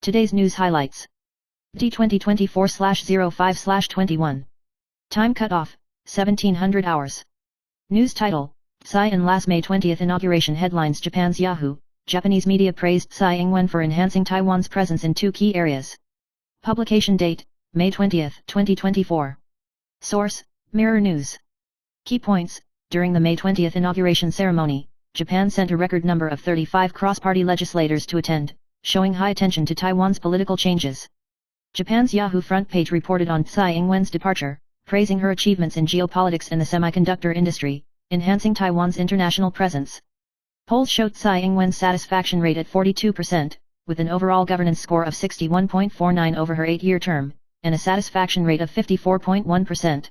Today's news highlights. D 2024/05/21. Time cutoff, 1700 hours. News title, Tsai In-laws May 20th inauguration headlines. Japan's Yahoo! Japanese media praised Tsai Ing-wen for enhancing Taiwan's presence in two key areas. Publication date, May 20th, 2024. Source, Mirror News. Key points, during the May 20th inauguration ceremony, Japan sent a record number of 35 cross-party legislators to attend, showing high attention to Taiwan's political changes. Japan's Yahoo! Front page reported on Tsai Ing-wen's departure, praising her achievements in geopolitics and the semiconductor industry, enhancing Taiwan's international presence. Polls showed Tsai Ing-wen's satisfaction rate at 42%, with an overall governance score of 61.49 over her 8-year term, and a satisfaction rate of 54.1%.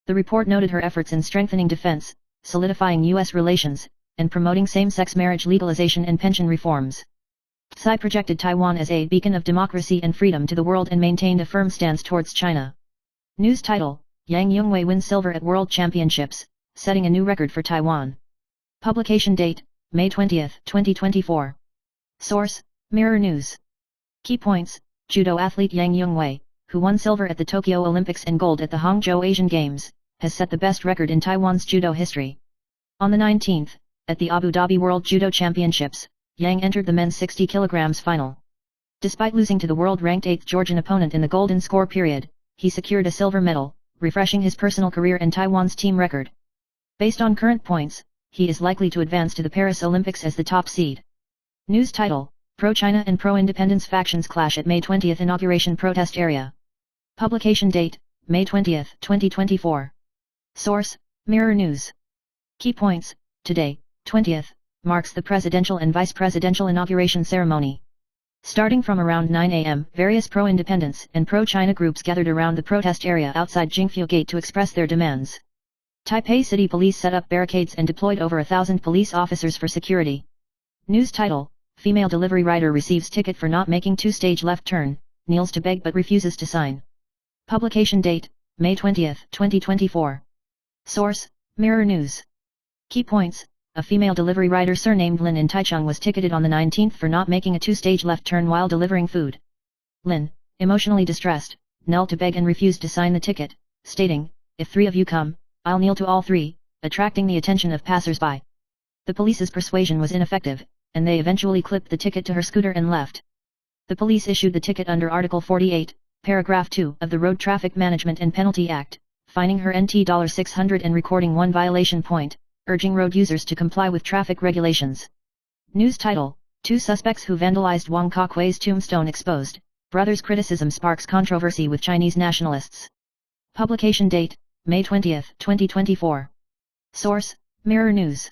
The report noted her efforts in strengthening defense, solidifying U.S. relations, and promoting same-sex marriage legalization and pension reforms. Tsai projected Taiwan as a beacon of democracy and freedom to the world and maintained a firm stance towards China. News title, Yang Yongwei wins silver at World Championships, setting a new record for Taiwan. Publication date, May 20th, 2024. Source, Mirror News. Key points, judo athlete Yang Yongwei, who won silver at the Tokyo Olympics and gold at the Hangzhou Asian Games, has set the best record in Taiwan's judo history. On the 19th, at the Abu Dhabi World Judo Championships, Yang entered the men's 60 kg final. Despite losing to the world-ranked 8th Georgian opponent in the golden score period, he secured a silver medal, refreshing his personal career and Taiwan's team record. Based on current points, he is likely to advance to the Paris Olympics as the top seed. News title, Pro-China and Pro-Independence factions clash at May 20th inauguration protest area. Publication date, May 20th, 2024. Source, Mirror News. Key points, today, 20th, marks the presidential and vice presidential inauguration ceremony. Starting from around 9 a.m., various pro-independence and pro-China groups gathered around the protest area outside Jingfu Gate to express their demands. Taipei City Police set up barricades and deployed over 1,000 police officers for security. News title, Female delivery rider receives ticket for not making two-stage left turn, kneels to beg but refuses to sign. Publication date, May 20th, 2024. Source, Mirror News. Key points, a female delivery rider surnamed Lin in Taichung was ticketed on the 19th for not making a two-stage left turn while delivering food. Lin, emotionally distressed, knelt to beg and refused to sign the ticket, stating, "If 3 of you come, I'll kneel to all 3, attracting the attention of passers-by. The police's persuasion was ineffective, and they eventually clipped the ticket to her scooter and left. The police issued the ticket under Article 48, Paragraph 2 of the Road Traffic Management and Penalty Act, fining her NT $600 and recording 1 violation point, urging road users to comply with traffic regulations. News title, 2 suspects who vandalized Wang Ka-kui's tombstone exposed, brothers' criticism sparks controversy with Chinese nationalists. Publication date, May 20th, 2024. Source, Mirror News.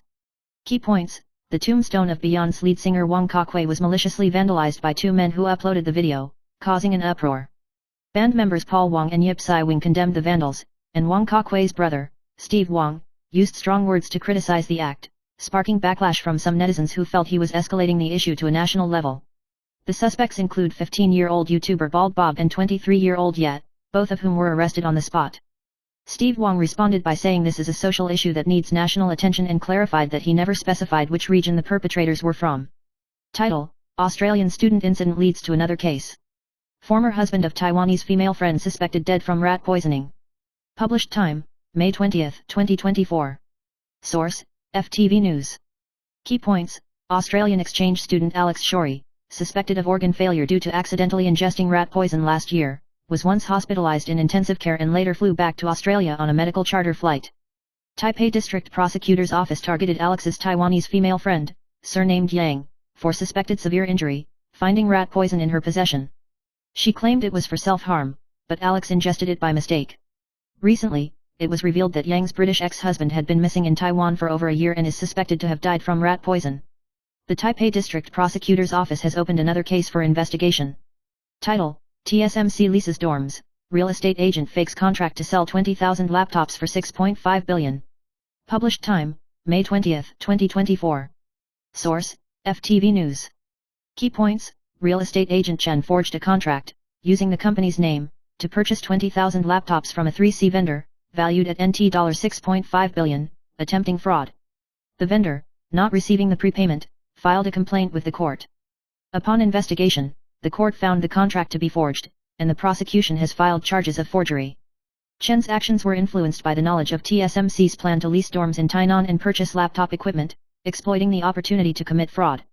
Key points, the tombstone of Beyond's lead singer Wang Ka-kui was maliciously vandalized by 2 men who uploaded the video, causing an uproar. Band members Paul Wang and Yip Sai-wing condemned the vandals, and Wang Ka-kui's brother, Steve Wang, used strong words to criticize the act, sparking backlash from some netizens who felt he was escalating the issue to a national level. The suspects include 15-year-old YouTuber Bald Bob and 23-year-old Yet, both of whom were arrested on the spot. Steve Wang responded by saying this is a social issue that needs national attention and clarified that he never specified which region the perpetrators were from. Title, Australian student incident leads to another case. Former husband of Taiwanese female friend suspected dead from rat poisoning. Published time, May 20th, 2024. Source, FTV News. Key points, Australian exchange student Alex Shorey, suspected of organ failure due to accidentally ingesting rat poison last year, was once hospitalized in intensive care and later flew back to Australia on a medical charter flight. Taipei District Prosecutor's Office targeted Alex's Taiwanese female friend, surnamed Yang, for suspected severe injury, finding rat poison in her possession. She claimed it was for self-harm, but Alex ingested it by mistake. Recently, it was revealed that Yang's British ex-husband had been missing in Taiwan for over a year and is suspected to have died from rat poison. The Taipei District Prosecutor's Office has opened another case for investigation. Title, TSMC leases dorms, real estate agent fakes contract to sell 20,000 laptops for $6.5 billion. Published time, May 20th, 2024. Source, FTV News. Key points, real estate agent Chen forged a contract, using the company's name, to purchase 20,000 laptops from a 3C vendor, valued at NT $6.5 billion, attempting fraud. The vendor, not receiving the prepayment, filed a complaint with the court. Upon investigation, the court found the contract to be forged, and the prosecution has filed charges of forgery. Chen's actions were influenced by the knowledge of TSMC's plan to lease dorms in Tainan and purchase laptop equipment, exploiting the opportunity to commit fraud.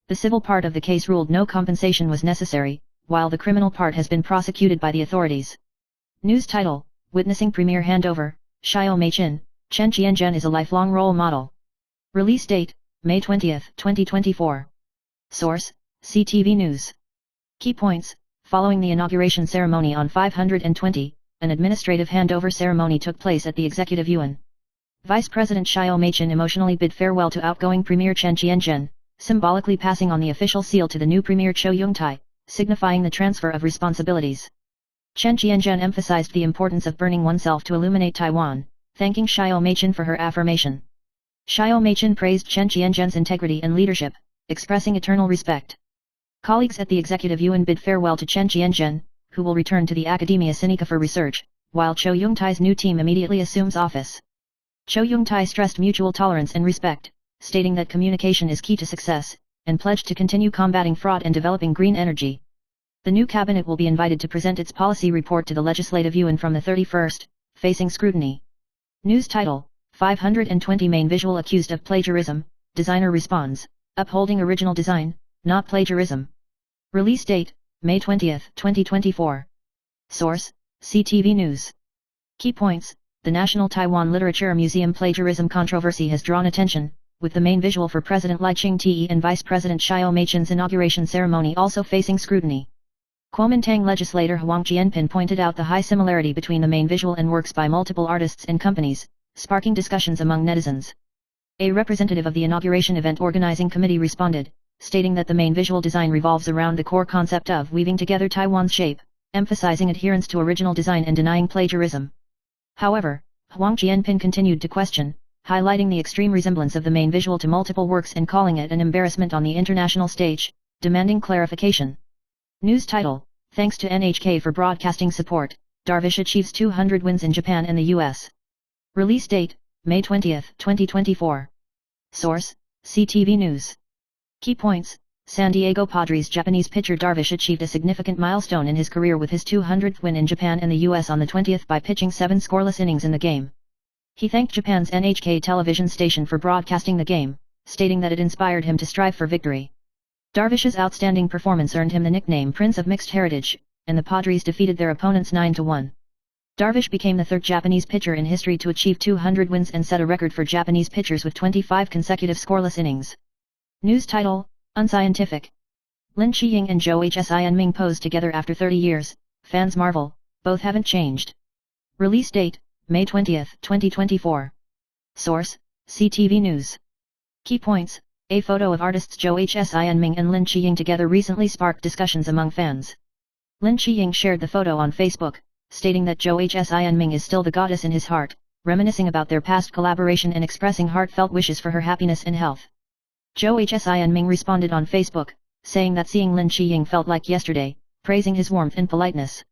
The civil part of the case ruled no compensation was necessary, while the criminal part has been prosecuted by the authorities. News title: Witnessing Premier Handover, Xiao Meichin, Chen Qianzhen is a lifelong role model. Release date: May 20, 2024. Source: CTV News. Key points: following the inauguration ceremony on 520, an administrative handover ceremony took place at the Executive Yuan. Vice President Xiao Meichin emotionally bid farewell to outgoing Premier Chen Qianzhen, symbolically passing on the official seal to the new Premier Zhou Yongtai, signifying the transfer of responsibilities. Chen Qianzhen emphasized the importance of burning oneself to illuminate Taiwan, thanking Xiao Meichin for her affirmation. Xiao Meichin praised Chen Qianzhen's integrity and leadership, expressing eternal respect. Colleagues at the Executive Yuan bid farewell to Chen Qianzhen, who will return to the Academia Sinica for research, while Zhou Yongtai's new team immediately assumes office. Zhou Yongtai stressed mutual tolerance and respect, stating that communication is key to success, and pledged to continue combating fraud and developing green energy. The new cabinet will be invited to present its policy report to the Legislative Yuan from the 31st, facing scrutiny. News title: 520 main visual accused of plagiarism, designer responds, upholding original design, not plagiarism. Release date: May 20, 2024. Source: CTV News. Key points: the National Taiwan Literature Museum plagiarism controversy has drawn attention, with the main visual for President Lai Ching-te and Vice President Xiao Meichin's inauguration ceremony also facing scrutiny. Kuomintang legislator Huang Jianpin pointed out the high similarity between the main visual and works by multiple artists and companies, sparking discussions among netizens. A representative of the inauguration event organizing committee responded, stating that the main visual design revolves around the core concept of weaving together Taiwan's shape, emphasizing adherence to original design and denying plagiarism. However, Huang Jianpin continued to question, highlighting the extreme resemblance of the main visual to multiple works and calling it an embarrassment on the international stage, demanding clarification. News title: Thanks to NHK for broadcasting support, Darvish achieves 200 wins in Japan and the US. Release date: May 20, 2024. Source: CTV News. Key points: San Diego Padres Japanese pitcher Darvish achieved a significant milestone in his career with his 200th win in Japan and the US on the 20th by pitching 7 scoreless innings in the game. He thanked Japan's NHK television station for broadcasting the game, stating that it inspired him to strive for victory. Darvish's outstanding performance earned him the nickname Prince of Mixed Heritage, and the Padres defeated their opponents 9-1. Darvish became the third Japanese pitcher in history to achieve 200 wins and set a record for Japanese pitchers with 25 consecutive scoreless innings. News title: Unscientific. Lin Qiying and Zhou Hsian-ming pose together after 30 years, fans marvel, both haven't changed. Release date: May 20, 2024. Source: CTV News. Key points: a photo of artists Zhou Hsian-ming and Lin Qiying together recently sparked discussions among fans. Lin Qiying shared the photo on Facebook, stating that Zhou Hsian-ming is still the goddess in his heart, reminiscing about their past collaboration and expressing heartfelt wishes for her happiness and health. Zhou Hsian-ming responded on Facebook, saying that seeing Lin Qiying felt like yesterday, praising his warmth and politeness.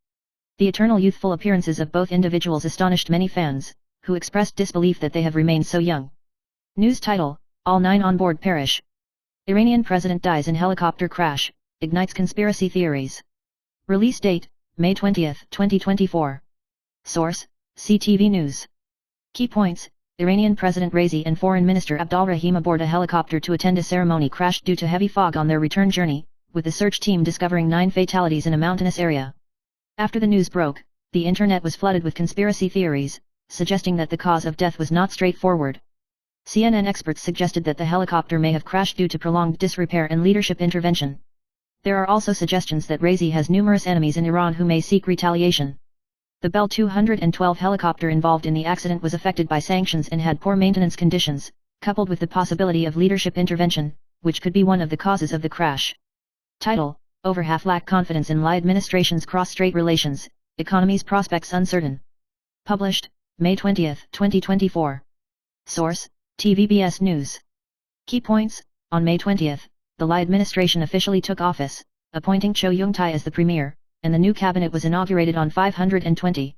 The eternal youthful appearances of both individuals astonished many fans, who expressed disbelief that they have remained so young. News title: All 9 on board perish. Iranian president dies in helicopter crash, ignites conspiracy theories. Release date: May 20, 2024. Source: CTV News. Key points: Iranian President Raisi and Foreign Minister Abdolrahim aboard a helicopter to attend a ceremony crashed due to heavy fog on their return journey, with the search team discovering 9 fatalities in a mountainous area. After the news broke, the internet was flooded with conspiracy theories, suggesting that the cause of death was not straightforward. CNN experts suggested that the helicopter may have crashed due to prolonged disrepair and leadership intervention. There are also suggestions that Raisi has numerous enemies in Iran who may seek retaliation. The Bell 212 helicopter involved in the accident was affected by sanctions and had poor maintenance conditions, coupled with the possibility of leadership intervention, which could be one of the causes of the crash. Title: Over half lack confidence in Lai administration's cross-strait relations, economy's prospects uncertain. Published, May 20, 2024. Source: TVBS News. Key points: on May 20, the Lai administration officially took office, appointing Zhou Yongtai as the premier, and the new cabinet was inaugurated on 520.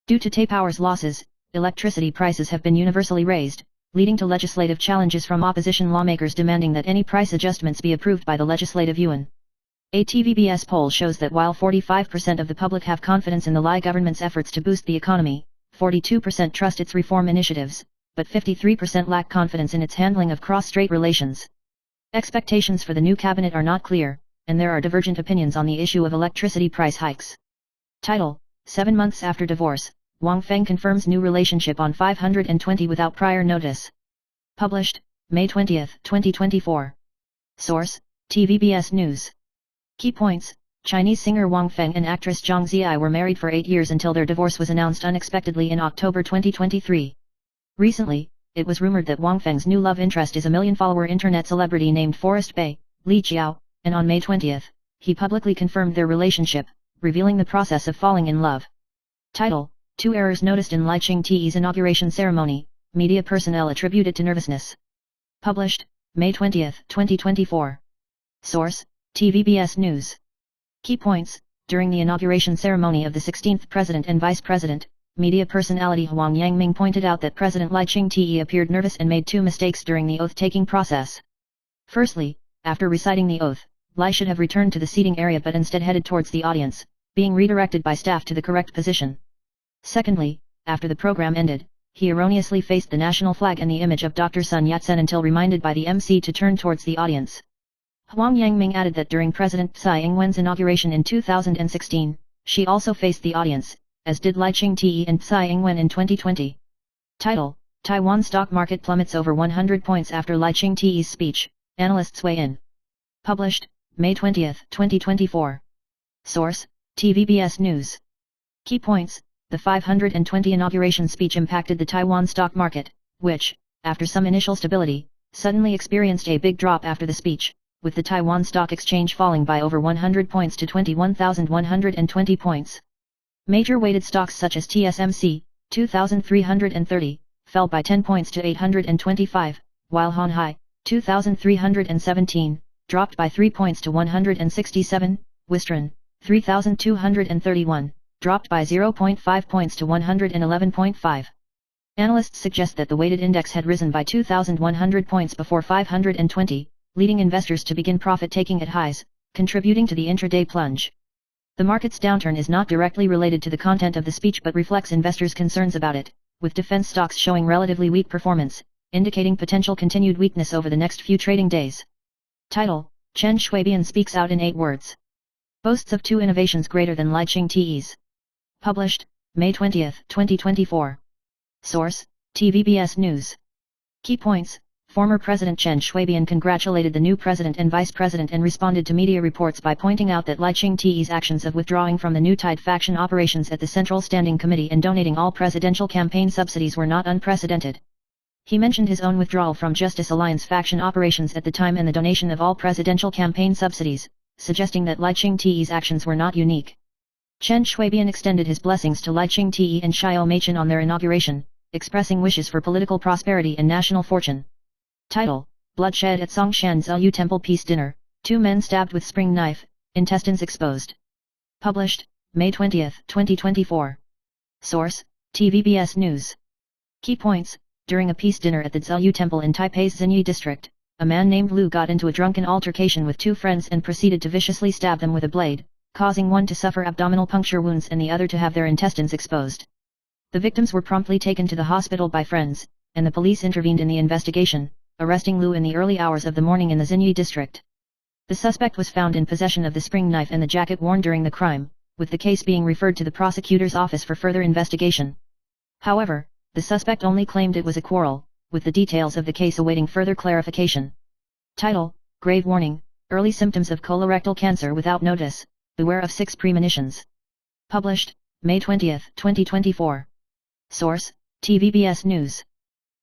Due to Taipower's losses, electricity prices have been universally raised, leading to legislative challenges from opposition lawmakers demanding that any price adjustments be approved by the Legislative Yuan. A TVBS poll shows that while 45% of the public have confidence in the Lai government's efforts to boost the economy, 42% trust its reform initiatives, but 53% lack confidence in its handling of cross-strait relations. Expectations for the new cabinet are not clear, and there are divergent opinions on the issue of electricity price hikes. Title: 7 months after divorce, Wang Feng confirms new relationship on 520 without prior notice. Published, May 20, 2024. Source: TVBS News. Key points: Chinese singer Wang Feng and actress Zhang Ziyi were married for 8 years until their divorce was announced unexpectedly in October 2023. Recently, it was rumored that Wang Feng's new love interest is a million-follower internet celebrity named Forest Bay, Li Jiao, and on May 20, he publicly confirmed their relationship, revealing the process of falling in love. Title: 2 errors noticed in Lai Ching-te's inauguration ceremony, media personnel attribute it to nervousness. Published, May 20, 2024. Source: TVBS News. Key points: During the inauguration ceremony of the 16th President and Vice President, media personality Huang Yangming pointed out that President Lai Ching-te appeared nervous and made 2 mistakes during the oath-taking process. Firstly, after reciting the oath, Lai should have returned to the seating area but instead headed towards the audience, being redirected by staff to the correct position. Secondly, after the program ended, he erroneously faced the national flag and the image of Dr. Sun Yat-sen until reminded by the MC to turn towards the audience. Huang Yangming added that during President Tsai Ing-wen's inauguration in 2016, she also faced the audience, as did Lai Ching-te and Tsai Ing-wen in 2020. Title: Taiwan stock market plummets over 100 points after Lai Ching-te's speech, analysts weigh in. Published, May 20, 2024. Source: TVBS News. Key points: The 520 inauguration speech impacted the Taiwan stock market, which, after some initial stability, suddenly experienced a big drop after the speech, with the Taiwan Stock Exchange falling by over 100 points to 21,120 points. Major weighted stocks such as TSMC, 2,330, fell by 10 points to 825, while Honhai, 2,317, dropped by 3 points to 167, Wistron, 3,231, dropped by 0.5 points to 111.5. Analysts suggest that the weighted index had risen by 2,100 points before 520, leading investors to begin profit-taking at highs, contributing to the intraday plunge. The market's downturn is not directly related to the content of the speech but reflects investors' concerns about it, with defense stocks showing relatively weak performance, indicating potential continued weakness over the next few trading days. Title: Chen Shuibian speaks out in 8 words. Boasts of 2 innovations greater than Lai Ching-te's. Published, May 20, 2024. Source: TVBS News. Key points: Former President Chen Shuibian congratulated the new president and vice president and responded to media reports by pointing out that Lai Ching-te's actions of withdrawing from the new Tide faction operations at the Central Standing Committee and donating all presidential campaign subsidies were not unprecedented. He mentioned his own withdrawal from Justice Alliance faction operations at the time and the donation of all presidential campaign subsidies, suggesting that Lai Ching-te's actions were not unique. Chen Shuibian extended his blessings to Lai Ching-te and Xiao Meichen on their inauguration, expressing wishes for political prosperity and national fortune. Title: Bloodshed at Songshan Zhuyu Temple Peace Dinner, 2 men stabbed with spring knife, intestines exposed. Published, May 20, 2024. Source: TVBS News. Key points: During a peace dinner at the Zhuyu Temple in Taipei's Xinyi district, a man named Lu got into a drunken altercation with 2 friends and proceeded to viciously stab them with a blade, causing one to suffer abdominal puncture wounds and the other to have their intestines exposed. The victims were promptly taken to the hospital by friends, and the police intervened in the investigation, arresting Lu in the early hours of the morning in the Xinyi district. The suspect was found in possession of the spring knife and the jacket worn during the crime, with the case being referred to the prosecutor's office for further investigation. However, the suspect only claimed it was a quarrel, with the details of the case awaiting further clarification. Title: Grave warning, early symptoms of colorectal cancer without notice, beware of 6 premonitions. Published, May 20, 2024. Source: TVBS News.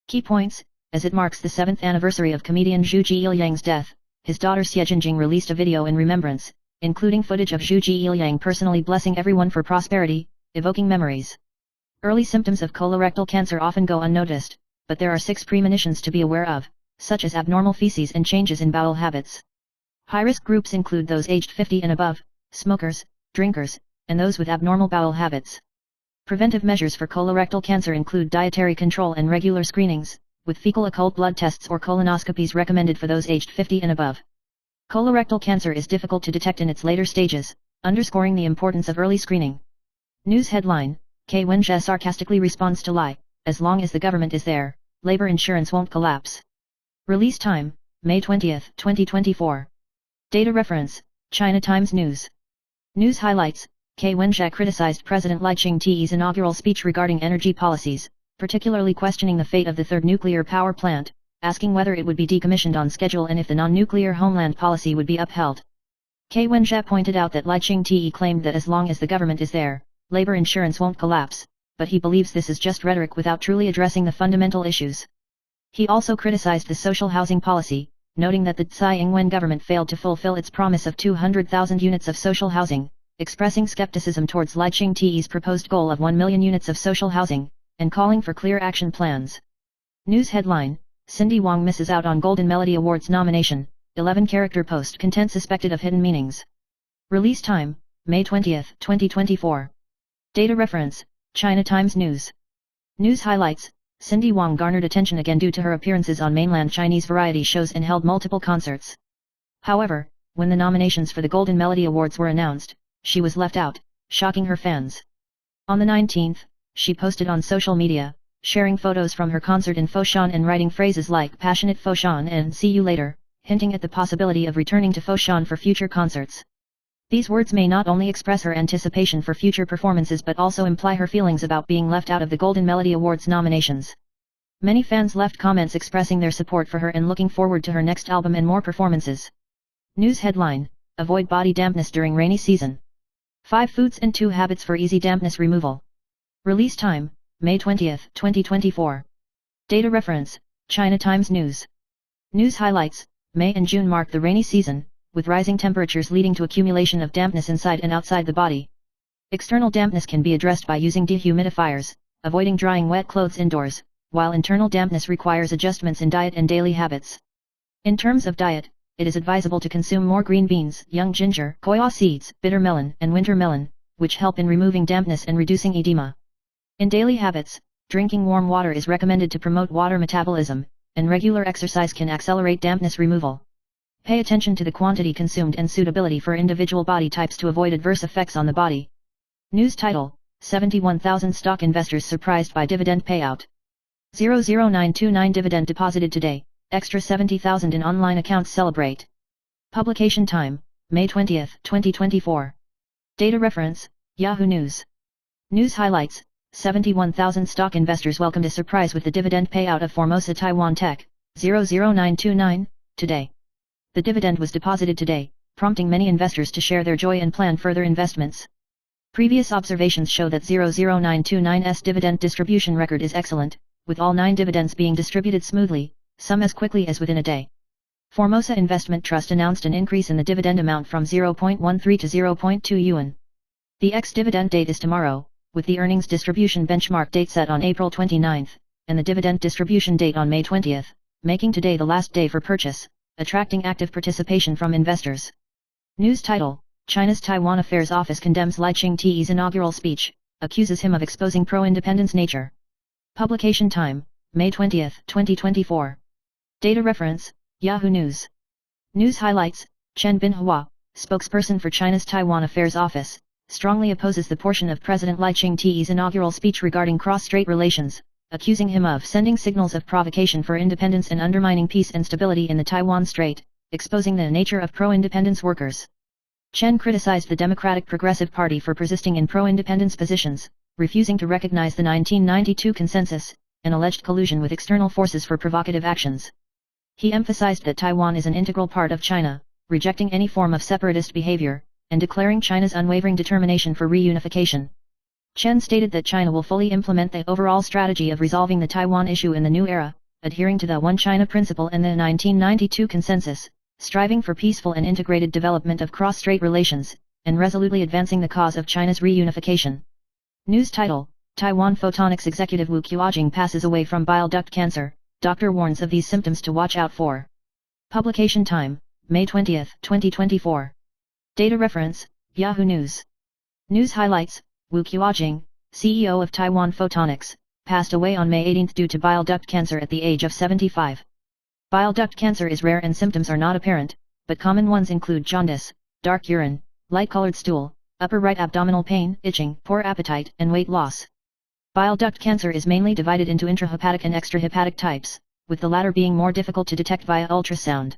Key points: As it marks the 7th anniversary of comedian Zhu Zhiyilang's death, his daughter Xie Jinjing released a video in remembrance, including footage of Zhu Zhiyilang personally blessing everyone for prosperity, evoking memories. Early symptoms of colorectal cancer often go unnoticed, but there are 6 premonitions to be aware of, such as abnormal feces and changes in bowel habits. High-risk groups include those aged 50 and above, smokers, drinkers, and those with abnormal bowel habits. Preventive measures for colorectal cancer include dietary control and regular screenings, with fecal occult blood tests or colonoscopies recommended for those aged 50 and above. Colorectal cancer is difficult to detect in its later stages, underscoring the importance of early screening. News headline, K. Wen-je sarcastically responds to lie, as long as the government is there, labor insurance won't collapse. Release time, May 20, 2024. Data reference, China Times News. News highlights, K. Wen-je criticized President Li Ching-te's inaugural speech regarding energy policies, particularly questioning the fate of the third nuclear power plant, asking whether it would be decommissioned on schedule and if the non-nuclear homeland policy would be upheld. K. Wen-je pointed out that Li Ching-te claimed that as long as the government is there, labor insurance won't collapse, but he believes this is just rhetoric without truly addressing the fundamental issues. He also criticized the social housing policy, noting that the Tsai Ing-wen government failed to fulfill its promise of 200,000 units of social housing, expressing skepticism towards Li Ching-te's proposed goal of 1 million units of social housing, and calling for clear action plans. News headline, Cindy Wang misses out on Golden Melody Awards nomination, 11-character post content suspected of hidden meanings. Release time, May 20, 2024. Data reference, China Times News. News highlights, Cindy Wang garnered attention again due to her appearances on mainland Chinese variety shows and held multiple concerts. However, when the nominations for the Golden Melody Awards were announced, she was left out, shocking her fans. On the 19th, she posted on social media, sharing photos from her concert in Foshan and writing phrases like "passionate Foshan" and "see you later," hinting at the possibility of returning to Foshan for future concerts. These words may not only express her anticipation for future performances but also imply her feelings about being left out of the Golden Melody Awards nominations. Many fans left comments expressing their support for her and looking forward to her next album and more performances. News headline, Avoid body dampness during rainy season. 5 foods and 2 habits for easy dampness removal. Release time, May 20, 2024. Data reference, China Times News. News highlights, May and June mark the rainy season, with rising temperatures leading to accumulation of dampness inside and outside the body. External dampness can be addressed by using dehumidifiers, avoiding drying wet clothes indoors, while internal dampness requires adjustments in diet and daily habits. In terms of diet, it is advisable to consume more green beans, young ginger, koya seeds, bitter melon, and winter melon, which help in removing dampness and reducing edema. In daily habits, drinking warm water is recommended to promote water metabolism, and regular exercise can accelerate dampness removal. Pay attention to the quantity consumed and suitability for individual body types to avoid adverse effects on the body. News title, 71,000 stock investors surprised by dividend payout. 00929 dividend deposited today, extra 70,000 in online accounts celebrate. Publication time, May 20, 2024. Data reference, Yahoo News. News highlights, 71,000 stock investors welcomed a surprise with the dividend payout of Formosa Taiwan Tech, 00929, today. The dividend was deposited today, prompting many investors to share their joy and plan further investments. Previous observations show that 00929's dividend distribution record is excellent, with all 9 dividends being distributed smoothly, some as quickly as within a day. Formosa Investment Trust announced an increase in the dividend amount from 0.13 to 0.2 yuan. The ex-dividend date is tomorrow, with the earnings distribution benchmark date set on April 29, and the dividend distribution date on May 20, making today the last day for purchase, attracting active participation from investors. News title, China's Taiwan Affairs Office condemns Li Ching-te's inaugural speech, accuses him of exposing pro-independence nature. Publication time, May 20, 2024. Data reference, Yahoo News. News highlights, Chen Binhua, spokesperson for China's Taiwan Affairs Office, strongly opposes the portion of President Li Ching-te's inaugural speech regarding cross-strait relations, accusing him of sending signals of provocation for independence and undermining peace and stability in the Taiwan Strait, exposing the nature of pro-independence workers. Chen criticized the Democratic Progressive Party for persisting in pro-independence positions, refusing to recognize the 1992 consensus, and alleged collusion with external forces for provocative actions. He emphasized that Taiwan is an integral part of China, rejecting any form of separatist behavior, and declaring China's unwavering determination for reunification. Chen stated that China will fully implement the overall strategy of resolving the Taiwan issue in the new era, adhering to the One China principle and the 1992 consensus, striving for peaceful and integrated development of cross-strait relations, and resolutely advancing the cause of China's reunification. News title, Taiwan Photonics executive Wu Qiujing passes away from bile duct cancer, doctor warns of these symptoms to watch out for. Publication time, May 20, 2024. Data reference, Yahoo News. News highlights, Wu Qiujing, CEO of Taiwan Photonics, passed away on May 18 due to bile duct cancer at the age of 75. Bile duct cancer is rare and symptoms are not apparent, but common ones include jaundice, dark urine, light-colored stool, upper right abdominal pain, itching, poor appetite, and weight loss. Bile duct cancer is mainly divided into intrahepatic and extrahepatic types, with the latter being more difficult to detect via ultrasound.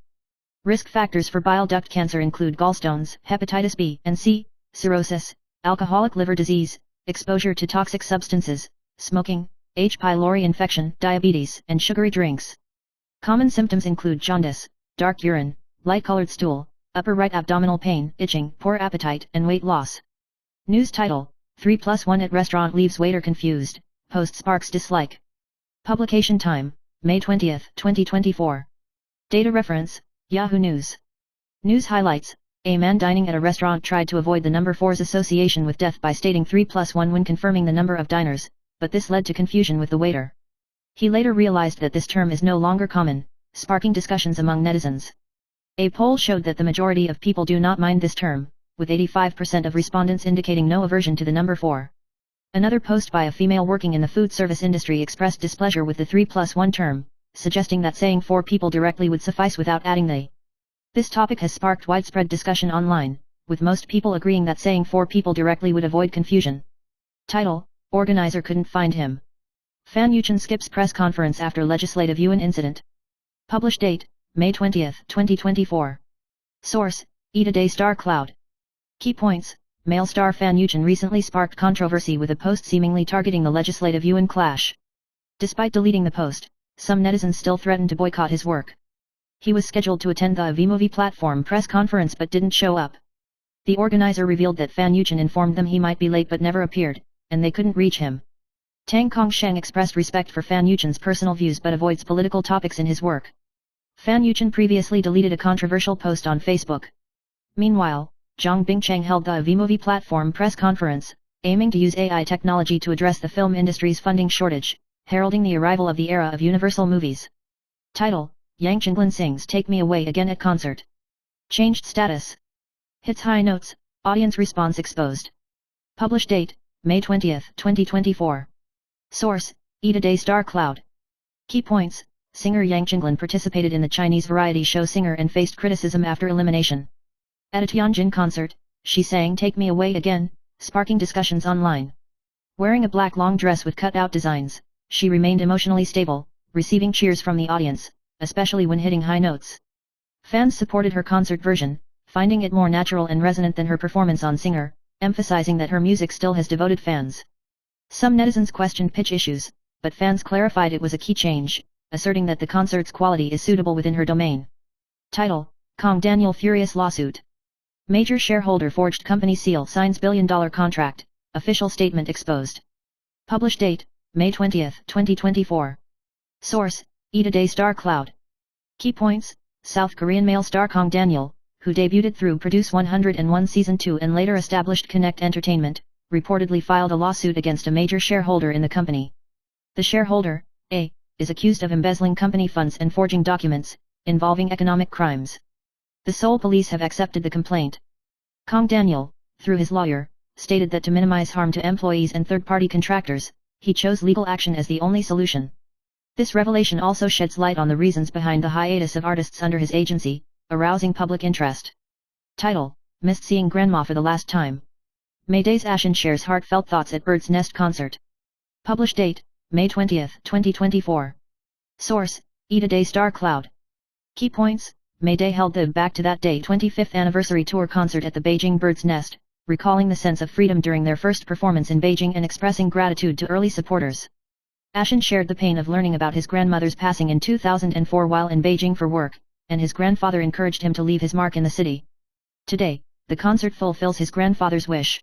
Risk factors for bile duct cancer include gallstones, hepatitis B and C, cirrhosis, alcoholic liver disease, exposure to toxic substances, smoking, H. pylori infection, diabetes, and sugary drinks. Common symptoms include jaundice, dark urine, light-colored stool, upper right abdominal pain, itching, poor appetite, and weight loss. News title: 3+1 at restaurant leaves waiter confused, post sparks dislike. Publication time: May 20, 2024. Data reference: Yahoo News. News highlights: a man dining at a restaurant tried to avoid the number 4's association with death by stating 3+1 when confirming the number of diners, but this led to confusion with the waiter. He later realized that this term is no longer common, sparking discussions among netizens. A poll showed that the majority of people do not mind this term, with 85% of respondents indicating no aversion to the number 4. Another post by a female working in the food service industry expressed displeasure with the 3+1 term, suggesting that saying 4 people directly would suffice without adding they. This topic has sparked widespread discussion online, with most people agreeing that saying 4 people directly would avoid confusion. Title: Organizer couldn't find him. Fan Yuchen skips press conference after legislative UN incident. Publish date: May 20, 2024. Source: Eat a Day Star Cloud. Key points: male star Fan Yuchen recently sparked controversy with a post seemingly targeting the legislative UN clash. Despite deleting the post, some netizens still threatened to boycott his work. He was scheduled to attend the VMovie platform press conference but didn't show up. The organizer revealed that Fan Yuchen informed them he might be late but never appeared, and they couldn't reach him. Tang Kongsheng expressed respect for Fan Yuchen's personal views but avoids political topics in his work. Fan Yuchen previously deleted a controversial post on Facebook. Meanwhile, Zhang Bingcheng held the VMovie platform press conference, aiming to use AI technology to address the film industry's funding shortage, heralding the arrival of the era of Universal movies. Title: Yang Chenglin sings Take Me Away Again at concert. Changed status. Hits high notes, audience response exposed. Publish date: May 20, 2024. Source: Eat a Day Star Cloud. Key points: singer Yang Chenglin participated in the Chinese variety show Singer and faced criticism after elimination. At a Tianjin concert, she sang Take Me Away Again, sparking discussions online. Wearing a black long dress with cut-out designs, she remained emotionally stable, receiving cheers from the audience, especially when hitting high notes. Fans supported her concert version, finding it more natural and resonant than her performance on Singer, emphasizing that her music still has devoted fans. Some netizens questioned pitch issues, but fans clarified it was a key change, asserting that the concert's quality is suitable within her domain. Title: Kong Daniel Furious Lawsuit. Major shareholder forged company seal signs billion-dollar contract, official statement exposed. Publish date: May 20, 2024. Source: Eat a Day Star Cloud. Key points: South Korean male star Kong Daniel, who debuted through Produce 101 Season 2 and later established Connect Entertainment, reportedly filed a lawsuit against a major shareholder in the company. The shareholder, A, is accused of embezzling company funds and forging documents, involving economic crimes. The Seoul police have accepted the complaint. Kong Daniel, through his lawyer, stated that to minimize harm to employees and third-party contractors, he chose legal action as the only solution. This revelation also sheds light on the reasons behind the hiatus of artists under his agency, arousing public interest. Title: Missed seeing grandma for the last time. Mayday's Ashen shares heartfelt thoughts at Bird's Nest concert. Publish date: May 20, 2024. Source: Eat a Day Star Cloud. Key points: Mayday held the Back to That Day 25th Anniversary Tour concert at the Beijing Bird's Nest, recalling the sense of freedom during their first performance in Beijing and expressing gratitude to early supporters. Ashen shared the pain of learning about his grandmother's passing in 2004 while in Beijing for work, and his grandfather encouraged him to leave his mark in the city. Today, the concert fulfills his grandfather's wish.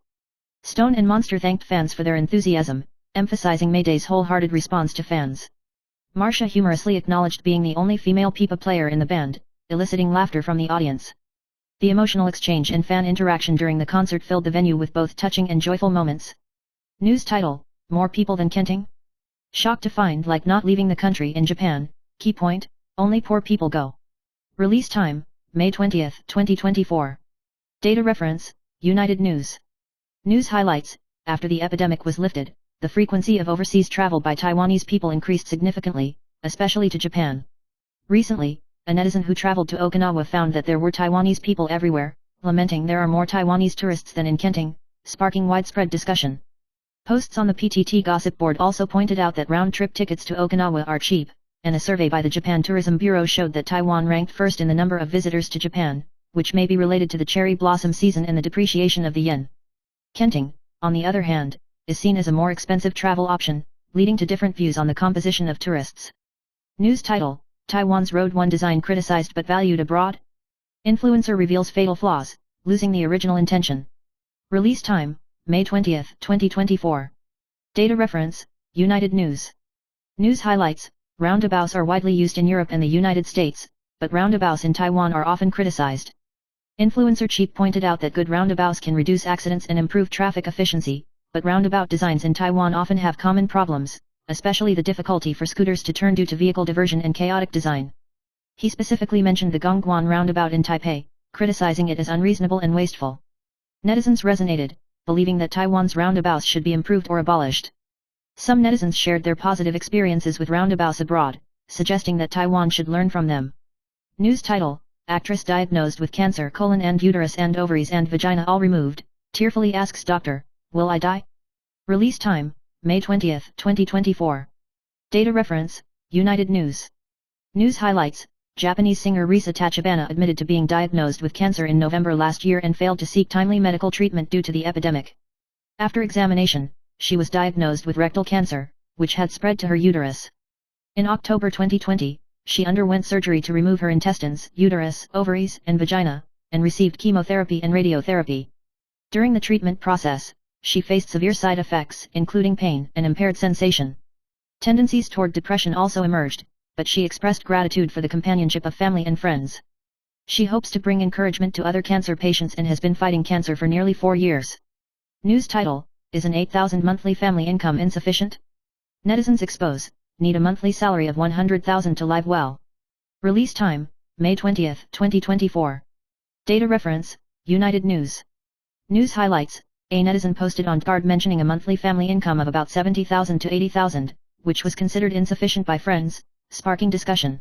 Stone and Monster thanked fans for their enthusiasm, emphasizing Mayday's wholehearted response to fans. Marsha humorously acknowledged being the only female pipa player in the band, eliciting laughter from the audience. The emotional exchange and fan interaction during the concert filled the venue with both touching and joyful moments. News title: More people than Kenting? Shocked to find like not leaving the country in Japan. Key point: only poor people go. Release time: May 20, 2024. Data reference: United News. News highlights: after the epidemic was lifted, the frequency of overseas travel by Taiwanese people increased significantly, especially to Japan. Recently, a netizen who traveled to Okinawa found that there were Taiwanese people everywhere, lamenting there are more Taiwanese tourists than in Kenting, sparking widespread discussion. Posts on the PTT gossip board also pointed out that round-trip tickets to Okinawa are cheap, and a survey by the Japan Tourism Bureau showed that Taiwan ranked first in the number of visitors to Japan, which may be related to the cherry blossom season and the depreciation of the yen. Kenting, on the other hand, is seen as a more expensive travel option, leading to different views on the composition of tourists. News title: Taiwan's Road 1 design criticized but valued abroad? Influencer reveals fatal flaws, losing the original intention. Release time: May 20, 2024. Data reference: United News. News highlights: roundabouts are widely used in Europe and the United States, but roundabouts in Taiwan are often criticized. Influencer Cheap pointed out that good roundabouts can reduce accidents and improve traffic efficiency, but roundabout designs in Taiwan often have common problems, especially the difficulty for scooters to turn due to vehicle diversion and chaotic design. He specifically mentioned the Gongguan roundabout in Taipei, criticizing it as unreasonable and wasteful. Netizens resonated, believing that Taiwan's roundabouts should be improved or abolished. Some netizens shared their positive experiences with roundabouts abroad, suggesting that Taiwan should learn from them. News title: Actress diagnosed with cancer: colon and uterus and ovaries and vagina all removed, tearfully asks doctor, will I die? Release time: May 20, 2024. Data reference: United News. News highlights: Japanese singer Risa Tachibana admitted to being diagnosed with cancer in November last year and failed to seek timely medical treatment due to the epidemic. After examination, she was diagnosed with rectal cancer, which had spread to her uterus. In October 2020, she underwent surgery to remove her intestines, uterus, ovaries, and vagina, and received chemotherapy and radiotherapy. During the treatment process, she faced severe side effects, including pain and impaired sensation. Tendencies toward depression also emerged, but she expressed gratitude for the companionship of family and friends. She hopes to bring encouragement to other cancer patients and has been fighting cancer for nearly 4 years. News title: Is an 8,000 monthly family income insufficient? Netizens expose: need a monthly salary of 100,000 to live well. Release time: May 20, 2024. Data reference: United News. News highlights: a netizen posted on Thread mentioning a monthly family income of about 70,000 to 80,000, which was considered insufficient by friends, sparking discussion.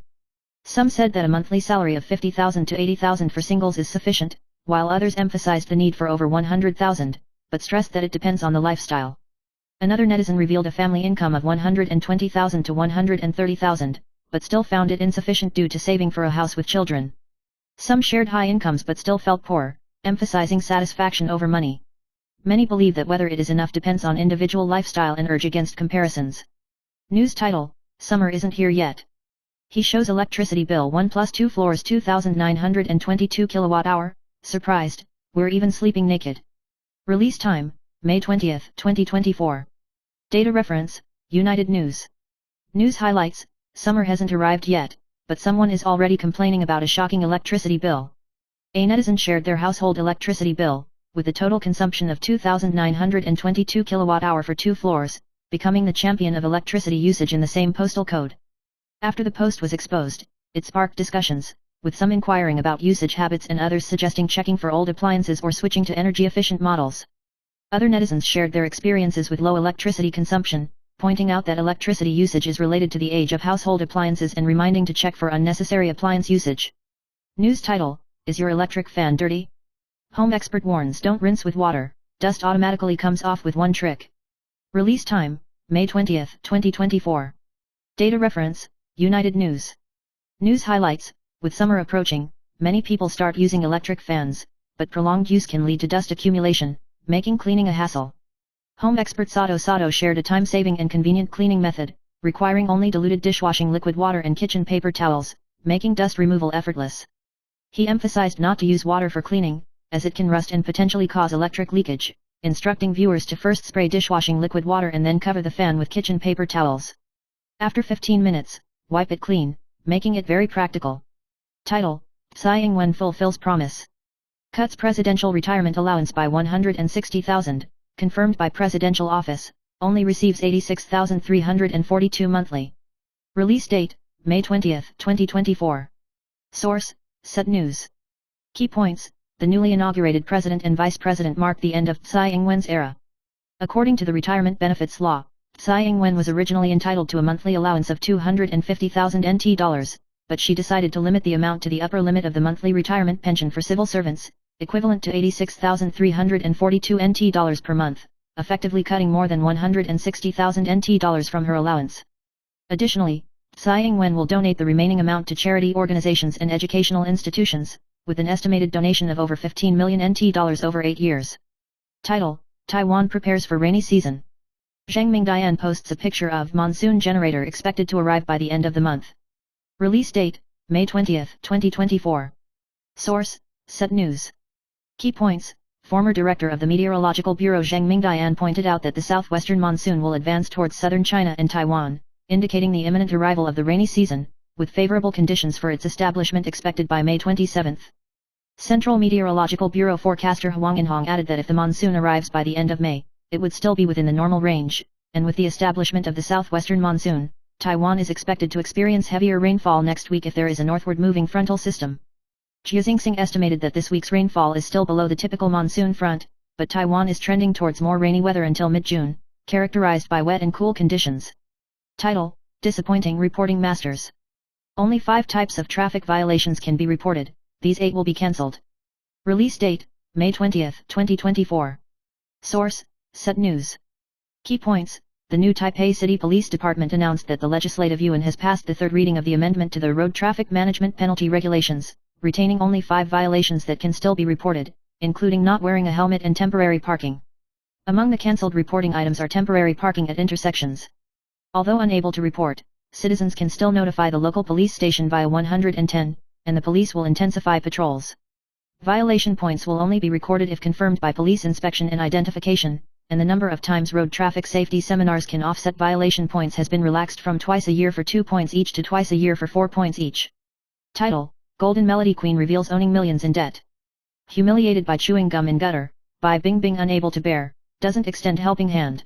Some said that a monthly salary of 50,000 to 80,000 for singles is sufficient, while others emphasized the need for over 100,000, but stressed that it depends on the lifestyle. Another netizen revealed a family income of 120,000 to 130,000, but still found it insufficient due to saving for a house with children. Some shared high incomes but still felt poor, emphasizing satisfaction over money. Many believe that whether it is enough depends on individual lifestyle and urge against comparisons. News title: Summer isn't here yet. He shows electricity bill 1 plus 2 floors 2,922 kWh, surprised, we're even sleeping naked. Release time: May 20, 2024. Data reference: United News. News highlights: summer hasn't arrived yet, but someone is already complaining about a shocking electricity bill. A netizen shared their household electricity bill, with a total consumption of 2,922 kWh for 2 floors, becoming the champion of electricity usage in the same postal code. After the post was exposed, it sparked discussions, with some inquiring about usage habits and others suggesting checking for old appliances or switching to energy-efficient models. Other netizens shared their experiences with low electricity consumption, pointing out that electricity usage is related to the age of household appliances and reminding to check for unnecessary appliance usage. News title: Is your electric fan dirty? Home expert warns: don't rinse with water, dust automatically comes off with one trick. Release time: May 20, 2024. Data reference: United News. News highlights: with summer approaching, many people start using electric fans, but prolonged use can lead to dust accumulation, making cleaning a hassle. Home expert Sato shared a time-saving and convenient cleaning method, requiring only diluted dishwashing liquid water and kitchen paper towels, making dust removal effortless. He emphasized not to use water for cleaning, as it can rust and potentially cause electric leakage, instructing viewers to first spray dishwashing liquid water and then cover the fan with kitchen paper towels. After 15 minutes, wipe it clean, making it very practical. Title: Tsai Ing-wen fulfills promise. Cuts presidential retirement allowance by 160,000, confirmed by presidential office, only receives 86,342 monthly. Release date: May 20, 2024. Source: Set News. Key points: the newly inaugurated president and vice president marked the end of Tsai Ing-wen's era. According to the retirement benefits law, Tsai Ing-wen was originally entitled to a monthly allowance of 250,000 NT dollars, but she decided to limit the amount to the upper limit of the monthly retirement pension for civil servants, equivalent to 86,342 NT dollars per month, effectively cutting more than 160,000 NT dollars from her allowance. Additionally, Tsai Ing-wen will donate the remaining amount to charity organizations and educational institutions, with an estimated donation of over 15 million NT dollars over 8 years. Title: Taiwan prepares for rainy season. Zhang Mingdian posts a picture of monsoon generator expected to arrive by the end of the month. Release date: May 20, 2024. Source: Set News. Key points: Former director of the Meteorological Bureau Zhang Mingdian pointed out that the southwestern monsoon will advance towards southern China and Taiwan, indicating the imminent arrival of the rainy season, with favorable conditions for its establishment expected by May 27. Central Meteorological Bureau forecaster Huang Inhong added that if the monsoon arrives by the end of May, it would still be within the normal range, and with the establishment of the southwestern monsoon, Taiwan is expected to experience heavier rainfall next week if there is a northward moving frontal system. Jia Xingxing estimated that this week's rainfall is still below the typical monsoon front, but Taiwan is trending towards more rainy weather until mid-June, characterized by wet and cool conditions. Title: Disappointing Reporting Masters. Only 5 types of traffic violations can be reported, these 8 will be cancelled. Release date: May 20, 2024. Source: Set News. Key points: The new Taipei City Police Department announced that the Legislative Yuan has passed the third reading of the amendment to the Road Traffic Management Penalty Regulations, retaining only 5 violations that can still be reported, including not wearing a helmet and temporary parking. Among the cancelled reporting items are temporary parking at intersections. Although unable to report, citizens can still notify the local police station via 110, and the police will intensify patrols. Violation points will only be recorded if confirmed by police inspection and identification, and the number of times road traffic safety seminars can offset violation points has been relaxed from twice a year for 2 points each to twice a year for 4 points each. Title: Golden Melody Queen reveals owning millions in debt. Humiliated by chewing gum in gutter, by Bing Bing unable to bear, doesn't extend helping hand.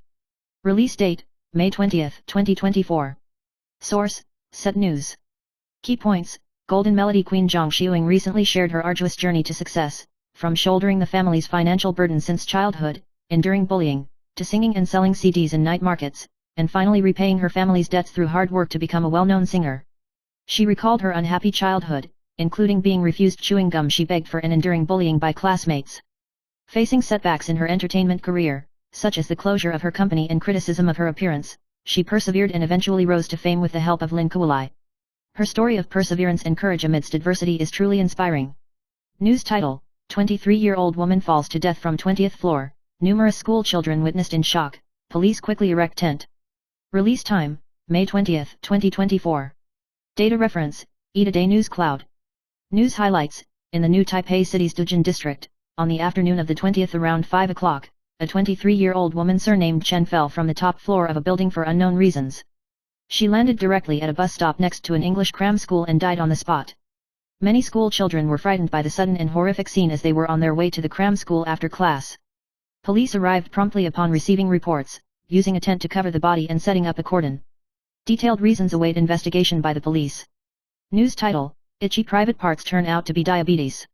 Release date: May 20, 2024. Source: Set News. Key points: Golden Melody Queen Zhang Xiuying recently shared her arduous journey to success, from shouldering the family's financial burden since childhood, enduring bullying, to singing and selling CDs in night markets, and finally repaying her family's debts through hard work to become a well-known singer. She recalled her unhappy childhood, including being refused chewing gum she begged for and enduring bullying by classmates. Facing setbacks in her entertainment career, such as the closure of her company and criticism of her appearance, she persevered and eventually rose to fame with the help of Lin Kualai. Her story of perseverance and courage amidst adversity is truly inspiring. News title: 23-year-old woman falls to death from 20th floor, numerous school children witnessed in shock, police quickly erect tent. Release time: May 20, 2024. Data reference: Ida News Cloud. News highlights: in the new Taipei City's Dujin district, on the afternoon of the 20th around 5 o'clock, a 23-year-old woman surnamed Chen fell from the top floor of a building for unknown reasons. She landed directly at a bus stop next to an English cram school and died on the spot. Many school children were frightened by the sudden and horrific scene as they were on their way to the cram school after class. Police arrived promptly upon receiving reports, using a tent to cover the body and setting up a cordon. Detailed reasons await investigation by the police. News title: Itchy private parts turn out to be diabetes.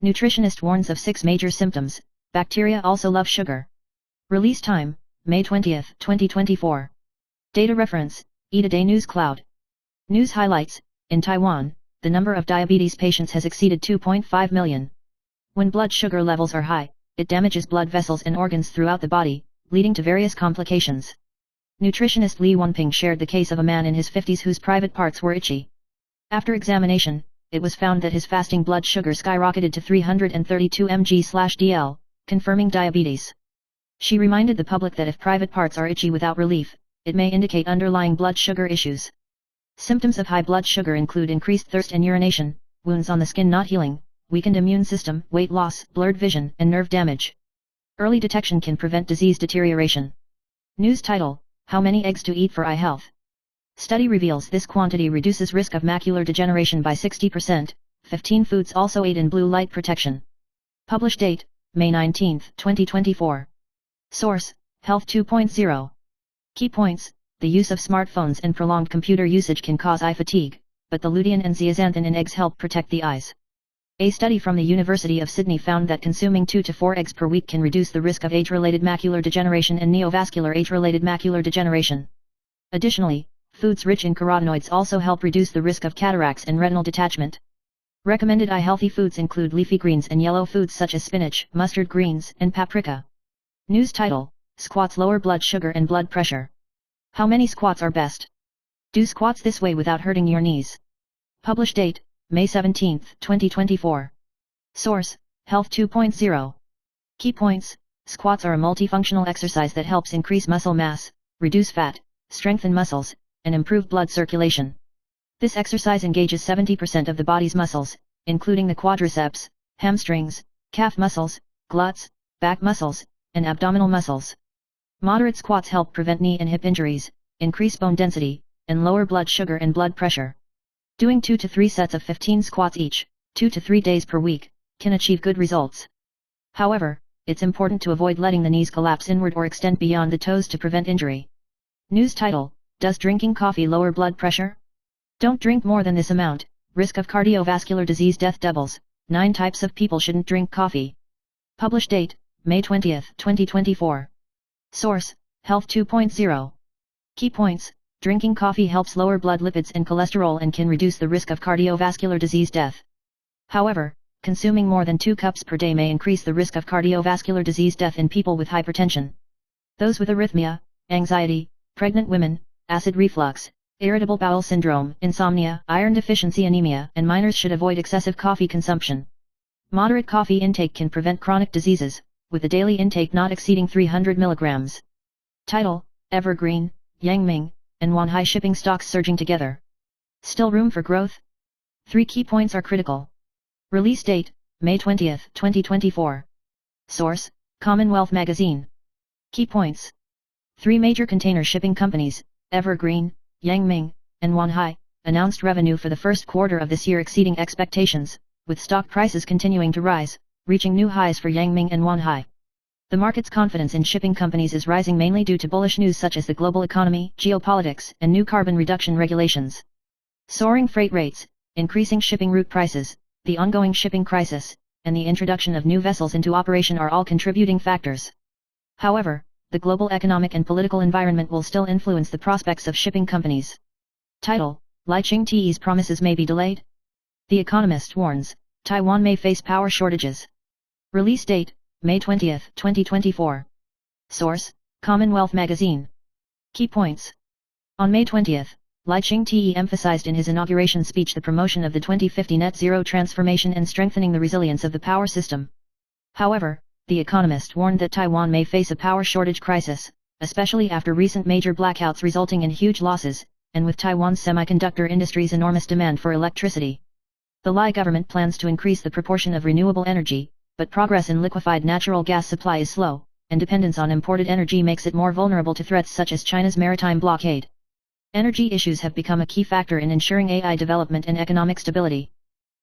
Nutritionist warns of 6 major symptoms. Bacteria also love sugar. Release time: May 20, 2024. Data reference: Ida News Cloud. News highlights: in Taiwan, the number of diabetes patients has exceeded 2.5 million. When blood sugar levels are high, it damages blood vessels and organs throughout the body, leading to various complications. Nutritionist Li Wenping shared the case of a man in his 50s whose private parts were itchy. After examination, it was found that his fasting blood sugar skyrocketed to 332 mg/dl, confirming diabetes. She reminded the public that if private parts are itchy without relief, it may indicate underlying blood sugar issues. Symptoms of high blood sugar include increased thirst and urination, wounds on the skin not healing, weakened immune system, weight loss, blurred vision, and nerve damage. Early detection can prevent disease deterioration. News title: How many eggs to eat for eye health? Study reveals this quantity reduces risk of macular degeneration by 60%. 15 foods also aid in blue light protection. Publish date: May 19, 2024. Source: Health 2.0. Key points: the use of smartphones and prolonged computer usage can cause eye fatigue, but the lutein and zeaxanthin in eggs help protect the eyes. A study from the University of Sydney found that consuming 2 to 4 eggs per week can reduce the risk of age-related macular degeneration and neovascular age-related macular degeneration. Additionally, foods rich in carotenoids also help reduce the risk of cataracts and retinal detachment. Recommended eye-healthy foods include leafy greens and yellow foods such as spinach, mustard greens, and paprika. News title: Squats lower blood sugar and blood pressure. How many squats are best? Do squats this way without hurting your knees. Published date: May 17, 2024. Source: Health 2.0. Key points: Squats are a multifunctional exercise that helps increase muscle mass, reduce fat, strengthen muscles, and improve blood circulation. This exercise engages 70% of the body's muscles, including the quadriceps, hamstrings, calf muscles, glutes, back muscles, and abdominal muscles. Moderate squats help prevent knee and hip injuries, increase bone density, and lower blood sugar and blood pressure. Doing 2 to 3 sets of 15 squats each, 2 to 3 days per week, can achieve good results. However, it's important to avoid letting the knees collapse inward or extend beyond the toes to prevent injury. News title: Does drinking coffee lower blood pressure? Don't drink more than this amount, risk of cardiovascular disease death doubles. 9 types of people shouldn't drink coffee. Published date: May 20, 2024. Source: Health 2.0. Key points: Drinking coffee helps lower blood lipids and cholesterol and can reduce the risk of cardiovascular disease death. However, consuming more than 2 cups per day may increase the risk of cardiovascular disease death in people with hypertension. Those with arrhythmia, anxiety, pregnant women, acid reflux, irritable bowel syndrome, insomnia, iron deficiency anemia, and minors should avoid excessive coffee consumption. Moderate coffee intake can prevent chronic diseases, with a daily intake not exceeding 300 mg. Title: Evergreen, Yangming, and Wanhai shipping stocks surging together. Still room for growth? 3 key points are critical. Release date: May 20, 2024. Source: Commonwealth Magazine. Key points: 3 major container shipping companies, Evergreen, Yangming, and Wanhai, announced revenue for the first quarter of this year exceeding expectations, with stock prices continuing to rise, reaching new highs for Yangming and Wanhai. The market's confidence in shipping companies is rising mainly due to bullish news such as the global economy, geopolitics, and new carbon reduction regulations. Soaring freight rates, increasing shipping route prices, the ongoing shipping crisis, and the introduction of new vessels into operation are all contributing factors. However, the global economic and political environment will still influence the prospects of shipping companies. Title: Lai Ching-te's promises may be delayed? The Economist warns, Taiwan may face power shortages. Release date: May 20, 2024. Source: Commonwealth Magazine. Key points: On May 20, Lai Ching-te emphasized in his inauguration speech the promotion of the 2050 net zero transformation and strengthening the resilience of the power system. However, The Economist warned that Taiwan may face a power shortage crisis, especially after recent major blackouts resulting in huge losses, and with Taiwan's semiconductor industry's enormous demand for electricity. The Lai government plans to increase the proportion of renewable energy, but progress in liquefied natural gas supply is slow, and dependence on imported energy makes it more vulnerable to threats such as China's maritime blockade. Energy issues have become a key factor in ensuring AI development and economic stability.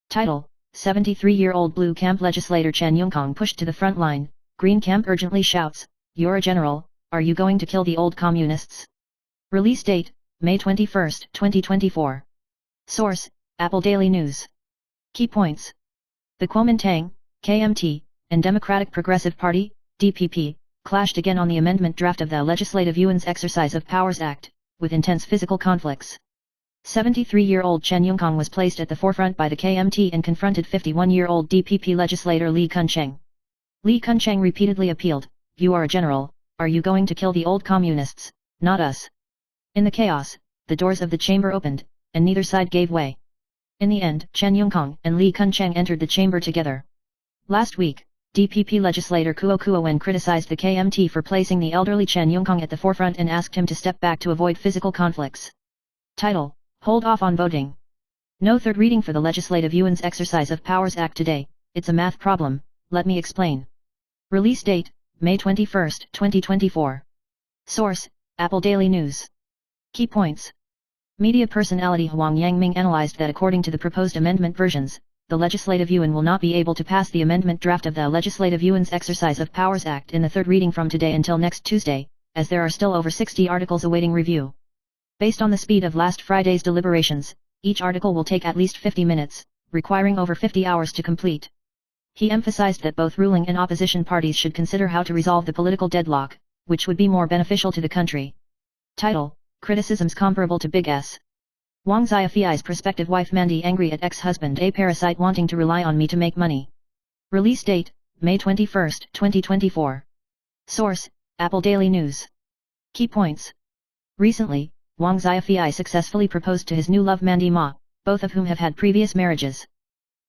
Title: 73-year-old Blue Camp legislator Chen Yongkong pushed to the front line. Green Camp urgently shouts, "You're a general, are you going to kill the old communists?" Release date: May 21, 2024. Source: Apple Daily News. Key points: The Kuomintang, KMT, and Democratic Progressive Party, DPP, clashed again on the amendment draft of the Legislative Yuan's Exercise of Powers Act, with intense physical conflicts. 73-year-old Chen Yongkong was placed at the forefront by the KMT and confronted 51-year-old DPP legislator Li Kuncheng. Li Kuncheng repeatedly appealed, "You are a general, are you going to kill the old communists, not us?" In the chaos, the doors of the chamber opened, and neither side gave way. In the end, Chen Yongkong and Li Kuncheng entered the chamber together. Last week, DPP legislator Kuo Kuo-wen criticized the KMT for placing the elderly Chen Yongkong at the forefront and asked him to step back to avoid physical conflicts. Title: Hold off on voting. No third reading for the Legislative Yuan's Exercise of Powers Act today. It's a math problem, let me explain. Release date: May 21, 2024. Source: Apple Daily News. Key points: Media personality Huang Yangming analyzed that according to the proposed amendment versions, the Legislative Yuan will not be able to pass the amendment draft of the Legislative Yuan's Exercise of Powers Act in the third reading from today until next Tuesday, as there are still over 60 articles awaiting review. Based on the speed of last Friday's deliberations, each article will take at least 50 minutes, requiring over 50 hours to complete. He emphasized that both ruling and opposition parties should consider how to resolve the political deadlock, which would be more beneficial to the country. Title: criticisms comparable to Big S. Wang Xiaofei's prospective wife Mandy angry at ex-husband a parasite wanting to rely on me to make money. Release date, May 21, 2024. Source, Apple Daily News. Key points. Recently, Wang Xiaofei successfully proposed to his new love Mandy Ma, both of whom have had previous marriages.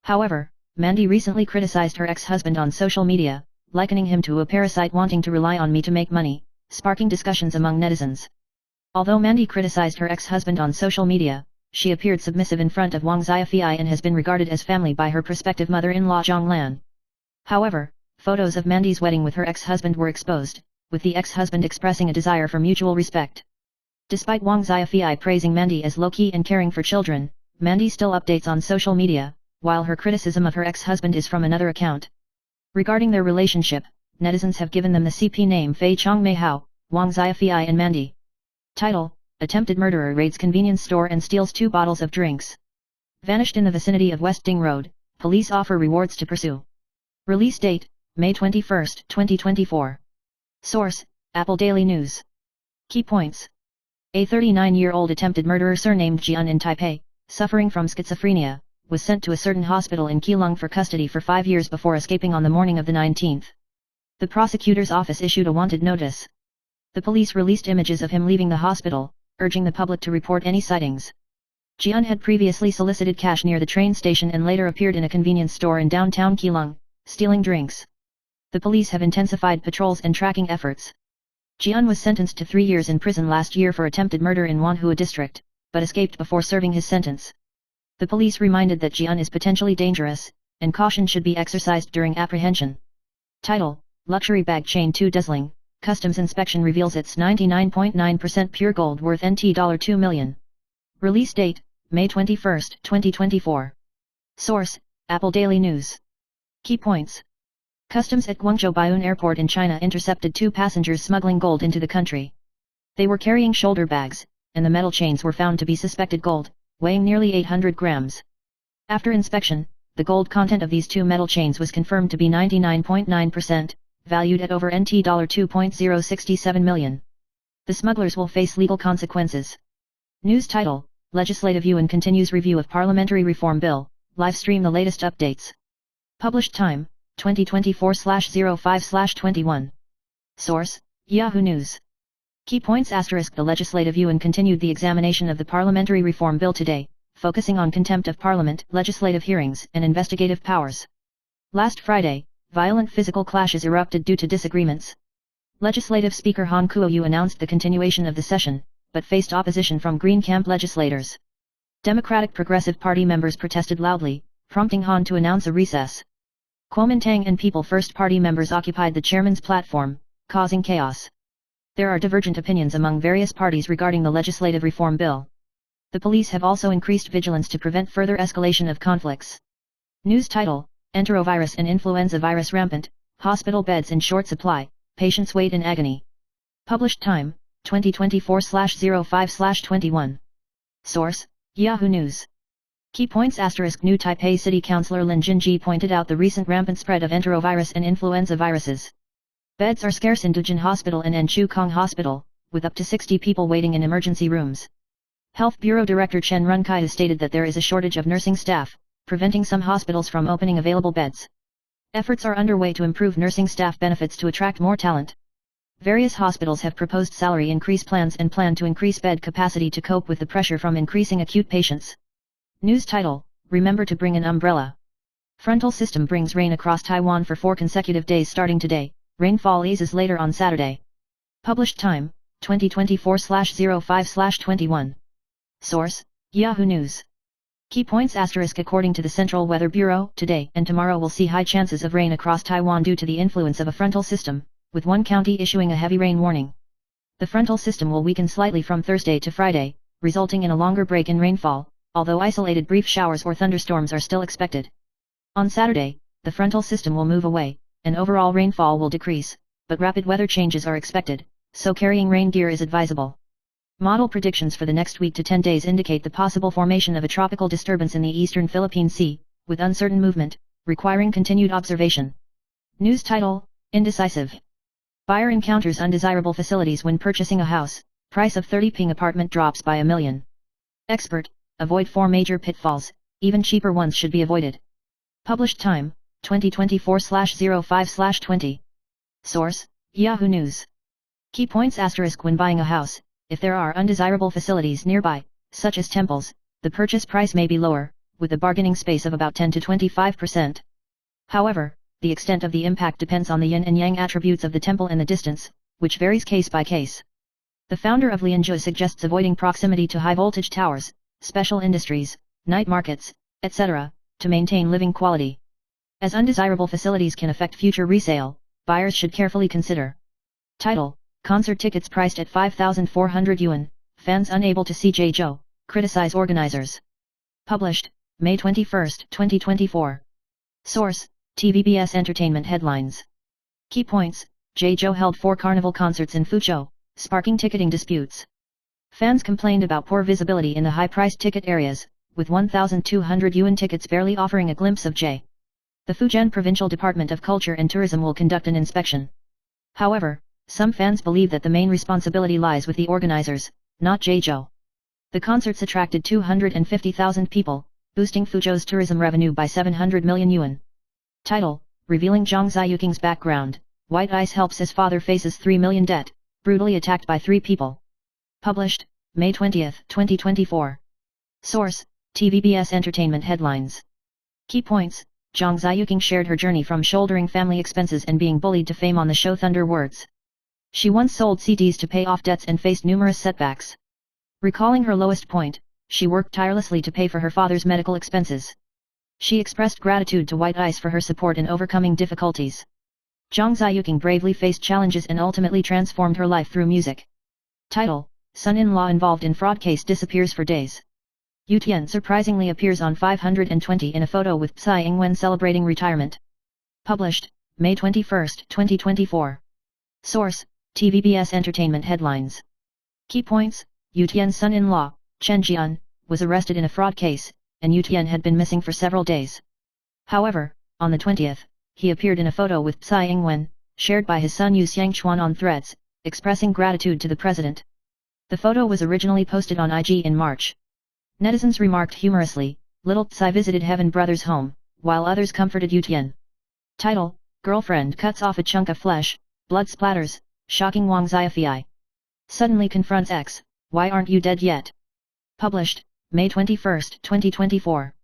However, Mandy recently criticized her ex-husband on social media, likening him to a parasite wanting to rely on me to make money, sparking discussions among netizens. Although Mandy criticized her ex-husband on social media, she appeared submissive in front of Wang Xiaofei and has been regarded as family by her prospective mother-in-law Zhang Lan. However, photos of Mandy's wedding with her ex-husband were exposed, with the ex-husband expressing a desire for mutual respect. Despite Wang Xiaofei praising Mandy as low-key and caring for children, Mandy still updates on social media, while her criticism of her ex-husband is from another account. Regarding their relationship, netizens have given them the CP name Fei Chong Mei Hao, Wang Xiaofei and Mandy. Title: Attempted murderer raids convenience store and steals 2 bottles of drinks. Vanished in the vicinity of West Ding Road, police offer rewards to pursue. Release date, May 21, 2024. Source, Apple Daily News. Key points. A 39-year-old attempted murderer surnamed Jian in Taipei, suffering from schizophrenia, was sent to a certain hospital in Keelung for custody for 5 years before escaping on the morning of the 19th. The prosecutor's office issued a wanted notice. The police released images of him leaving the hospital, urging the public to report any sightings. Jian had previously solicited cash near the train station and later appeared in a convenience store in downtown Keelung, stealing drinks. The police have intensified patrols and tracking efforts. Jian was sentenced to 3 years in prison last year for attempted murder in Wanhua district, but escaped before serving his sentence. The police reminded that Jian is potentially dangerous, and caution should be exercised during apprehension. Title: Luxury bag chain too dazzling, customs inspection reveals it's 99.9% pure gold worth $2 million. Release date, May 21, 2024. Source, Apple Daily News. Key points. Customs at Guangzhou Baiyun Airport in China intercepted 2 passengers smuggling gold into the country. They were carrying shoulder bags, and the metal chains were found to be suspected gold, weighing nearly 800 grams. After inspection, the gold content of these 2 metal chains was confirmed to be 99.9%, valued at over $2.067 million. The smugglers will face legal consequences. News title: Legislative Yuan continues review of Parliamentary Reform Bill, live stream the latest updates. Published time, 2024/05/21. Source, Yahoo News. Key points. The Legislative Yuan continued the examination of the Parliamentary Reform Bill today, focusing on contempt of Parliament, legislative hearings and investigative powers. Last Friday, violent physical clashes erupted due to disagreements. Legislative Speaker Han Kuo-yu announced the continuation of the session, but faced opposition from Green Camp legislators. Democratic Progressive Party members protested loudly, prompting Han to announce a recess. Kuomintang and People First Party members occupied the chairman's platform, causing chaos. There are divergent opinions among various parties regarding the legislative reform bill. The police have also increased vigilance to prevent further escalation of conflicts. News title: Enterovirus and influenza virus rampant, hospital beds in short supply, patients wait in agony. Published time, 2024/05/21. Source, Yahoo News. Key points. New Taipei City Councillor Lin Jinji pointed out the recent rampant spread of enterovirus and influenza viruses. Beds are scarce in Dujin Hospital and Enchu Kong Hospital, with up to 60 people waiting in emergency rooms. Health Bureau Director Chen Runkai has stated that there is a shortage of nursing staff, preventing some hospitals from opening available beds. Efforts are underway to improve nursing staff benefits to attract more talent. Various hospitals have proposed salary increase plans and plan to increase bed capacity to cope with the pressure from increasing acute patients. News title: Remember to bring an umbrella. Frontal system brings rain across Taiwan for 4 consecutive days starting today. Rainfall eases later on Saturday. Published time, 2024/05/21. Source, Yahoo News. Key points. According to the Central Weather Bureau, today and tomorrow will see high chances of rain across Taiwan due to the influence of a frontal system, with one county issuing a heavy rain warning. The frontal system will weaken slightly from Thursday to Friday, resulting in a longer break in rainfall, although isolated brief showers or thunderstorms are still expected. On Saturday, the frontal system will move away, and overall rainfall will decrease, but rapid weather changes are expected, so carrying rain gear is advisable. Model predictions for the next week to 10 days indicate the possible formation of a tropical disturbance in the eastern Philippine Sea, with uncertain movement, requiring continued observation. News title: Indecisive. Buyer encounters undesirable facilities when purchasing a house, Price of 30 ping apartment drops by $1 million. Expert, avoid 4 major pitfalls, even cheaper ones should be avoided. Published time, 2024/05/20. Source, Yahoo News. Key points * when buying a house, if there are undesirable facilities nearby, such as temples, the purchase price may be lower, with a bargaining space of about 10 to 25%. However, the extent of the impact depends on the yin and yang attributes of the temple and the distance, which varies case by case. The founder of Lianzhou suggests avoiding proximity to high-voltage towers, special industries, night markets, etc., to maintain living quality. As undesirable facilities can affect future resale, buyers should carefully consider. Title: Concert tickets priced at 5,400 yuan, fans unable to see Zhou, criticize organizers. Published, May 21, 2024. Source, TVBS Entertainment Headlines. Key points: Zhou held 4 carnival concerts in Fuzhou, sparking ticketing disputes. Fans complained about poor visibility in the high-priced ticket areas, with 1,200 yuan tickets barely offering a glimpse of Zhou. The Fujian Provincial Department of Culture and Tourism will conduct an inspection. However, some fans believe that the main responsibility lies with the organizers, not Zhou. The concerts attracted 250,000 people, boosting Fuzhou's tourism revenue by 700 million yuan. Title: Revealing Zhang Ziyuking's background, White Ice helps his father faces 3 million debt, brutally attacked by 3 people. Published, May 20, 2024. Source, TVBS Entertainment Headlines. Key points: Zhang Ziyuking shared her journey from shouldering family expenses and being bullied to fame on the show Thunder Words. She once sold CDs to pay off debts and faced numerous setbacks. Recalling her lowest point, she worked tirelessly to pay for her father's medical expenses. She expressed gratitude to White Ice for her support in overcoming difficulties. Zhang Ziyuking bravely faced challenges and ultimately transformed her life through music. Title: Son-in-law involved in fraud case disappears for days. Yu Tian surprisingly appears on 520 in a photo with Tsai Ing-wen celebrating retirement. Published, May 21, 2024. Source, TVBS Entertainment Headlines. Key points: Yu Tian's son-in-law, Chen Jian, was arrested in a fraud case, and Yu Tian had been missing for several days. However, on the 20th, he appeared in a photo with Tsai Ing-wen, shared by his son Yu Xiangchuan on Threads, expressing gratitude to the president. The photo was originally posted on IG in March. Netizens remarked humorously, "Little Tsai visited Heaven Brothers' home," while others comforted Yu Tian. Title: Girlfriend cuts off a chunk of flesh, blood splatters, shocking Wang Ziyafei. Suddenly confronts ex, "Why aren't you dead yet?" Published, May 21, 2024.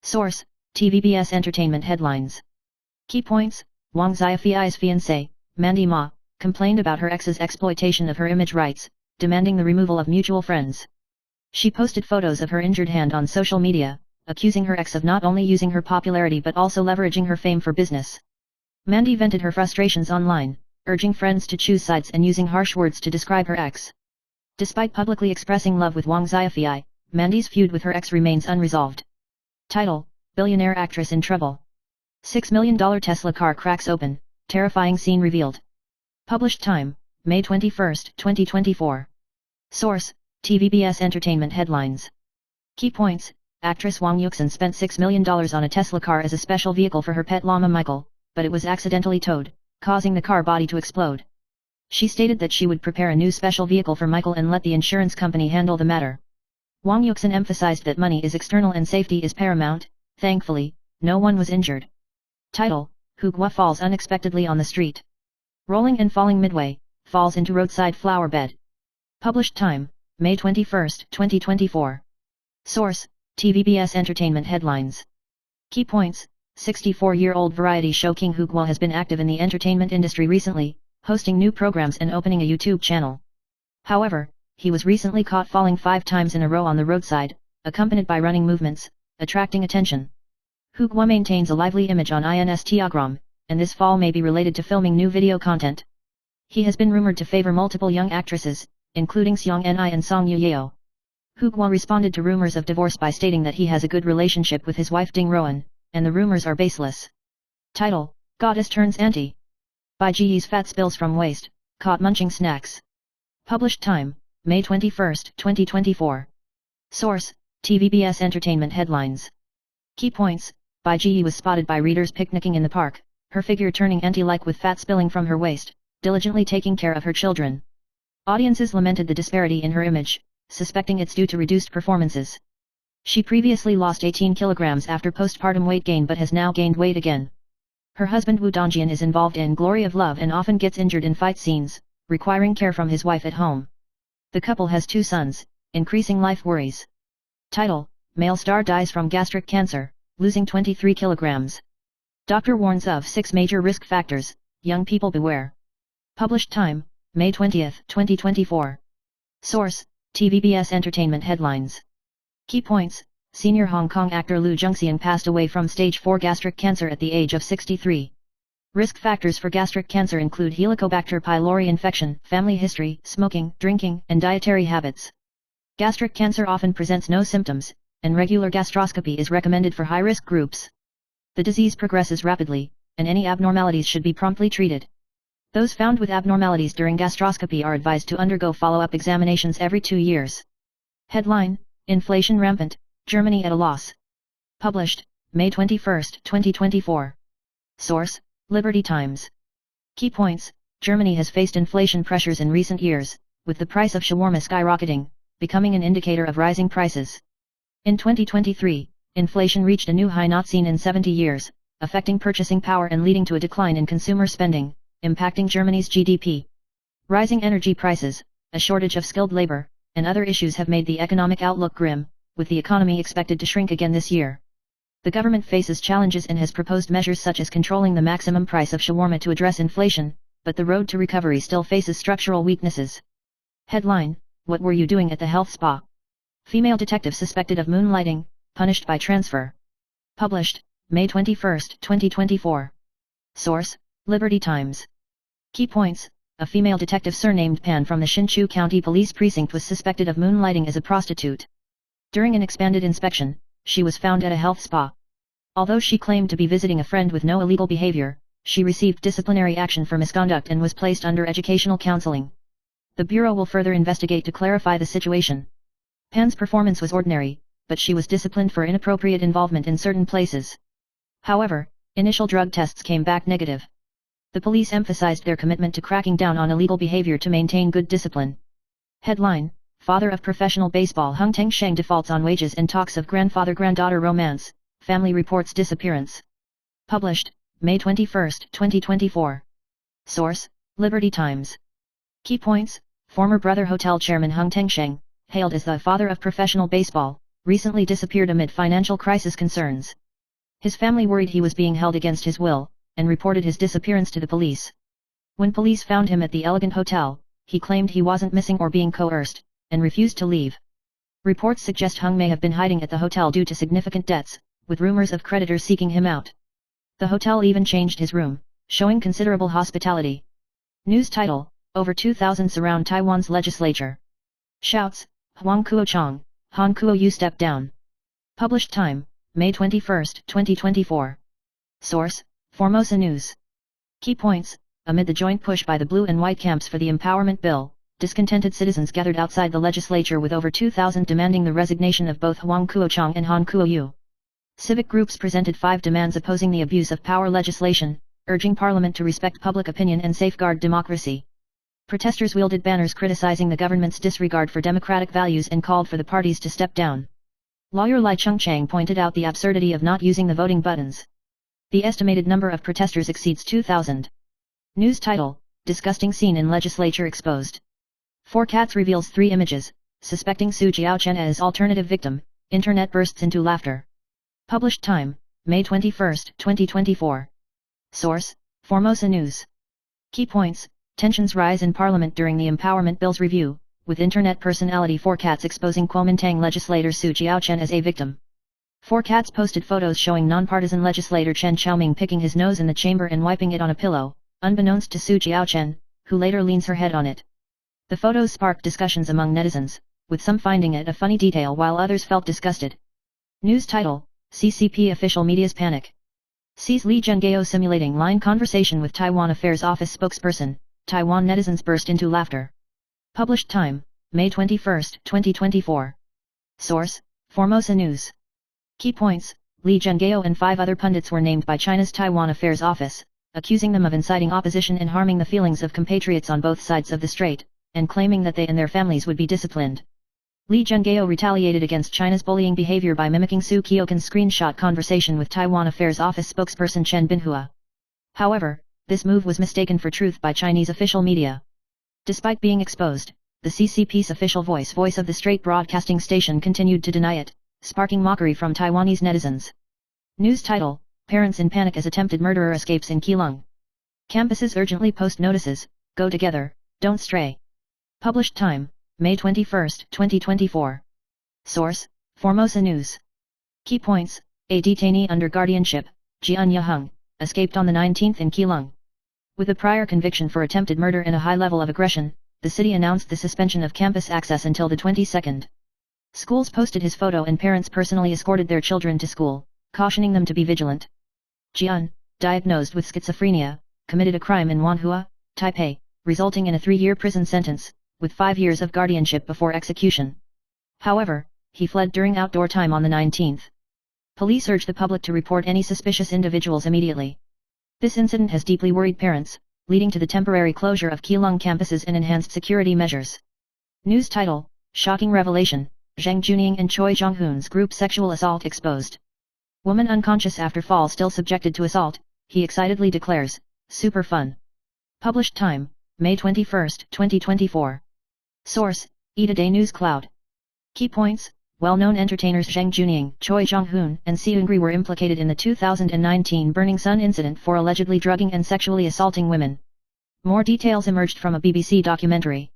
Source, TVBS Entertainment Headlines. Key points: Wang Ziyafei's fiancé, Mandy Ma, complained about her ex's exploitation of her image rights, demanding the removal of mutual friends. She posted photos of her injured hand on social media, accusing her ex of not only using her popularity but also leveraging her fame for business. Mandy vented her frustrations online, urging friends to choose sides and using harsh words to describe her ex. Despite publicly expressing love with Wang Ziyafei, Mandy's feud with her ex remains unresolved. Title: Billionaire actress in trouble. $6 million Tesla car cracks open, terrifying scene revealed. Published time, May 21, 2024. Source, TVBS Entertainment Headlines. Key points: Actress Wang Yuxin spent $6 million on a Tesla car as a special vehicle for her pet llama Michael, but it was accidentally towed, causing the car body to explode. She stated that she would prepare a new special vehicle for Michael and let the insurance company handle the matter. Wang Yuxin emphasized that money is external and safety is paramount. Thankfully, no one was injured. Title: Hu Guo falls unexpectedly on the street. Rolling and falling midway, falls into roadside flower bed. Published time, May 21, 2024. Source, TVBS Entertainment Headlines. Key points: 64-year-old variety show King Hu Guo has been active in the entertainment industry recently, hosting new programs and opening a YouTube channel. However, he was recently caught falling 5 times in a row on the roadside, accompanied by running movements, attracting attention. Hu Guo maintains a lively image on Instagram, and this fall may be related to filming new video content. He has been rumored to favor multiple young actresses, including Xiang Ni and Song Yuyao. Hu Guo responded to rumors of divorce by stating that he has a good relationship with his wife Ding Roan, and the rumors are baseless. Title: Goddess turns anti. By Ji's fat spills from waist, caught munching snacks. Published time, May 21, 2024. Source, TVBS Entertainment Headlines. Key points: Bai Ji was spotted by readers picnicking in the park, her figure turning anti-like with fat spilling from her waist, diligently taking care of her children. Audiences lamented the disparity in her image, suspecting it's due to reduced performances. She previously lost 18 kilograms after postpartum weight gain but has now gained weight again. Her husband Woo Dongjian is involved in Glory of Love and often gets injured in fight scenes, requiring care from his wife at home. The couple has 2 sons, increasing life worries. Title: Male star dies from gastric cancer, losing 23 kilograms. Doctor warns of 6 major risk factors, young people beware. Published time, May 20, 2024. Source: TVBS Entertainment Headlines. Key points: Senior Hong Kong actor Liu Zhengxian passed away from stage 4 gastric cancer at the age of 63. Risk factors for gastric cancer include Helicobacter pylori infection, family history, smoking, drinking, and dietary habits. Gastric cancer often presents no symptoms, and regular gastroscopy is recommended for high-risk groups. The disease progresses rapidly, and any abnormalities should be promptly treated. Those found with abnormalities during gastroscopy are advised to undergo follow-up examinations every 2 years. Headline: Inflation rampant, Germany at a loss. Published, May 21, 2024. Source: Liberty Times. Key points: Germany has faced inflation pressures in recent years, with the price of shawarma skyrocketing, becoming an indicator of rising prices. In 2023, inflation reached a new high not seen in 70 years, affecting purchasing power and leading to a decline in consumer spending, impacting Germany's GDP. Rising energy prices, a shortage of skilled labor, and other issues have made the economic outlook grim, with the economy expected to shrink again this year. The government faces challenges and has proposed measures such as controlling the maximum price of shawarma to address inflation, but the road to recovery still faces structural weaknesses. Headline: What were you doing at the health spa? Female detective suspected of moonlighting, punished by transfer. Published, May 21, 2024. Source: Liberty Times. Key points: A female detective surnamed Pan from the Hsinchu County Police Precinct was suspected of moonlighting as a prostitute. During an expanded inspection, she was found at a health spa. Although she claimed to be visiting a friend with no illegal behavior, she received disciplinary action for misconduct and was placed under educational counseling. The Bureau will further investigate to clarify the situation. Pan's performance was ordinary, but she was disciplined for inappropriate involvement in certain places. However, initial drug tests came back negative. The police emphasized their commitment to cracking down on illegal behavior to maintain good discipline. Headline: Father of professional baseball Hung Teng-sheng defaults on wages and talks of grandfather-granddaughter romance, family reports disappearance. Published, May 21, 2024. Source: Liberty Times. Key points: Former Brother Hotel chairman Hung Teng-sheng, hailed as the father of professional baseball, recently disappeared amid financial crisis concerns. His family worried he was being held against his will, and reported his disappearance to the police. When police found him at the Elegant Hotel, he claimed he wasn't missing or being coerced, and refused to leave. Reports suggest Hung may have been hiding at the hotel due to significant debts, with rumors of creditors seeking him out. The hotel even changed his room, showing considerable hospitality. News title: Over 2,000 surround Taiwan's legislature. Shouts: Huang Kuo-chang, Han Kuo-yu step down. Published time, May 21, 2024. Source: Formosa News. Key points: Amid the joint push by the blue and white camps for the empowerment bill, discontented citizens gathered outside the legislature with over 2,000 demanding the resignation of both Huang Kuo-chang and Han Kuo-yu. Civic groups presented 5 demands opposing the abuse of power legislation, urging Parliament to respect public opinion and safeguard democracy. Protesters wielded banners criticizing the government's disregard for democratic values and called for the parties to step down. Lawyer Lai Chung-chang pointed out the absurdity of not using the voting buttons. The estimated number of protesters exceeds 2,000. News title: Disgusting scene in legislature exposed. 4 Cats reveals 3 images, suspecting Su Jiaochen as alternative victim, internet bursts into laughter. Published time, May 21, 2024. Source: Formosa News. Key points: Tensions rise in Parliament during the Empowerment Bill's review, with internet personality 4 Cats exposing Kuomintang legislator Su Jiaochen as a victim. 4 Cats posted photos showing non-partisan legislator Chen Xiaoming picking his nose in the chamber and wiping it on a pillow, unbeknownst to Su Jiaochen, who later leans her head on it. The photos sparked discussions among netizens, with some finding it a funny detail while others felt disgusted. News title: CCP official media's panic. Sees Li Zhengao simulating line conversation with Taiwan Affairs Office spokesperson, Taiwan netizens burst into laughter. Published time, May 21, 2024. Source: Formosa News. Key points: Li Zhengao and 5 other pundits were named by China's Taiwan Affairs Office, accusing them of inciting opposition and harming the feelings of compatriots on both sides of the strait, and claiming that they and their families would be disciplined. Li Zhenghao retaliated against China's bullying behavior by mimicking Su Qiuquan's screenshot conversation with Taiwan Affairs Office spokesperson Chen Binhua. However, this move was mistaken for truth by Chinese official media. Despite being exposed, the CCP's official voice of the state broadcasting station continued to deny it, sparking mockery from Taiwanese netizens. News title: Parents in panic as attempted murderer escapes in Keelung. Campuses urgently post notices, go together, don't stray. Published time, May 21, 2024. Source: Formosa News. Key points: a detainee under guardianship, Jian Yaheng, escaped on the 19th in Keelung. With a prior conviction for attempted murder and a high level of aggression, the city announced the suspension of campus access until the 22nd. Schools posted his photo and parents personally escorted their children to school, cautioning them to be vigilant. Jian, diagnosed with schizophrenia, committed a crime in Wanhua, Taipei, resulting in a 3-year prison sentence, with 5 years of guardianship before execution. However, he fled during outdoor time on the 19th. Police urged the public to report any suspicious individuals immediately. This incident has deeply worried parents, leading to the temporary closure of Keelung campuses and enhanced security measures. News title: Shocking revelation, Zhang Junying and Choi Zhonghoon's group sexual assault exposed. Woman unconscious after fall still subjected to assault, he excitedly declares, super fun. Published time, May 21, 2024. Source: Today News Cloud. Key points: well-known entertainers Zhang Junying, Choi Zhonghoon, and Seungri were implicated in the 2019 Burning Sun incident for allegedly drugging and sexually assaulting women. More details emerged from a BBC documentary.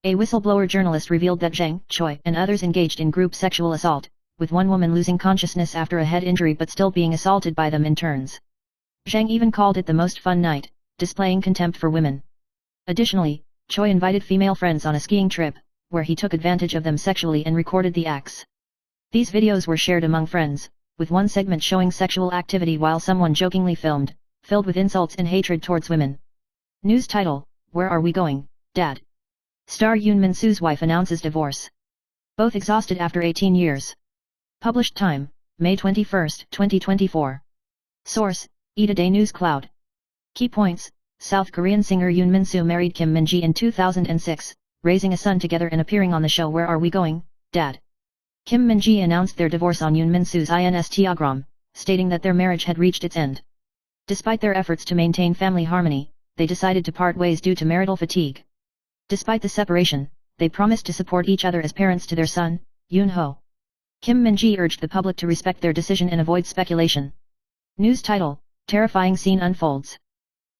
A whistleblower journalist revealed that Zhang, Choi, and others engaged in group sexual assault, with one woman losing consciousness after a head injury but still being assaulted by them in turns. Zhang even called it the most fun night, displaying contempt for women. Additionally, Choi invited female friends on a skiing trip, where he took advantage of them sexually and recorded the acts. These videos were shared among friends, with one segment showing sexual activity while someone jokingly filmed, filled with insults and hatred towards women. News title: Where are we going, Dad? Star Yoon Min-soo's wife announces divorce. Both exhausted after 18 years. Published time, May 21, 2024. Source: Today News Cloud. Key points: South Korean singer Yoon Min-soo married Kim Min-ji in 2006, raising a son together and appearing on the show Where Are We Going, Dad? Kim Min-ji announced their divorce on Yoon Min-soo's Instagram, stating that their marriage had reached its end. Despite their efforts to maintain family harmony, they decided to part ways due to marital fatigue. Despite the separation, they promised to support each other as parents to their son, Yoon Ho. Kim Min-ji urged the public to respect their decision and avoid speculation. News title: Terrifying scene unfolds.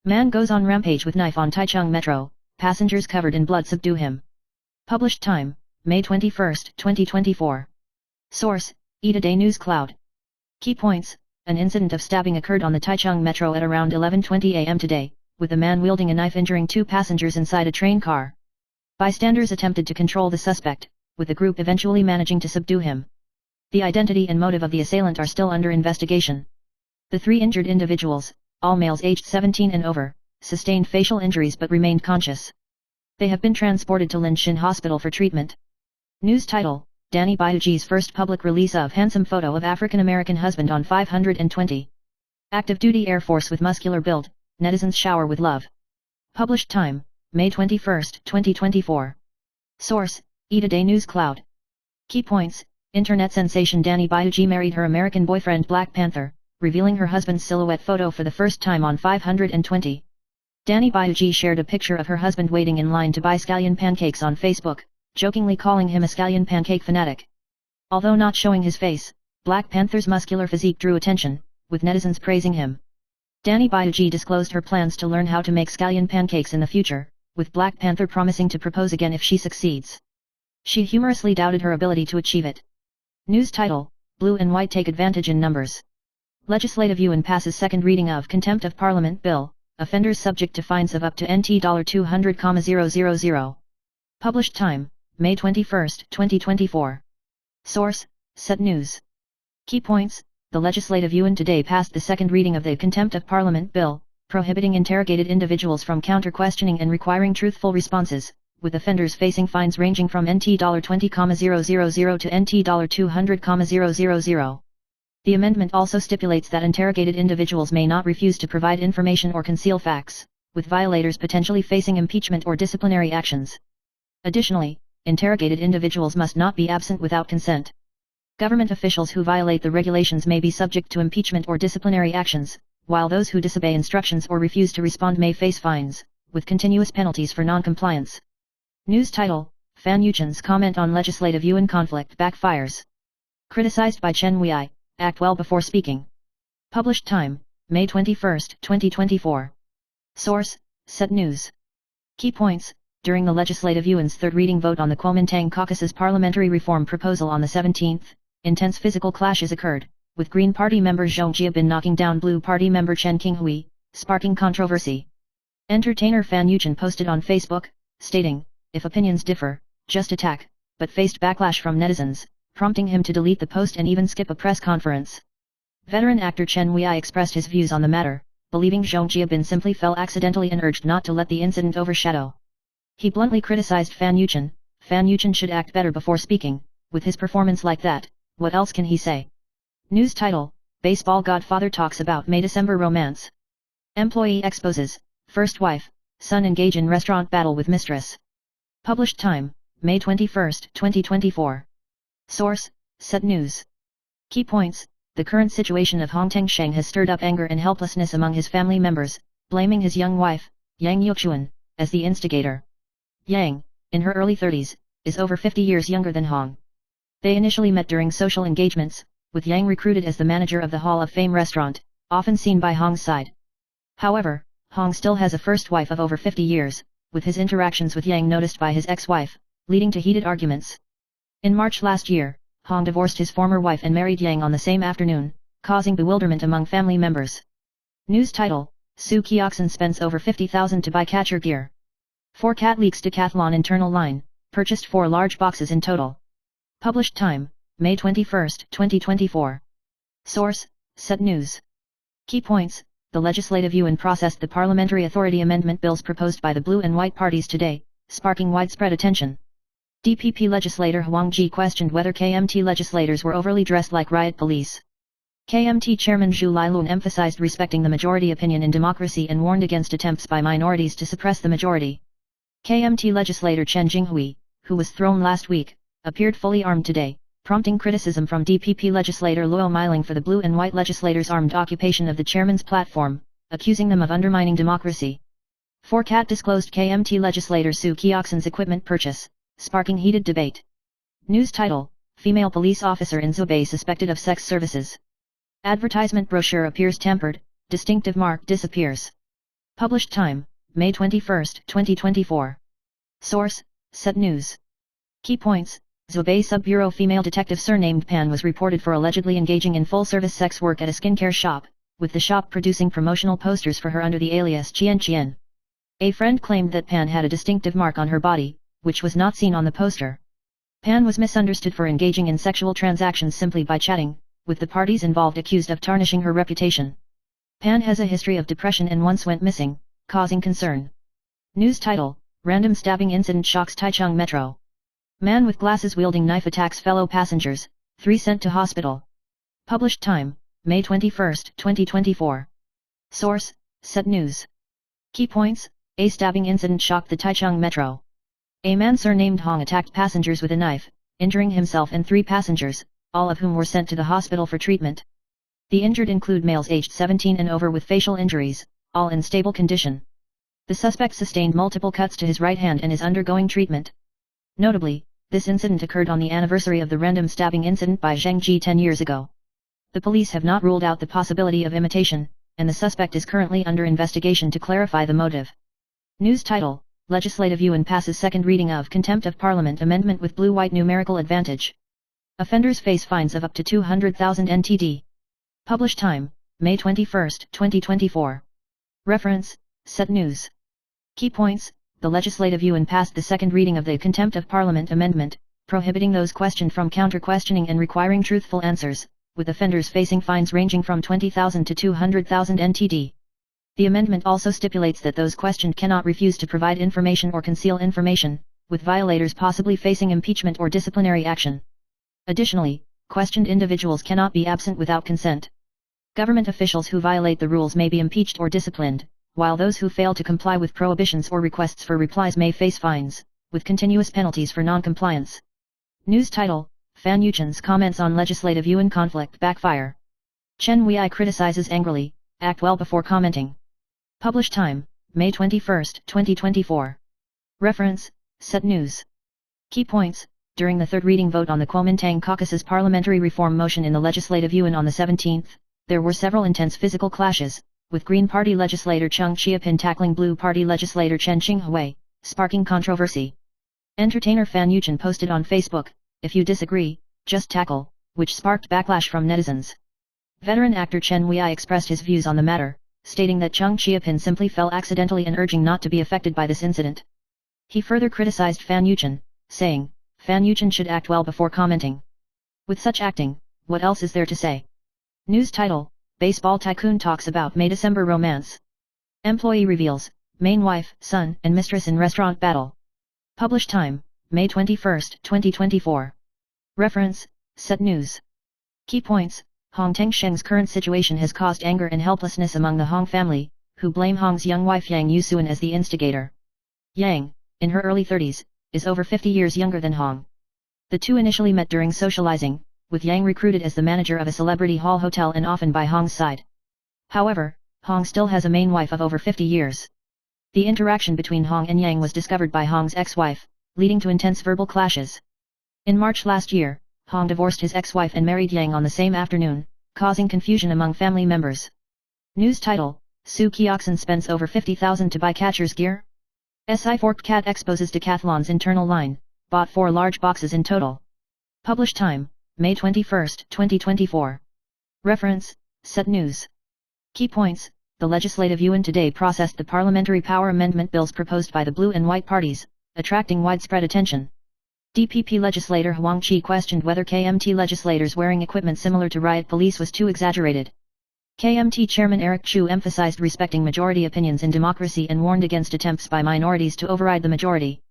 Man goes on rampage with knife on Taichung Metro, passengers covered in blood subdue him. Published time, May 21, 2024. Source: Today News Cloud. Key points: an incident of stabbing occurred on the Taichung Metro at around 11:20 am today, with a man wielding a knife injuring 2 passengers inside a train car. Bystanders attempted to control the suspect, with the group eventually managing to subdue him. The identity and motive of the assailant are still under investigation. The 3 injured individuals, all males aged 17 and over, sustained facial injuries but remained conscious. They have been transported to Linshin Hospital for treatment. News title: Danny Byuji's first public release of handsome photo of African-American husband on 520. Active duty Air Force with muscular build, netizens shower with love. Published time, May 21, 2024. Source: Today News Cloud. Key points: internet sensation Danny Byuji married her American boyfriend Black Panther, revealing her husband's silhouette photo for the first time on 520. Danny Byuji shared a picture of her husband waiting in line to buy scallion pancakes on Facebook, jokingly calling him a scallion pancake fanatic. Although not showing his face, Black Panther's muscular physique drew attention, with netizens praising him. Danny Byuji disclosed her plans to learn how to make scallion pancakes in the future, with Black Panther promising to propose again if she succeeds. She humorously doubted her ability to achieve it. News title: Blue and White take advantage in numbers. Legislative Yuan passes second reading of Contempt of Parliament Bill, offenders subject to fines of up to NT $200,000. Published time, May 21, 2024. Source: Set News. Key points: the Legislative Yuan today passed the second reading of the Contempt of Parliament Bill, prohibiting interrogated individuals from counter-questioning and requiring truthful responses, with offenders facing fines ranging from NT $20,000 to NT $200,000. The amendment also stipulates that interrogated individuals may not refuse to provide information or conceal facts, with violators potentially facing impeachment or disciplinary actions. Additionally, interrogated individuals must not be absent without consent. Government officials who violate the regulations may be subject to impeachment or disciplinary actions, while those who disobey instructions or refuse to respond may face fines, with continuous penalties for non-compliance. News title: Fan Yuchen's comment on legislative yuan conflict backfires. Criticized by Chen Wei, act well before speaking. Published time, May 21, 2024. Source: Set News. Key points: during the Legislative Yuan's third reading vote on the Kuomintang Caucus's parliamentary reform proposal on the 17th, intense physical clashes occurred, with Green Party member Zhong Jiabin knocking down Blue Party member Chen Qinghui, sparking controversy. Entertainer Fan Yuchen posted on Facebook, stating, "If opinions differ, just attack," but faced backlash from netizens, prompting him to delete the post and even skip a press conference. Veteran actor Chen Wei expressed his views on the matter, believing Zhong Jiabin simply fell accidentally and urged not to let the incident overshadow. He bluntly criticized Fan Yuchen. Fan Yuchen should act better before speaking. With his performance like that, what else can he say? News title: Baseball Godfather talks about May-December romance. Employee exposes, first wife, son engage in restaurant battle with mistress. Published time, May 21, 2024. Source: Set News. Key points: the current situation of Hong Tengsheng has stirred up anger and helplessness among his family members, blaming his young wife, Yang Yuxuan, as the instigator. Yang, in her early 30s, is over 50 years younger than Hong. They initially met during social engagements, with Yang recruited as the manager of the Hall of Fame restaurant, often seen by Hong's side. However, Hong still has a first wife of over 50 years, with his interactions with Yang noticed by his ex-wife, leading to heated arguments. In March last year, Hong divorced his former wife and married Yang on the same afternoon, causing bewilderment among family members. News title: Su Kioxin spends over 50,000 to buy catcher gear. 4 cat leaks decathlon internal line, purchased 4 large boxes in total. Published time, May 21, 2024. Source: Set News. Key points: the Legislative Yuan processed the Parliamentary Authority Amendment bills proposed by the Blue and White parties today, sparking widespread attention. DPP legislator Huang Ji questioned whether KMT legislators were overly dressed like riot police. KMT chairman Zhu Lailun emphasized respecting the majority opinion in democracy and warned against attempts by minorities to suppress the majority. KMT legislator Chen Jinghui, who was thrown last week, appeared fully armed today, prompting criticism from DPP legislator Luo Miling for the Blue and White legislators' armed occupation of the chairman's platform, accusing them of undermining democracy. 4cat disclosed KMT legislator Su Kioxin's equipment purchase, sparking heated debate. News title: Female police officer in Zhubei suspected of sex services. Advertisement brochure appears tampered, distinctive mark disappears. Published time, May 21, 2024. Source: Set News. Key points: Zhubei Sub-Bureau female detective surnamed Pan was reported for allegedly engaging in full-service sex work at a skincare shop, with the shop producing promotional posters for her under the alias Qian Qian. A friend claimed that Pan had a distinctive mark on her body, which was not seen on the poster. Pan was misunderstood for engaging in sexual transactions simply by chatting, with the parties involved accused of tarnishing her reputation. Pan has a history of depression and once went missing, causing concern. News title: Random stabbing incident shocks Taichung Metro. Man with glasses wielding knife attacks fellow passengers, 3 sent to hospital. Published time, May 21, 2024. Source: Set News. Key points: a stabbing incident shocked the Taichung Metro. A man surnamed Hong attacked passengers with a knife, injuring himself and 3 passengers, all of whom were sent to the hospital for treatment. The injured include males aged 17 and over with facial injuries, all in stable condition. The suspect sustained multiple cuts to his right hand and is undergoing treatment. Notably, this incident occurred on the anniversary of the random stabbing incident by Zheng Ji 10 years ago. The police have not ruled out the possibility of imitation, and the suspect is currently under investigation to clarify the motive. News title: Legislative Yuan passes second reading of Contempt of Parliament Amendment with blue-white numerical advantage. Offenders face fines of up to 200,000 NTD. Published time, May 21, 2024. Reference: Set News. Key points: the Legislative Yuan passed the second reading of the Contempt of Parliament Amendment, prohibiting those questioned from counter-questioning and requiring truthful answers, with offenders facing fines ranging from 20,000 to 200,000 NTD. The amendment also stipulates that those questioned cannot refuse to provide information or conceal information, with violators possibly facing impeachment or disciplinary action. Additionally, questioned individuals cannot be absent without consent. Government officials who violate the rules may be impeached or disciplined, while those who fail to comply with prohibitions or requests for replies may face fines, with continuous penalties for non-compliance. News title: Fan Yuchen's comments on legislative yuan conflict backfire. Chen Wei criticizes angrily, act well before commenting. Published time, May 21, 2024. Reference, Set News. Key points: during the third reading vote on the Kuomintang Caucus's parliamentary reform motion in the legislative yuan on the 17th, there were several intense physical clashes, with Green Party legislator Chung Chiapin tackling Blue Party legislator Chen Qinghui, sparking controversy. Entertainer Fan Yuchen posted on Facebook, "If you disagree, just tackle," which sparked backlash from netizens. Veteran actor Chen Wei expressed his views on the matter, stating that Chung Chiapin simply fell accidentally and urging not to be affected by this incident. He further criticized Fan Yuchen, saying, "Fan Yuchen should act well before commenting. With such acting, what else is there to say?" News title: Baseball tycoon talks about May-December romance. Employee reveals, main wife, son and mistress in restaurant battle. Published time, May 21, 2024. Reference, Set News. Key points: Hong Tengsheng's current situation has caused anger and helplessness among the Hong family, who blame Hong's young wife Yang Yusuan as the instigator. Yang, in her early 30s, is over 50 years younger than Hong. The two initially met during socializing, with Yang recruited as the manager of a celebrity hall hotel and often by Hong's side. However, Hong still has a main wife of over 50 years. The interaction between Hong and Yang was discovered by Hong's ex-wife, leading to intense verbal clashes. In March last year, Hong divorced his ex-wife and married Yang on the same afternoon, causing confusion among family members. News title: Su Kioxin spends over 50,000 to buy catcher's gear? SI Forked Cat exposes Decathlon's internal line, bought 4 large boxes in total. Published time, May 21, 2024. Reference, Set News. Key points: the Legislative Yuan today processed the Parliamentary Power Amendment bills proposed by the Blue and White parties, attracting widespread attention. DPP legislator Huang Qi questioned whether KMT legislators wearing equipment similar to riot police was too exaggerated. KMT chairman Eric Chu emphasized respecting majority opinions in democracy and warned against attempts by minorities to override the majority.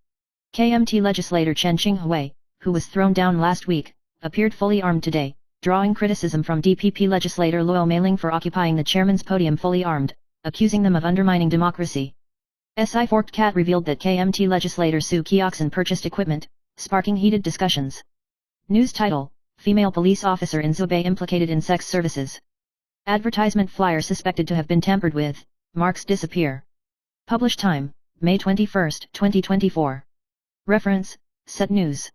KMT legislator Chen Qinghui, who was thrown down last week, appeared fully armed today, drawing criticism from DPP legislator Luo Meiling for occupying the chairman's podium fully armed, accusing them of undermining democracy. SI Forked Cat revealed that KMT legislator Su Kioxin purchased equipment, sparking heated discussions. News title: Female police officer in Zhubei implicated in sex services. Advertisement flyer suspected to have been tampered with, marks disappear. Published time, May 21, 2024. Reference, Set News.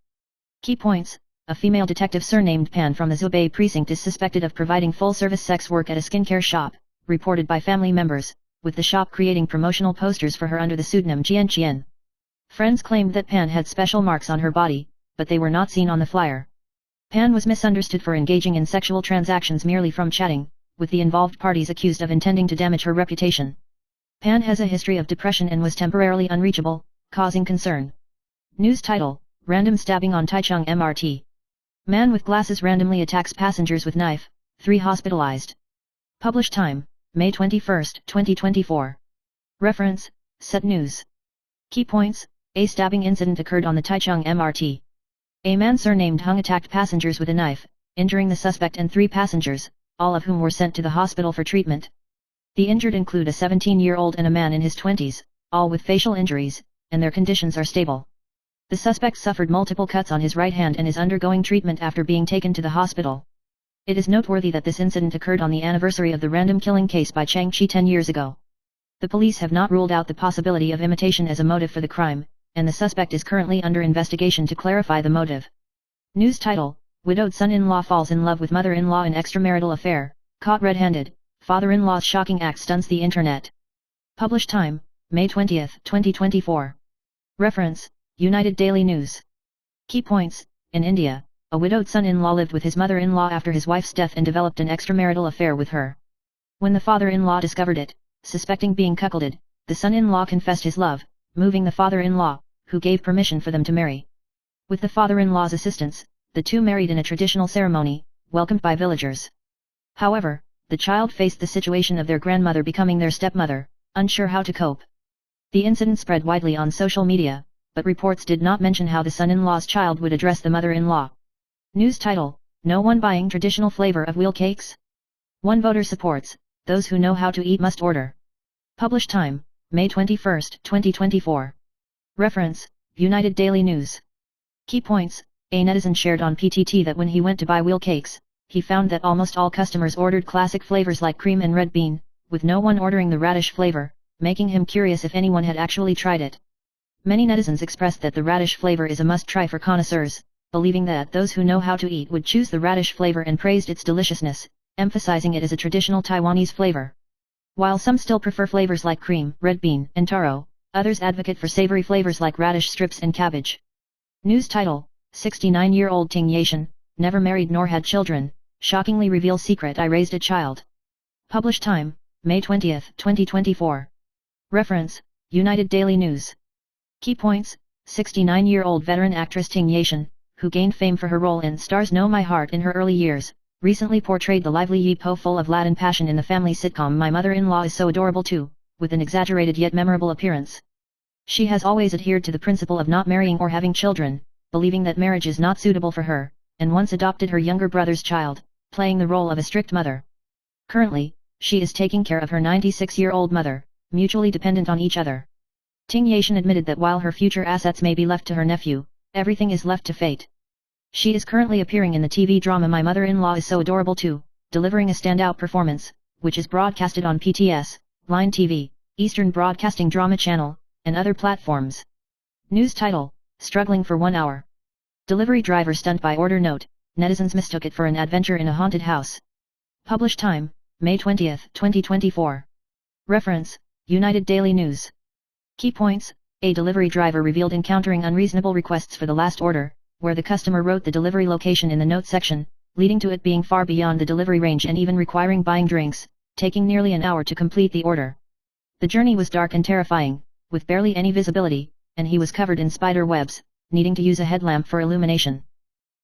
Key points: a female detective surnamed Pan from the Zhubei precinct is suspected of providing full-service sex work at a skincare shop, reported by family members, with the shop creating promotional posters for her under the pseudonym Jian Qian. Friends claimed that Pan had special marks on her body, but they were not seen on the flyer. Pan was misunderstood for engaging in sexual transactions merely from chatting, with the involved parties accused of intending to damage her reputation. Pan has a history of depression and was temporarily unreachable, causing concern. News title: Random stabbing on Taichung MRT. Man with glasses randomly attacks passengers with knife, 3 hospitalized. Published time, May 21, 2024. Reference, Set News. Key points: a stabbing incident occurred on the Taichung MRT. A man surnamed Hung attacked passengers with a knife, injuring the suspect and 3 passengers, all of whom were sent to the hospital for treatment. The injured include a 17-year-old and a man in his 20s, all with facial injuries, and their conditions are stable. The suspect suffered multiple cuts on his right hand and is undergoing treatment after being taken to the hospital. It is noteworthy that this incident occurred on the anniversary of the random killing case by Chang Chi 10 years ago. The police have not ruled out the possibility of imitation as a motive for the crime, and the suspect is currently under investigation to clarify the motive. News title: Widowed son-in-law falls in love with mother-in-law in extramarital affair, caught red-handed, father-in-law's shocking act stuns the internet. Published time, May 20, 2024. Reference, United Daily News. Key points: in India, a widowed son-in-law lived with his mother-in-law after his wife's death and developed an extramarital affair with her. When the father-in-law discovered it, suspecting being cuckolded, the son-in-law confessed his love, moving the father-in-law, who gave permission for them to marry. With the father-in-law's assistance, the two married in a traditional ceremony, welcomed by villagers. However, the child faced the situation of their grandmother becoming their stepmother, unsure how to cope. The incident spread widely on social media, but reports did not mention how the son-in-law's child would address the mother-in-law. News title: No one buying traditional flavor of wheel cakes? One voter supports, those who know how to eat must order. Published time, May 21, 2024. Reference, United Daily News. Key points. A netizen shared on PTT that when he went to buy wheel cakes, he found that almost all customers ordered classic flavors like cream and red bean, with no one ordering the radish flavor, making him curious if anyone had actually tried it. Many netizens expressed that the radish flavor is a must-try for connoisseurs, believing that those who know how to eat would choose the radish flavor and praised its deliciousness, emphasizing it as a traditional Taiwanese flavor. While some still prefer flavors like cream, red bean, and taro, others advocate for savory flavors like radish strips and cabbage. News title: 69-year-old Ting Yashan, never married nor had children, shockingly reveals secret I raised a child. Published time: May 20, 2024. Reference: United Daily News. Key points. 69-year-old veteran actress Ting Yashan, who gained fame for her role in Stars Know My Heart in her early years, recently portrayed the lively Yi Po full of Latin passion in the family sitcom My Mother-in-Law Is So Adorable Too, with an exaggerated yet memorable appearance. She has always adhered to the principle of not marrying or having children, believing that marriage is not suitable for her, and once adopted her younger brother's child, playing the role of a strict mother. Currently, she is taking care of her 96-year-old mother, mutually dependent on each other. Ting Yashan admitted that while her future assets may be left to her nephew, everything is left to fate. She is currently appearing in the TV drama My Mother-in-Law Is So Adorable Too, delivering a standout performance, which is broadcasted on PTS, Line TV, Eastern Broadcasting Drama Channel, and other platforms. News title: Struggling for 1 hour. Delivery driver stunned by order note, netizens mistook it for an adventure in a haunted house. Published time: May 20, 2024. Reference: United Daily News. Key points. A delivery driver revealed encountering unreasonable requests for the last order, where the customer wrote the delivery location in the note section, leading to it being far beyond the delivery range and even requiring buying drinks, taking nearly an hour to complete the order. The journey was dark and terrifying, with barely any visibility, and he was covered in spider webs, needing to use a headlamp for illumination.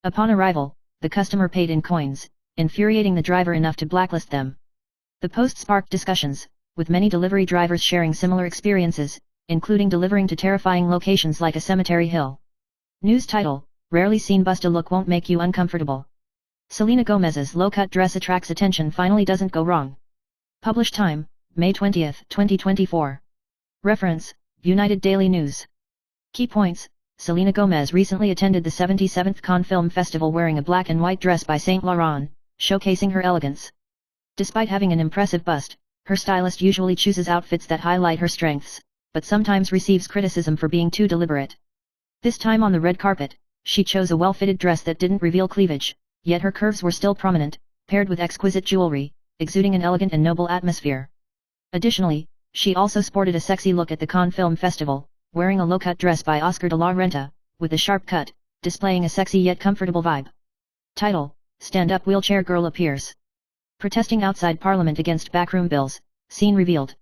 Upon arrival, the customer paid in coins, infuriating the driver enough to blacklist them. The post sparked discussions, with many delivery drivers sharing similar experiences, including delivering to terrifying locations like a cemetery hill. News title: Rarely seen bust a look won't make you uncomfortable. Selena Gomez's low-cut dress attracts attention finally doesn't go wrong. Published time: May 20, 2024. Reference: United Daily News. Key points. Selena Gomez recently attended the 77th Cannes Film Festival wearing a black and white dress by Saint Laurent, showcasing her elegance. Despite having an impressive bust, her stylist usually chooses outfits that highlight her strengths, but sometimes receives criticism for being too deliberate. This time on the red carpet, she chose a well-fitted dress that didn't reveal cleavage, yet her curves were still prominent, paired with exquisite jewelry, exuding an elegant and noble atmosphere. Additionally, she also sported a sexy look at the Cannes Film Festival, wearing a low-cut dress by Oscar de la Renta, with a sharp cut, displaying a sexy yet comfortable vibe. Title: Stand-up wheelchair girl appears. Protesting outside Parliament against backroom bills, scene revealed.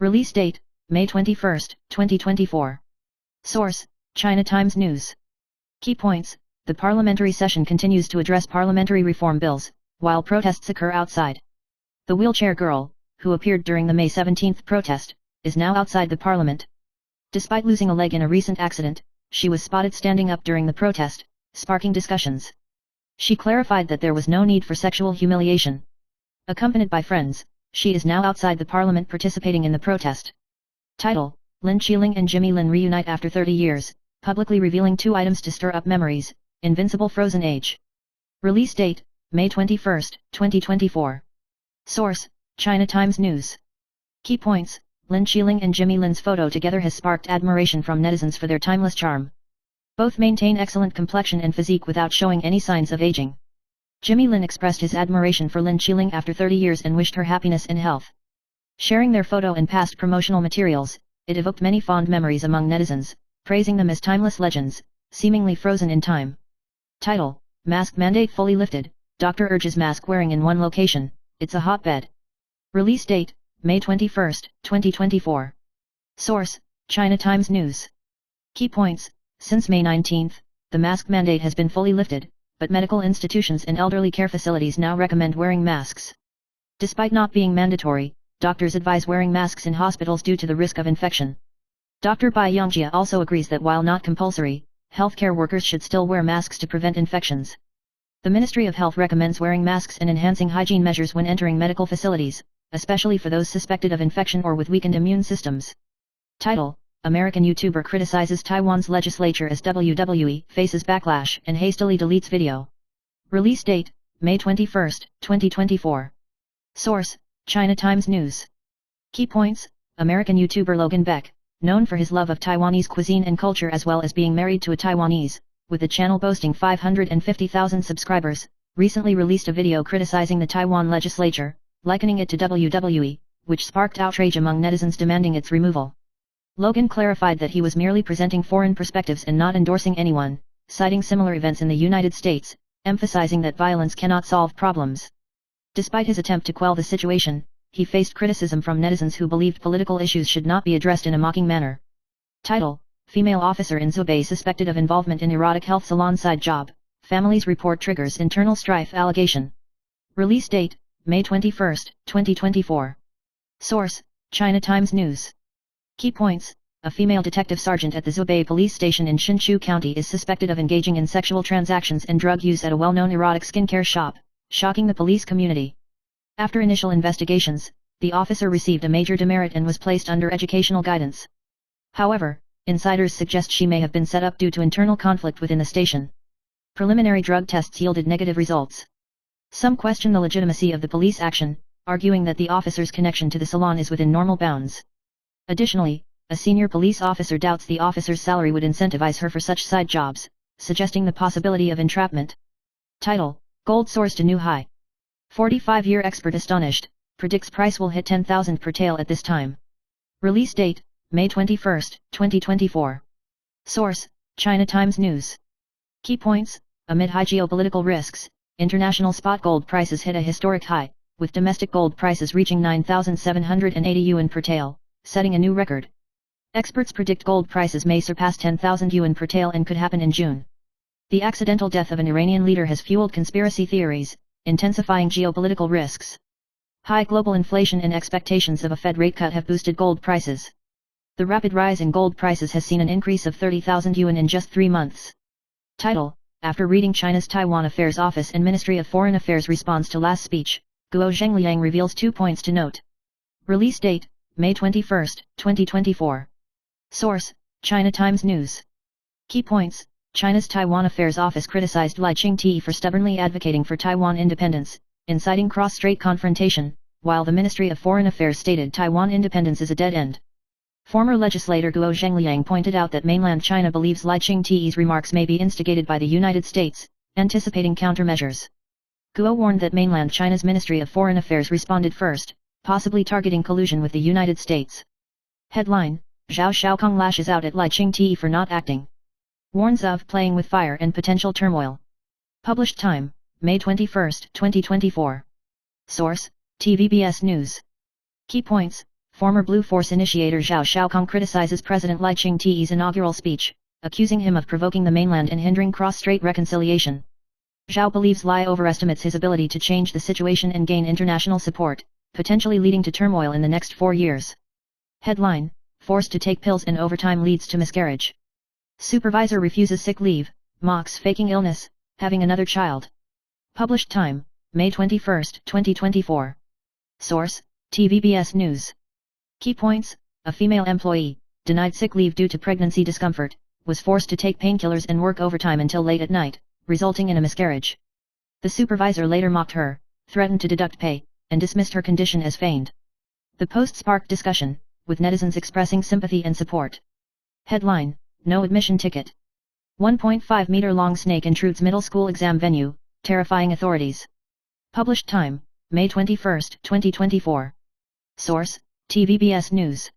Release date: May 21, 2024. Source: China Times News. Key points. The parliamentary session continues to address parliamentary reform bills, while protests occur outside. The wheelchair girl, who appeared during the May 17 protest, is now outside the parliament. Despite losing a leg in a recent accident, she was spotted standing up during the protest, sparking discussions. She clarified that there was no need for sexual humiliation. Accompanied by friends, she is now outside the parliament participating in the protest. Title: Lin Qiling and Jimmy Lin reunite after 30 years, publicly revealing 2 items to stir up memories, Invincible Frozen Age. Release date: May 21, 2024. Source: China Times News. Key points. Lin Qiling and Jimmy Lin's photo together has sparked admiration from netizens for their timeless charm. Both maintain excellent complexion and physique without showing any signs of aging. Jimmy Lin expressed his admiration for Lin Qiling after 30 years and wished her happiness and health. Sharing their photo and past promotional materials, it evoked many fond memories among netizens, praising them as timeless legends, seemingly frozen in time. Title: Mask mandate fully lifted, doctor urges mask wearing in one location, it's a hotbed. Release date: May 21, 2024. Source: China Times News. Key points. Since May 19, the mask mandate has been fully lifted, but medical institutions and elderly care facilities now recommend wearing masks. Despite not being mandatory, doctors advise wearing masks in hospitals due to the risk of infection. Dr. Bai Yongjia also agrees that while not compulsory, healthcare workers should still wear masks to prevent infections. The Ministry of Health recommends wearing masks and enhancing hygiene measures when entering medical facilities, especially for those suspected of infection or with weakened immune systems. Title: American YouTuber criticizes Taiwan's legislature as WWE faces backlash and hastily deletes video. Release date, May 21, 2024. Source, China Times News. Key points: American YouTuber Logan Beck, known for his love of Taiwanese cuisine and culture as well as being married to a Taiwanese, with the channel boasting 550,000 subscribers, recently released a video criticizing the Taiwan legislature, likening it to WWE, which sparked outrage among netizens demanding its removal. Logan clarified that he was merely presenting foreign perspectives and not endorsing anyone, citing similar events in the United States, emphasizing that violence cannot solve problems. Despite his attempt to quell the situation, he faced criticism from netizens who believed political issues should not be addressed in a mocking manner. Title: Female officer in Zhubei suspected of involvement in erotic health salon side job, families report triggers internal strife allegation. Release date, May 21, 2024. Source, China Times News. Key points: a female detective sergeant at the Zhubei police station in Hsinchu County is suspected of engaging in sexual transactions and drug use at a well-known erotic skincare shop, shocking the police community. After initial investigations, the officer received a major demerit and was placed under educational guidance. However, insiders suggest she may have been set up due to internal conflict within the station. Preliminary drug tests yielded negative results. Some question the legitimacy of the police action, arguing that the officer's connection to the salon is within normal bounds. Additionally, a senior police officer doubts the officer's salary would incentivize her for such side jobs, suggesting the possibility of entrapment. Title: Gold soars to new high. 45-year expert astonished, predicts price will hit 10,000 per tael at this time. Release date, May 21, 2024. Source, China Times News. Key points: amid high geopolitical risks, international spot gold prices hit a historic high, with domestic gold prices reaching 9,780 yuan per tael, setting a new record. Experts predict gold prices may surpass 10,000 yuan per tael and could happen in June. The accidental death of an Iranian leader has fueled conspiracy theories, intensifying geopolitical risks. High global inflation and expectations of a Fed rate cut have boosted gold prices. The rapid rise in gold prices has seen an increase of 30,000 yuan in just 3 months. Title: after reading China's Taiwan Affairs Office and Ministry of Foreign Affairs response to last speech, Guo Zhengliang reveals 2 points to note. Release date, May 21, 2024. Source, China Times News. Key points: China's Taiwan Affairs Office criticized Lai Ching-te for stubbornly advocating for Taiwan independence, inciting cross-strait confrontation, while the Ministry of Foreign Affairs stated Taiwan independence is a dead end. Former legislator Guo Zhengliang pointed out that mainland China believes Lai Ching-te's remarks may be instigated by the United States, anticipating countermeasures. Guo warned that mainland China's Ministry of Foreign Affairs responded first, possibly targeting collusion with the United States. Headline: Zhao Xiaokong lashes out at Lai Ching-te for not acting. Warns of playing with fire and potential turmoil. Published time, May 21, 2024. Source, TVBS News. Key points: former Blue Force initiator Zhao Xiaokong criticizes President Lai Ching-te's inaugural speech, accusing him of provoking the mainland and hindering cross-strait reconciliation. Zhao believes Lai overestimates his ability to change the situation and gain international support, potentially leading to turmoil in the next 4 years. Headline: forced to take pills and overtime leads to miscarriage. Supervisor refuses sick leave, mocks faking illness, having another child. Published time, May 21, 2024. Source, TVBS News. Key points: a female employee, denied sick leave due to pregnancy discomfort, was forced to take painkillers and work overtime until late at night, resulting in a miscarriage. The supervisor later mocked her, threatened to deduct pay, and dismissed her condition as feigned. The post sparked discussion, with netizens expressing sympathy and support. Headline: no admission ticket. 1.5 meter long snake intrudes middle school exam venue, terrifying authorities. Published time, May 21, 2024. Source, TVBS News.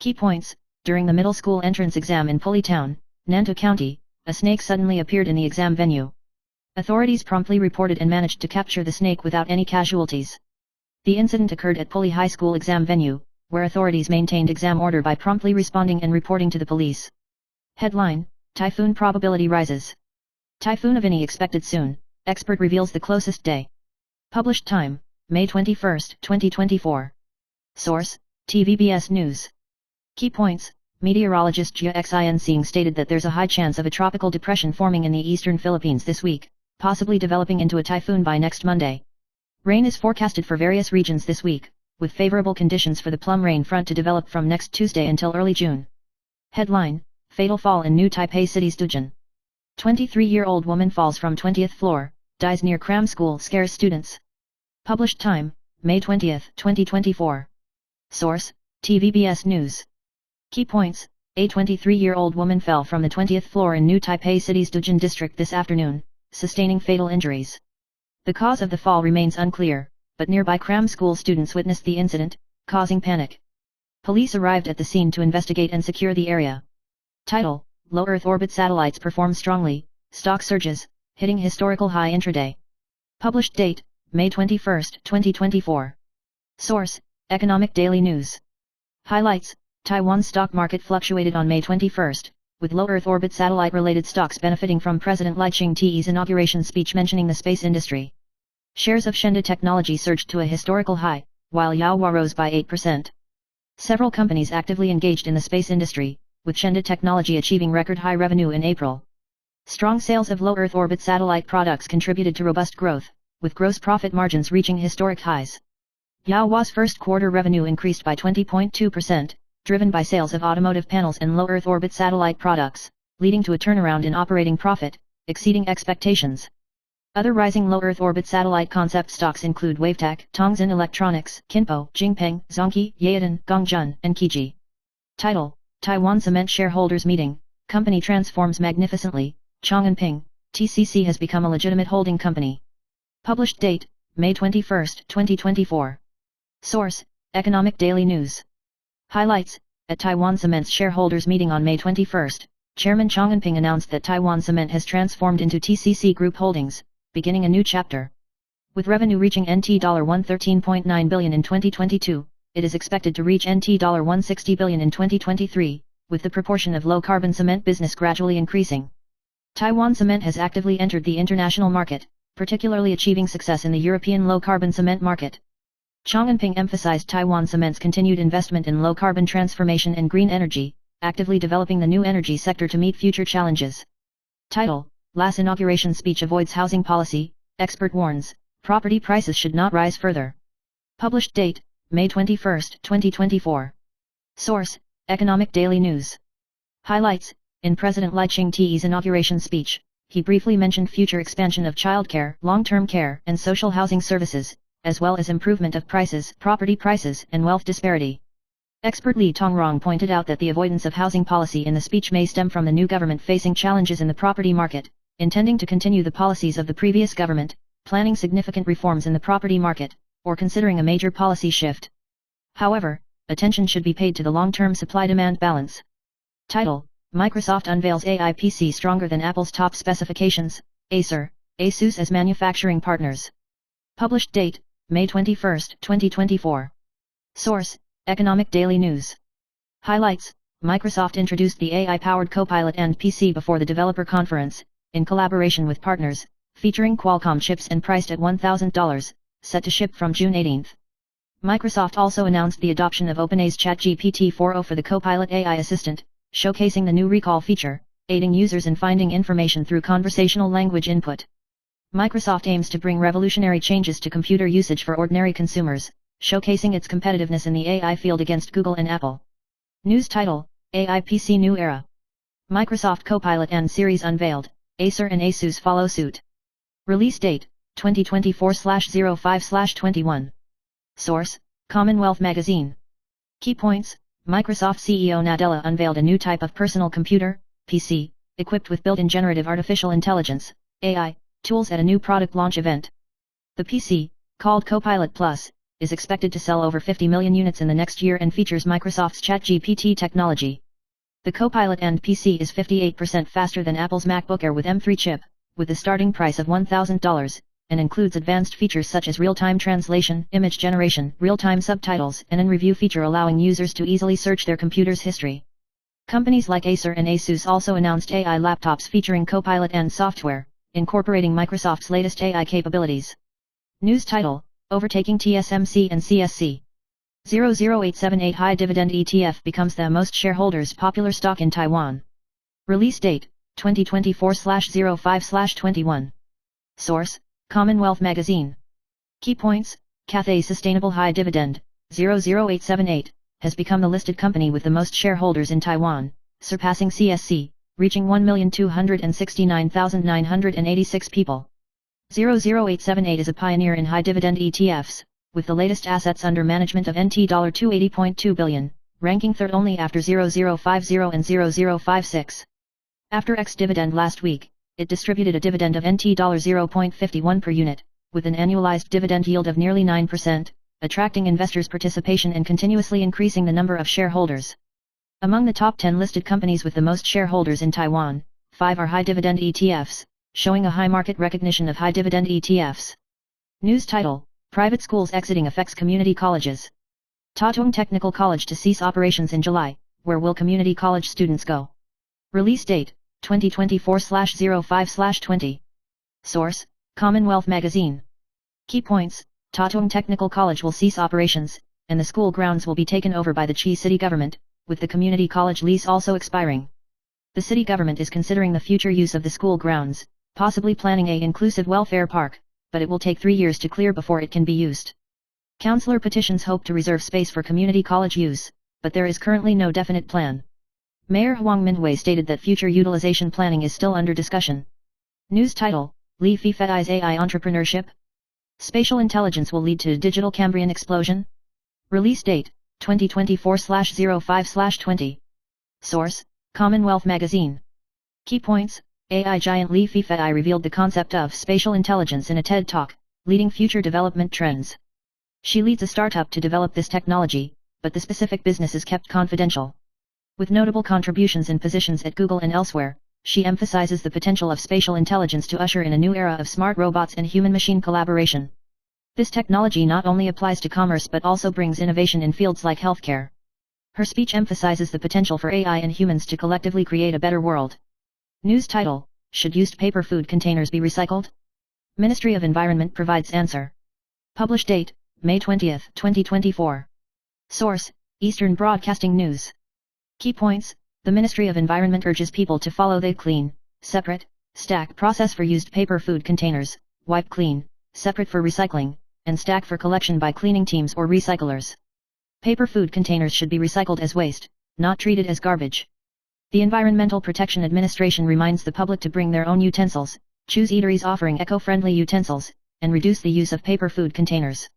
Key points: during the middle school entrance exam in Puli Town, Nantou County, a snake suddenly appeared in the exam venue. Authorities promptly reported and managed to capture the snake without any casualties. The incident occurred at Puli High School exam venue, where authorities maintained exam order by promptly responding and reporting to the police. Headline: typhoon probability rises. Typhoon Avini expected soon, expert reveals the closest day. Published time, May 21, 2024. Source, TVBS News. Key points: meteorologist Jia Xinsing stated that there's a high chance of a tropical depression forming in the eastern Philippines this week, possibly developing into a typhoon by next Monday. Rain is forecasted for various regions this week, with favorable conditions for the plum rain front to develop from next Tuesday until early June. Headline: Fatal fall in New Taipei City's Dujin. 23-year-old woman falls from 20th floor, dies near cram school, scares students. Published time: May 20, 2024. Source: TVBS News. Key points: A 23-year-old woman fell from the 20th floor in New Taipei City's Dujin district this afternoon, sustaining fatal injuries. The cause of the fall remains unclear, but nearby cram school students witnessed the incident, causing panic. Police arrived at the scene to investigate and secure the area. Title: Low Earth orbit satellites perform strongly, stock surges, hitting historical high intraday. Published date: May 21, 2024. Source: Economic Daily News. Highlights: Taiwan's stock market fluctuated on May 21, with low Earth orbit satellite-related stocks benefiting from President Lai Ching-te's inauguration speech mentioning the space industry. Shares of Shenda Technology surged to a historical high, while Yaohua rose by 8%. Several companies actively engaged in the space industry, with Shenda Technology achieving record-high revenue in April. Strong sales of low Earth orbit satellite products contributed to robust growth, with gross profit margins reaching historic highs. Yaohua's first quarter revenue increased by 20.2%, driven by sales of automotive panels and low Earth orbit satellite products, leading to a turnaround in operating profit, exceeding expectations. Other rising low Earth orbit satellite concept stocks include Wavetech, Tongxin Electronics, Kinpo, Jingpeng, Zongqi, Yaodan, Gongzhen, and Kiji. Title: Taiwan Cement Shareholders Meeting, Company Transforms Magnificently, Chang'anping, TCC has become a legitimate holding company. Published date: May 21, 2024. Source: Economic Daily News. Highlights: At Taiwan Cement's shareholders meeting on May 21, Chairman Chang'anping announced that Taiwan Cement has transformed into TCC Group Holdings, beginning a new chapter. With revenue reaching NT $113.9 billion in 2022, it is expected to reach NT $160 billion in 2023, with the proportion of low-carbon cement business gradually increasing. Taiwan Cement has actively entered the international market, particularly achieving success in the European low-carbon cement market. Chang'anping emphasized Taiwan Cement's continued investment in low-carbon transformation and green energy, actively developing the new energy sector to meet future challenges. Title: Last inauguration speech avoids housing policy, expert warns, property prices should not rise further. Published date: May 21, 2024. Source: Economic Daily News. Highlights: In President Lai Ching-te's inauguration speech, he briefly mentioned future expansion of childcare, long-term care, and social housing services, as well as improvement of prices, property prices, and wealth disparity. Expert Li Tongrong pointed out that the avoidance of housing policy in the speech may stem from the new government facing challenges in the property market, intending to continue the policies of the previous government, planning significant reforms in the property market, or considering a major policy shift. However, attention should be paid to the long-term supply-demand balance. Title: Microsoft unveils AI PC stronger than Apple's top specifications, Acer, Asus as manufacturing partners. Published date: May 21, 2024. Source: Economic Daily News. Highlights: Microsoft introduced the AI-powered Copilot and PC before the developer conference, in collaboration with partners, featuring Qualcomm chips and priced at $1,000, set to ship from June 18. Microsoft also announced the adoption of OpenAI's ChatGPT 4o for the Copilot AI assistant, showcasing the new recall feature, aiding users in finding information through conversational language input. Microsoft aims to bring revolutionary changes to computer usage for ordinary consumers, showcasing its competitiveness in the AI field against Google and Apple. News title: AI PC New Era. Microsoft Copilot and Series unveiled, Acer and Asus follow suit. Release date: 2024/05/21. Source: Commonwealth Magazine. Key points: Microsoft CEO Nadella unveiled a new type of personal computer, PC, equipped with built-in generative artificial intelligence, AI, tools at a new product launch event. The PC, called Copilot Plus, is expected to sell over 50 million units in the next year and features Microsoft's ChatGPT technology. The Copilot and PC is 58% faster than Apple's MacBook Air with M3 chip, with a starting price of $1,000, and includes advanced features such as real-time translation, image generation, real-time subtitles, and an review feature allowing users to easily search their computer's history. Companies like Acer and Asus also announced AI laptops featuring Copilot and software, incorporating Microsoft's latest AI capabilities. News title: Overtaking TSMC and CSC. 00878 High Dividend ETF becomes the most shareholders popular stock in Taiwan. Release date: 2024/05/21. Source: Commonwealth Magazine. Key points: Cathay Sustainable High Dividend, 00878, has become the listed company with the most shareholders in Taiwan, surpassing CSC, reaching 1,269,986 people. 00878 is a pioneer in high-dividend ETFs, with the latest assets under management of NT $280.2 billion, ranking third only after 0050 and 0056. After ex-dividend last week, it distributed a dividend of NT $0.51 per unit, with an annualized dividend yield of nearly 9%, attracting investors' participation and continuously increasing the number of shareholders. Among the top 10 listed companies with the most shareholders in Taiwan, 5 are high-dividend ETFs, showing a high market recognition of high-dividend ETFs. News title: Private schools exiting affects community colleges. Tatung Technical College to cease operations in July, where will community college students go? Release date: 2024/05/20. Source: Commonwealth Magazine. Key points: Tatung Technical College will cease operations, and the school grounds will be taken over by the Chi city government, with the community college lease also expiring. The city government is considering the future use of the school grounds, possibly planning an inclusive welfare park, but it will take 3 years to clear before it can be used. Councillor petitions hope to reserve space for community college use, but there is currently no definite plan. Mayor Huang Minhui stated that future utilization planning is still under discussion. News title: Li Fifei's AI entrepreneurship. Spatial intelligence will lead to digital Cambrian explosion. Release date: 2024/05/20. Source: Commonwealth Magazine. Key points: AI giant Li Fifei revealed the concept of spatial intelligence in a TED Talk, leading future development trends. She leads a startup to develop this technology, but the specific business is kept confidential. With notable contributions in positions at Google and elsewhere, she emphasizes the potential of spatial intelligence to usher in a new era of smart robots and human-machine collaboration. This technology not only applies to commerce but also brings innovation in fields like healthcare. Her speech emphasizes the potential for AI and humans to collectively create a better world. News title: Should used paper food containers be recycled? Ministry of Environment provides answer. Published date: May 20, 2024. Source: Eastern Broadcasting News. Key points: the Ministry of Environment urges people to follow the clean, separate, stack process for used paper food containers, wipe clean, separate for recycling, and stack for collection by cleaning teams or recyclers. Paper food containers should be recycled as waste, not treated as garbage. The Environmental Protection Administration reminds the public to bring their own utensils, choose eateries offering eco-friendly utensils, and reduce the use of paper food containers.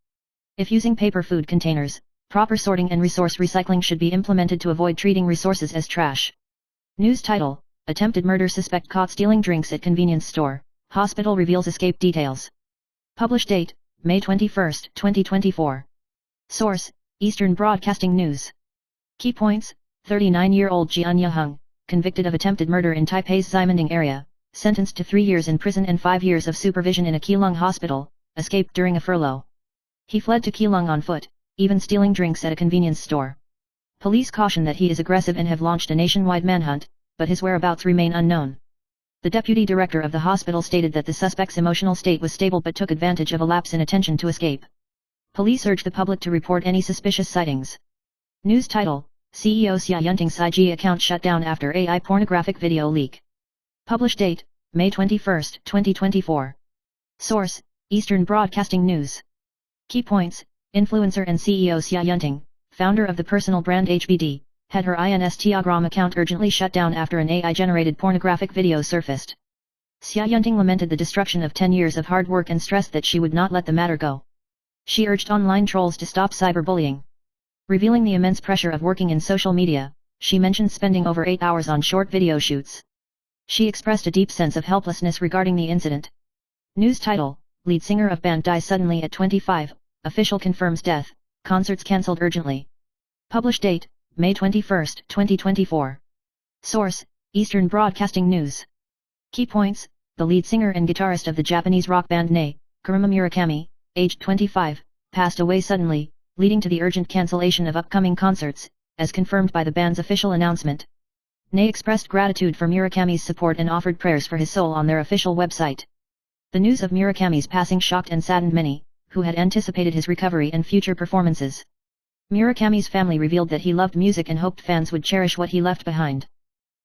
If using paper food containers, proper sorting and resource recycling should be implemented to avoid treating resources as trash. News title: Attempted murder suspect caught stealing drinks at convenience store, hospital reveals escape details. Published date: May 21, 2024. Source: Eastern Broadcasting News. Key points: 39-year-old Jian Yaheng, convicted of attempted murder in Taipei's Ximending area, sentenced to 3 years in prison and 5 years of supervision in a Keelung hospital, escaped during a furlough. He fled to Keelung on foot, even stealing drinks at a convenience store. Police caution that he is aggressive and have launched a nationwide manhunt, but his whereabouts remain unknown. The deputy director of the hospital stated that the suspect's emotional state was stable but took advantage of a lapse in attention to escape. Police urge the public to report any suspicious sightings. News title: CEO Xia Yunting's IG account shut down after AI pornographic video leak. Published date: May 21, 2024. Source: Eastern Broadcasting News. Key points: influencer and CEO Xia Yunting, founder of the personal brand HBD, had her Instagram account urgently shut down after an AI-generated pornographic video surfaced. Xia Yunting lamented the destruction of 10 years of hard work and stressed that she would not let the matter go. She urged online trolls to stop cyberbullying. Revealing the immense pressure of working in social media, she mentioned spending over 8 hours on short video shoots. She expressed a deep sense of helplessness regarding the incident. News title: Lead singer of band dies suddenly at 25, official confirms death, concerts cancelled urgently. Published date: May 21, 2024. Source: Eastern Broadcasting News. Key points: the lead singer and guitarist of the Japanese rock band Nei, Kuruma Murakami, aged 25, passed away suddenly, leading to the urgent cancellation of upcoming concerts, as confirmed by the band's official announcement. Nei expressed gratitude for Murakami's support and offered prayers for his soul on their official website. The news of Murakami's passing shocked and saddened many, who had anticipated his recovery and future performances. Murakami's family revealed that he loved music and hoped fans would cherish what he left behind.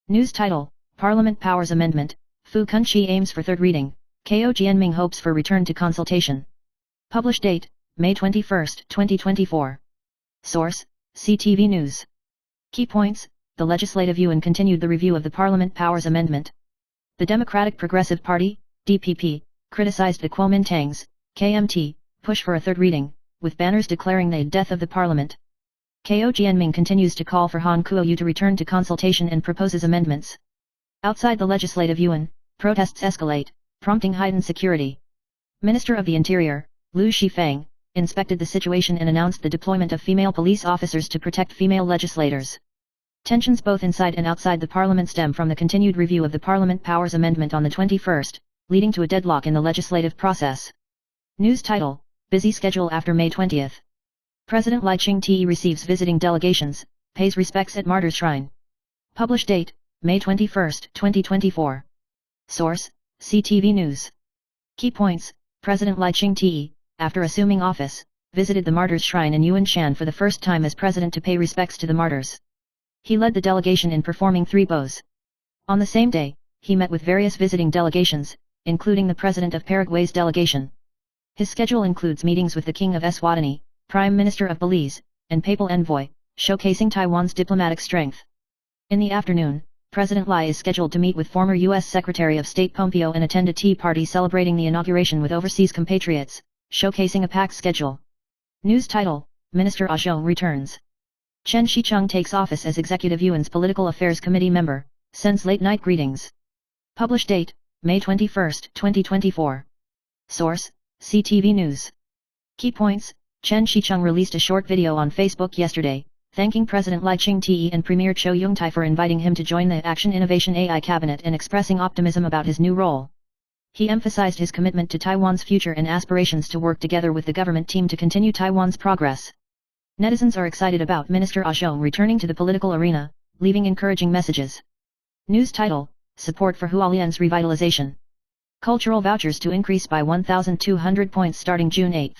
News title: Parliament Powers Amendment, Fu Kunqi aims for third reading, Ko Jianming hopes for return to consultation. Published date: May 21, 2024. Source: CTV News. Key points: the Legislative Yuan continued the review of the Parliament Powers Amendment. The Democratic Progressive Party, DPP, criticized the Kuomintang's, KMT, push for a third reading, with banners declaring the death of the Parliament. Ko Jianming continues to call for Han Kuo-yu to return to consultation and proposes amendments. Outside the Legislative Yuan, protests escalate, prompting heightened security. Minister of the Interior, Liu Shifang, inspected the situation and announced the deployment of female police officers to protect female legislators. Tensions both inside and outside the parliament stem from the continued review of the Parliament Powers Amendment on the 21st, leading to a deadlock in the legislative process. News title: Busy schedule after May 20th. President Lai Ching-te receives visiting delegations, pays respects at Martyrs' Shrine. Published date: May 21, 2024. Source: CTV News. Key points: President Lai Ching-te, after assuming office, visited the Martyrs' Shrine in Yuanshan for the first time as president to pay respects to the martyrs. He led the delegation in performing 3 bows. On the same day, he met with various visiting delegations, including the president of Paraguay's delegation. His schedule includes meetings with the King of Eswatini, Prime Minister of Belize, and Papal Envoy, showcasing Taiwan's diplomatic strength. In the afternoon, President Lai is scheduled to meet with former U.S. Secretary of State Pompeo and attend a tea party celebrating the inauguration with overseas compatriots, showcasing a packed schedule. News title: Minister Zhou returns. Chen Shicheng takes office as Executive Yuan's Political Affairs Committee member, sends late-night greetings. Published date: May 21, 2024. Source: CTV News. Key points: Chen Shicheng released a short video on Facebook yesterday, thanking President Lai Ching-te and Premier Cho Young-tai for inviting him to join the Action Innovation AI Cabinet and expressing optimism about his new role. He emphasized his commitment to Taiwan's future and aspirations to work together with the government team to continue Taiwan's progress. Netizens are excited about Minister Zhou returning to the political arena, leaving encouraging messages. News title: Support for Hualien's revitalization. Cultural vouchers to increase by 1,200 points starting June 8.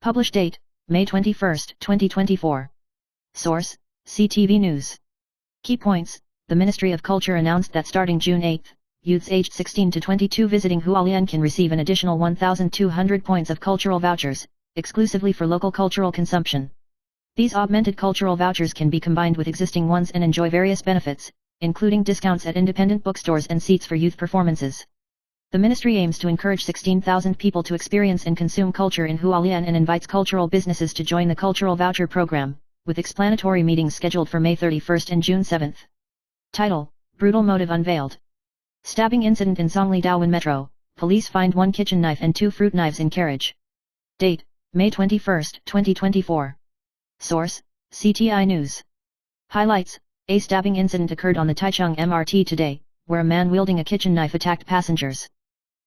Published date: May 21, 2024. Source: CTV News. Key points: The Ministry of Culture announced that starting June 8, youths aged 16 to 22 visiting Hualien can receive an additional 1,200 points of cultural vouchers, exclusively for local cultural consumption. These augmented cultural vouchers can be combined with existing ones and enjoy various benefits, including discounts at independent bookstores and seats for youth performances. The ministry aims to encourage 16,000 people to experience and consume culture in Hualien and invites cultural businesses to join the cultural voucher program, with explanatory meetings scheduled for May 31 and June 7. Title: Brutal motive unveiled. Stabbing incident in Songli Daowen Metro, police find 1 kitchen knife and 2 fruit knives in carriage. Date: May 21, 2024. Source: CTI News. Highlights: A stabbing incident occurred on the Taichung MRT today, where a man wielding a kitchen knife attacked passengers.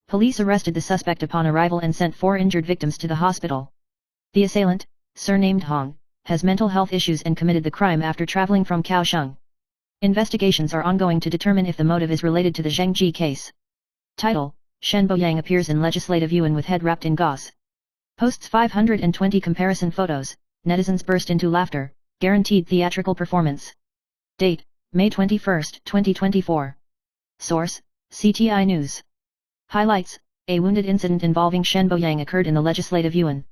Police arrested the suspect upon arrival and sent 4 injured victims to the hospital. The assailant, surnamed Hong, has mental health issues and committed the crime after traveling from Kaohsiung. Investigations are ongoing to determine if the motive is related to the Zhengji case. Title: Shen Boyang appears in Legislative Yuan with head wrapped in gauze. Posts 520 comparison photos, netizens burst into laughter, guaranteed theatrical performance. Date: May 21, 2024. Source: CTI News. Highlights: A wounded incident involving Shen Boyang occurred in the Legislative Yuan.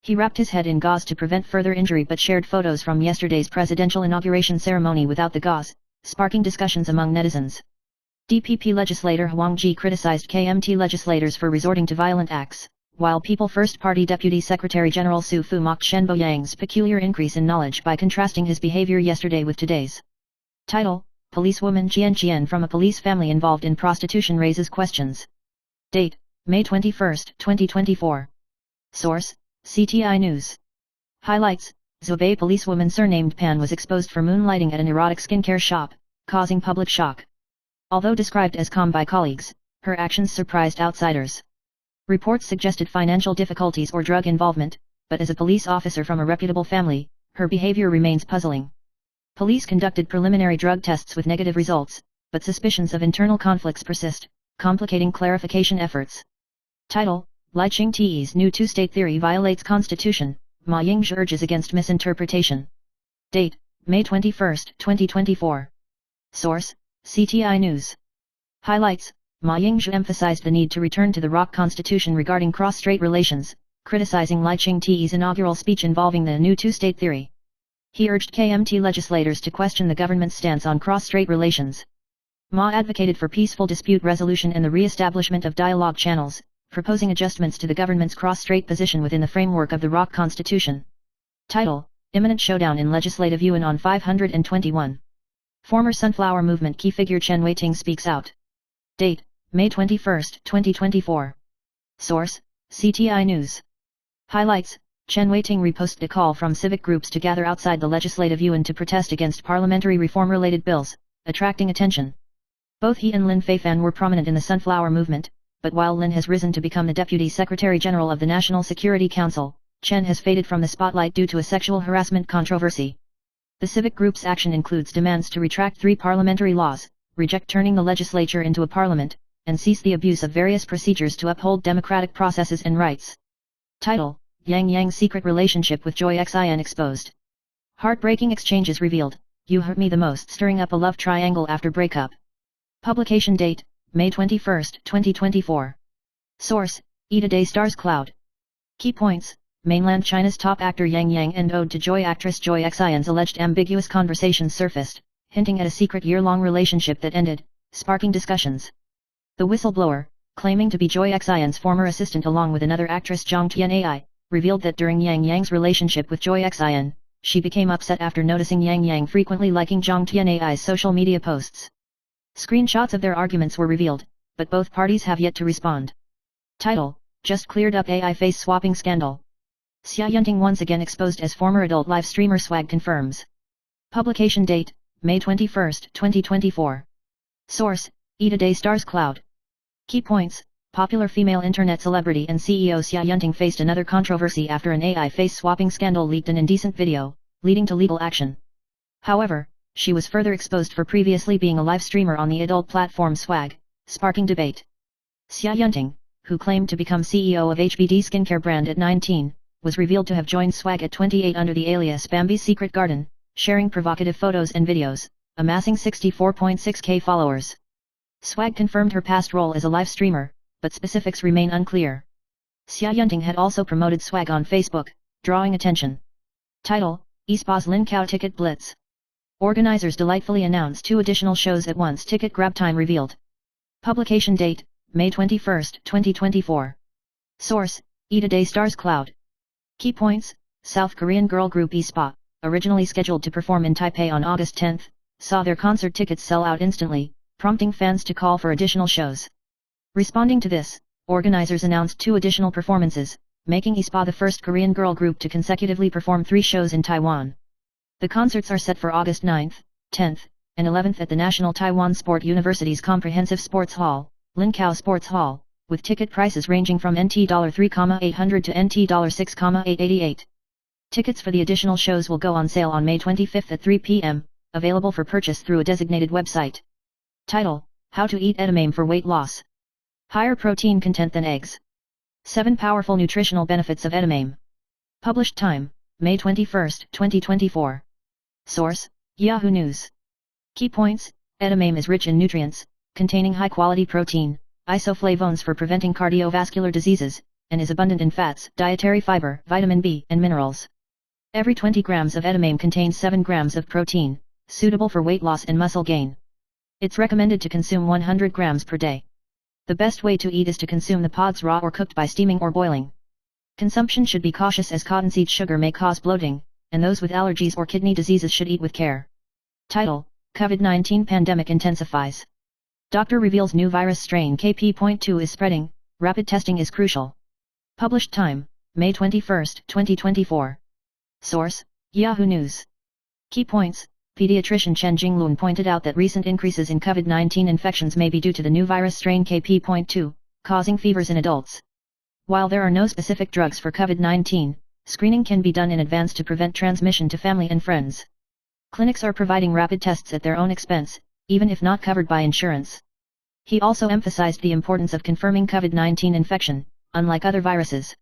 He wrapped his head in gauze to prevent further injury but shared photos from yesterday's presidential inauguration ceremony without the gauze, sparking discussions among netizens. DPP legislator Huang Ji criticized KMT legislators for resorting to violent acts, while People First Party Deputy Secretary General Su Fu mocked Shen Boyang's peculiar increase in knowledge by contrasting his behavior yesterday with today's. Title: Policewoman Jian Qian from a police family involved in prostitution raises questions. Date: May 21, 2024. Source: CTI News. Highlights: Zhubei policewoman surnamed Pan was exposed for moonlighting at an erotic skincare shop, causing public shock. Although described as calm by colleagues, her actions surprised outsiders. Reports suggested financial difficulties or drug involvement, but as a police officer from a reputable family, her behavior remains puzzling. Police conducted preliminary drug tests with negative results, but suspicions of internal conflicts persist, complicating clarification efforts. Title: Lai Ching-te's new two-state theory violates constitution, Ma Yingzhi urges against misinterpretation. Date: May 21, 2024. Source: CTI News. Highlights: Ma Yingzhi emphasized the need to return to the ROC constitution regarding cross-strait relations, criticizing Lai Ching-te's inaugural speech involving the new two-state theory. He urged KMT legislators to question the government's stance on cross-strait relations. Ma advocated for peaceful dispute resolution and the re-establishment of dialogue channels, proposing adjustments to the government's cross-strait position within the framework of the ROC Constitution. Title: Imminent Showdown in Legislative Yuan on 521. Former Sunflower Movement key figure Chen Weiting speaks out. Date: May 21, 2024. Source: CTI News. Highlights: Chen Weiting reposted a call from civic groups to gather outside the Legislative Yuan to protest against parliamentary reform-related bills, attracting attention. Both he and Lin Feifan were prominent in the Sunflower Movement, but while Lin has risen to become the Deputy Secretary General of the National Security Council, Chen has faded from the spotlight due to a sexual harassment controversy. The civic group's action includes demands to retract 3 parliamentary laws, reject turning the legislature into a parliament, and cease the abuse of various procedures to uphold democratic processes and rights. Title: Yang Yang's secret relationship with Joy Xin exposed. Heartbreaking exchanges revealed, "You hurt me the most," stirring up a love triangle after breakup. Publication date: May 21, 2024. Source: Eda Day Stars Cloud. Key points: Mainland China's top actor Yang Yang and ode to Joy actress Joy Xion's alleged ambiguous conversations surfaced, hinting at a secret year-long relationship that ended, sparking discussions. The whistleblower, claiming to be Joy Xion's former assistant along with another actress Zhang Tianai, revealed that during Yang Yang's relationship with Joy Xion, she became upset after noticing Yang Yang frequently liking Zhang Tianai's social media posts. Screenshots of their arguments were revealed, but both parties have yet to respond. Title: Just cleared up AI face swapping scandal. Xia Yunting once again exposed as former adult live streamer swag confirms. Publication date: May 21, 2024. Source: Eda Day Stars Cloud. Key points: Popular female internet celebrity and CEO Xia Yunting faced another controversy after an AI face swapping scandal leaked an indecent video, leading to legal action. However, she was further exposed for previously being a live streamer on the adult platform Swag, sparking debate. Xia Yunting, who claimed to become CEO of HBD skincare brand at 19, was revealed to have joined Swag at 28 under the alias Bambi's Secret Garden, sharing provocative photos and videos, amassing 64.6k followers. Swag confirmed her past role as a live streamer, but specifics remain unclear. Xia Yunting had also promoted Swag on Facebook, drawing attention. Title: eSpa's Lin Cao Ticket Blitz. Organizers delightfully announce 2 additional shows at once. Ticket grab time revealed. Publication date: May 21, 2024. Source: Eda Day Stars Cloud. Key points: South Korean girl group eSpa, originally scheduled to perform in Taipei on August 10, saw their concert tickets sell out instantly, prompting fans to call for additional shows. Responding to this, organizers announced 2 additional performances, making eSpa the first Korean girl group to consecutively perform 3 shows in Taiwan. The concerts are set for August 9, 10, and 11 at the National Taiwan Sport University's Comprehensive Sports Hall, Lin Cao Sports Hall, with ticket prices ranging from NT $3,800 to NT $6,888. Tickets for the additional shows will go on sale on May 25 at 3 p.m., available for purchase through a designated website. Title: How to eat edamame for weight loss. Higher protein content than eggs. 7 powerful nutritional benefits of edamame. Published time: May 21, 2024. Source: Yahoo News. Key points: Edamame is rich in nutrients, containing high-quality protein, isoflavones for preventing cardiovascular diseases, and is abundant in fats, dietary fiber, vitamin B, and minerals. Every 20 grams of edamame contains 7 grams of protein, suitable for weight loss and muscle gain. It's recommended to consume 100 grams per day. The best way to eat is to consume the pods raw or cooked by steaming or boiling. Consumption should be cautious as cottonseed sugar may cause bloating, and those with allergies or kidney diseases should eat with care. Title: COVID-19 pandemic intensifies. Doctor reveals new virus strain KP.2 is spreading, rapid testing is crucial. Published time: May 21, 2024. Source: Yahoo News. Key points: Pediatrician Chen Jinglun pointed out that recent increases in COVID-19 infections may be due to the new virus strain KP.2, causing fevers in adults. While there are no specific drugs for COVID-19, screening can be done in advance to prevent transmission to family and friends. Clinics are providing rapid tests at their own expense, even if not covered by insurance. He also emphasized the importance of confirming COVID-19 infection, unlike other viruses.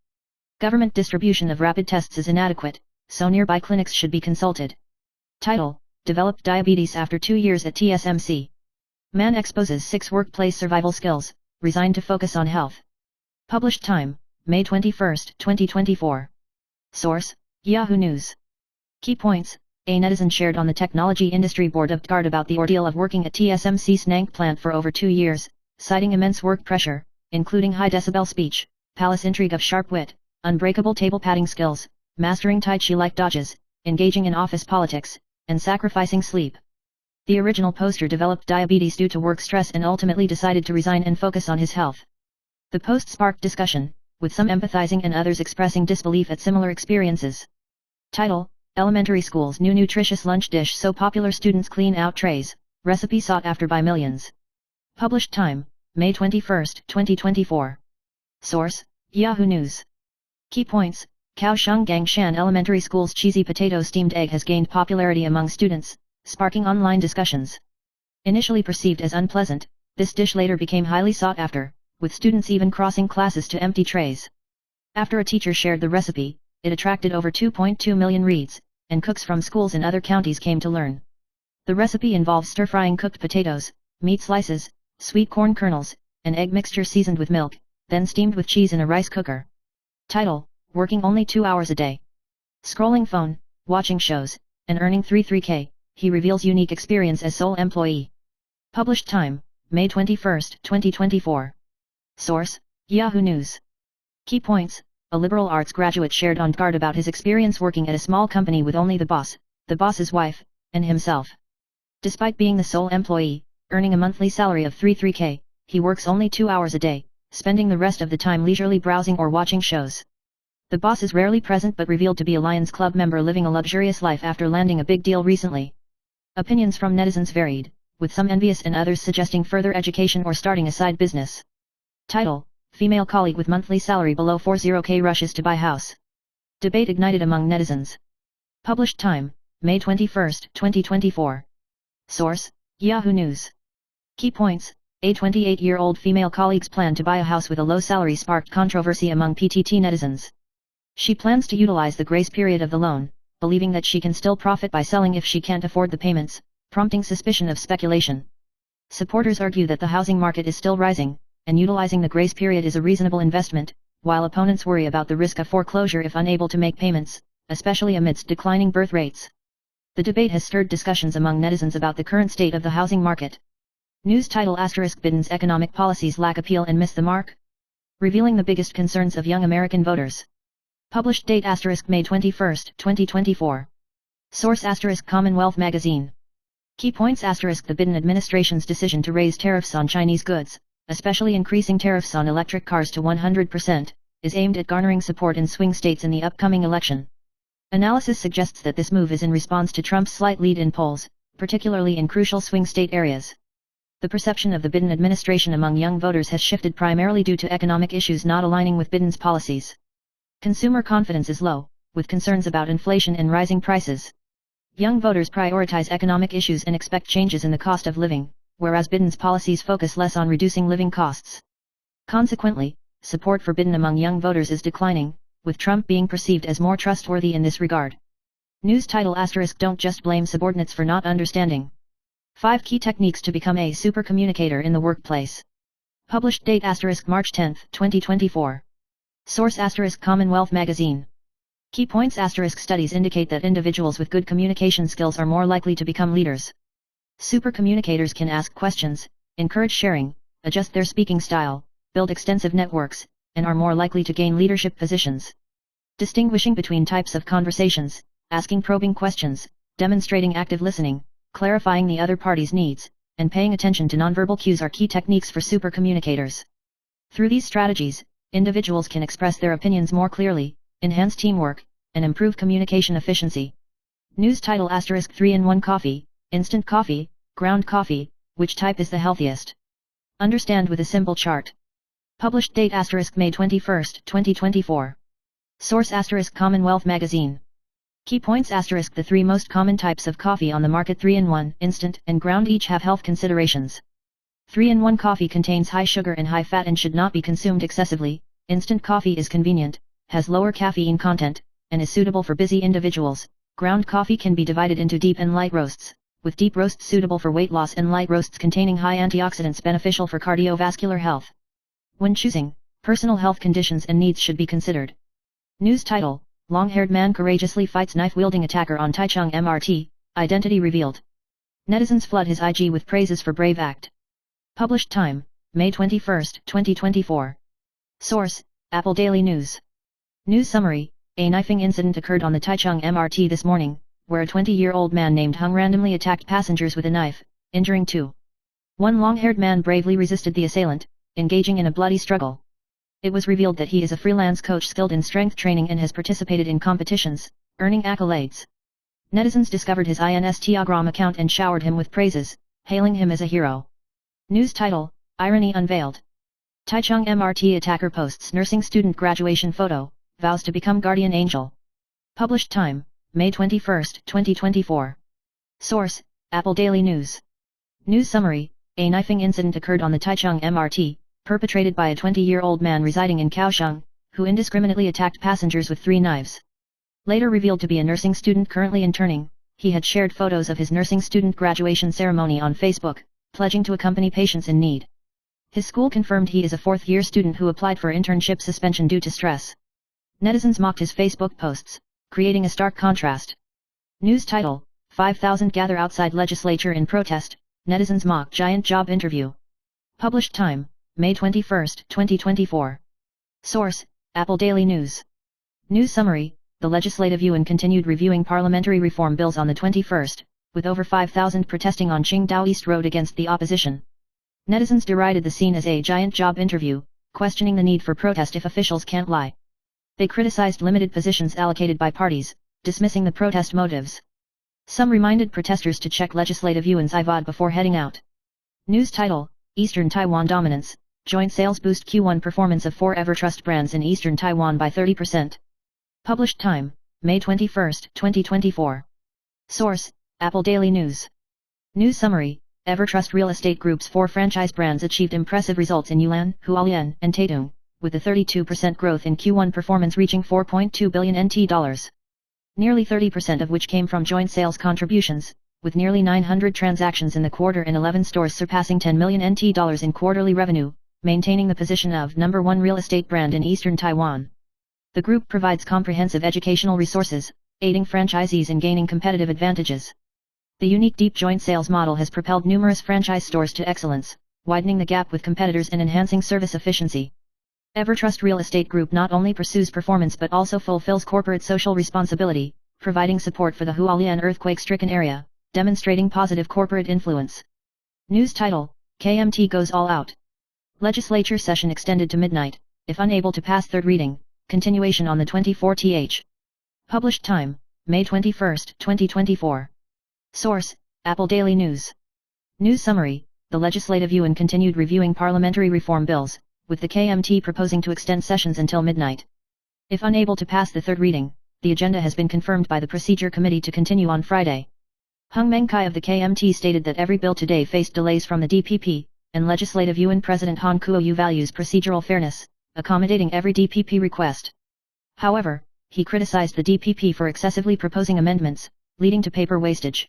Government distribution of rapid tests is inadequate, so nearby clinics should be consulted. Title: Developed diabetes after 2 years at TSMC. Man exposes 6 workplace survival skills, resigned to focus on health. Published time: May 21, 2024. Source: Yahoo News. Key points: A netizen shared on the Technology Industry Board of TGARD about the ordeal of working at TSMC Snang plant for over 2 years, citing immense work pressure, including high decibel speech, palace intrigue of sharp wit, unbreakable table padding skills, mastering Tai Chi-like dodges, engaging in office politics, and sacrificing sleep. The original poster developed diabetes due to work stress and ultimately decided to resign and focus on his health. The post sparked discussion, with some empathizing and others expressing disbelief at similar experiences. Title: Elementary School's New Nutritious Lunch Dish So Popular Students Clean Out Trays, Recipe Sought After by Millions. Published time, May 21, 2024. Source: Yahoo News. Key points: Kaohsiung Gangshan Elementary School's cheesy potato steamed egg has gained popularity among students, sparking online discussions. Initially perceived as unpleasant, this dish later became highly sought after, with students even crossing classes to empty trays. After a teacher shared the recipe, it attracted over 2.2 million reads, and cooks from schools in other counties came to learn. The recipe involves stir-frying cooked potatoes, meat slices, sweet corn kernels, and egg mixture seasoned with milk, then steamed with cheese in a rice cooker. Title: Working only 2 hours a day. Scrolling phone, watching shows, and earning 3k, he reveals unique experience as sole employee. Published time, May 21, 2024. Source: Yahoo News. Key points: A liberal arts graduate shared on TGARD about his experience working at a small company with only the boss's wife, and himself. Despite being the sole employee, earning a monthly salary of 3k, he works only 2 hours a day, spending the rest of the time leisurely browsing or watching shows. The boss is rarely present but revealed to be a Lions Club member living a luxurious life after landing a big deal recently. Opinions from netizens varied, with some envious and others suggesting further education or starting a side business. Title: Female colleague with monthly salary below 40k rushes to buy house. Debate ignited among netizens. Published time, May 21, 2024. Source: Yahoo News. Key points: A 28-year-old female colleague's plan to buy a house with a low salary sparked controversy among PTT netizens. She plans to utilize the grace period of the loan, believing that she can still profit by selling if she can't afford the payments, prompting suspicion of speculation. Supporters argue that the housing market is still rising, and utilizing the grace period is a reasonable investment, while opponents worry about the risk of foreclosure if unable to make payments, especially amidst declining birth rates. The debate has stirred discussions among netizens about the current state of the housing market. News title: Biden's economic policies lack appeal and miss the mark? Revealing the biggest concerns of young American voters. Published date May 21, 2024. Source Commonwealth Magazine. Key points The Biden administration's decision to raise tariffs on Chinese goods, especially increasing tariffs on electric cars to 100%, is aimed at garnering support in swing states in the upcoming election. Analysis suggests that this move is in response to Trump's slight lead in polls, particularly in crucial swing state areas. The perception of the Biden administration among young voters has shifted primarily due to economic issues not aligning with Biden's policies. Consumer confidence is low, with concerns about inflation and rising prices. Young voters prioritize economic issues and expect changes in the cost of living, whereas Biden's policies focus less on reducing living costs. Consequently, support for Biden among young voters is declining, with Trump being perceived as more trustworthy in this regard. News title: Don't just blame subordinates for not understanding. 5 key techniques to become a super communicator in the workplace. Published date March 10, 2024. Source Commonwealth Magazine. Key points Studies indicate that individuals with good communication skills are more likely to become leaders. Super communicators can ask questions, encourage sharing, adjust their speaking style, build extensive networks, and are more likely to gain leadership positions. Distinguishing between types of conversations, asking probing questions, demonstrating active listening, clarifying the other party's needs, and paying attention to nonverbal cues are key techniques for super communicators. Through these strategies, individuals can express their opinions more clearly, enhance teamwork, and improve communication efficiency. News title: 3-in-1 coffee, instant coffee, ground coffee, which type is the healthiest? Understand with a simple chart. Published date May 21, 2024. Source Commonwealth Magazine. Key points The 3 most common types of coffee on the market: 3-in-1, instant, and ground each have health considerations. 3-in-1 coffee contains high sugar and high fat and should not be consumed excessively. Instant coffee is convenient, has lower caffeine content, and is suitable for busy individuals. Ground coffee can be divided into deep and light roasts, with deep roasts suitable for weight loss and light roasts containing high antioxidants beneficial for cardiovascular health. When choosing, personal health conditions and needs should be considered. News title: long-haired man courageously fights knife-wielding attacker on Taichung MRT, identity revealed. Netizens flood his IG with praises for brave act. Published time, May 21, 2024. Source, Apple Daily News. News summary, a knifing incident occurred on the Taichung MRT this morning, where a 20-year-old man named Hung randomly attacked passengers with a knife, injuring two. One long-haired man bravely resisted the assailant, engaging in a bloody struggle. It was revealed that he is a freelance coach skilled in strength training and has participated in competitions, earning accolades. Netizens discovered his Instagram account and showered him with praises, hailing him as a hero. News title, Irony Unveiled. Taichung MRT attacker posts nursing student graduation photo, vows to become guardian angel. Published time, May 21, 2024. Source, Apple Daily News. News summary, a knifing incident occurred on the Taichung MRT, perpetrated by a 20-year-old man residing in Kaohsiung, who indiscriminately attacked passengers with 3 knives. Later revealed to be a nursing student currently interning, he had shared photos of his nursing student graduation ceremony on Facebook, pledging to accompany patients in need. His school confirmed he is a 4th-year student who applied for internship suspension due to stress. Netizens mocked his Facebook posts, creating a stark contrast. News title, 5,000 gather outside legislature in protest, netizens mock giant job interview. Published time, May 21, 2024. Source, Apple Daily News. News summary, the Legislative Yuan continued reviewing parliamentary reform bills on the 21st, with over 5,000 protesting on Qingdao East Road against the opposition. Netizens derided the scene as a giant job interview, questioning the need for protest if officials can't lie. They criticized limited positions allocated by parties, dismissing the protest motives. Some reminded protesters to check Legislative Yuan's IVOD before heading out. News title, Eastern Taiwan Dominance, Joint Sales Boost Q1 Performance of 4 EverTrust Brands in Eastern Taiwan by 30%. Published time, May 21, 2024. Source, Apple Daily News. News summary, EverTrust Real Estate Group's 4 franchise brands achieved impressive results in Yulan, Hualien, and Taitung, with a 32% growth in Q1 performance reaching 4.2 billion NT dollars. Nearly 30% of which came from joint sales contributions, with nearly 900 transactions in the quarter and 11 stores surpassing 10 million NT dollars in quarterly revenue, maintaining the position of number 1 real estate brand in Eastern Taiwan. The group provides comprehensive educational resources, aiding franchisees in gaining competitive advantages. The unique deep joint sales model has propelled numerous franchise stores to excellence, widening the gap with competitors and enhancing service efficiency. EverTrust Real Estate Group not only pursues performance but also fulfills corporate social responsibility, providing support for the Hualien earthquake-stricken area, demonstrating positive corporate influence. News title, KMT goes all out. Legislature session extended to midnight, if unable to pass 3rd reading, continuation on the 24th. Published time, May 21, 2024. Source, Apple Daily News. News summary, the Legislative Yuan continued reviewing parliamentary reform bills, with the KMT proposing to extend sessions until midnight. If unable to pass the 3rd reading, the agenda has been confirmed by the Procedure Committee to continue on Friday. Hung Mengkai of the KMT stated that every bill today faced delays from the DPP, and Legislative Yuan President Han Kuo-yu values procedural fairness, accommodating every DPP request. However, he criticized the DPP for excessively proposing amendments, leading to paper wastage.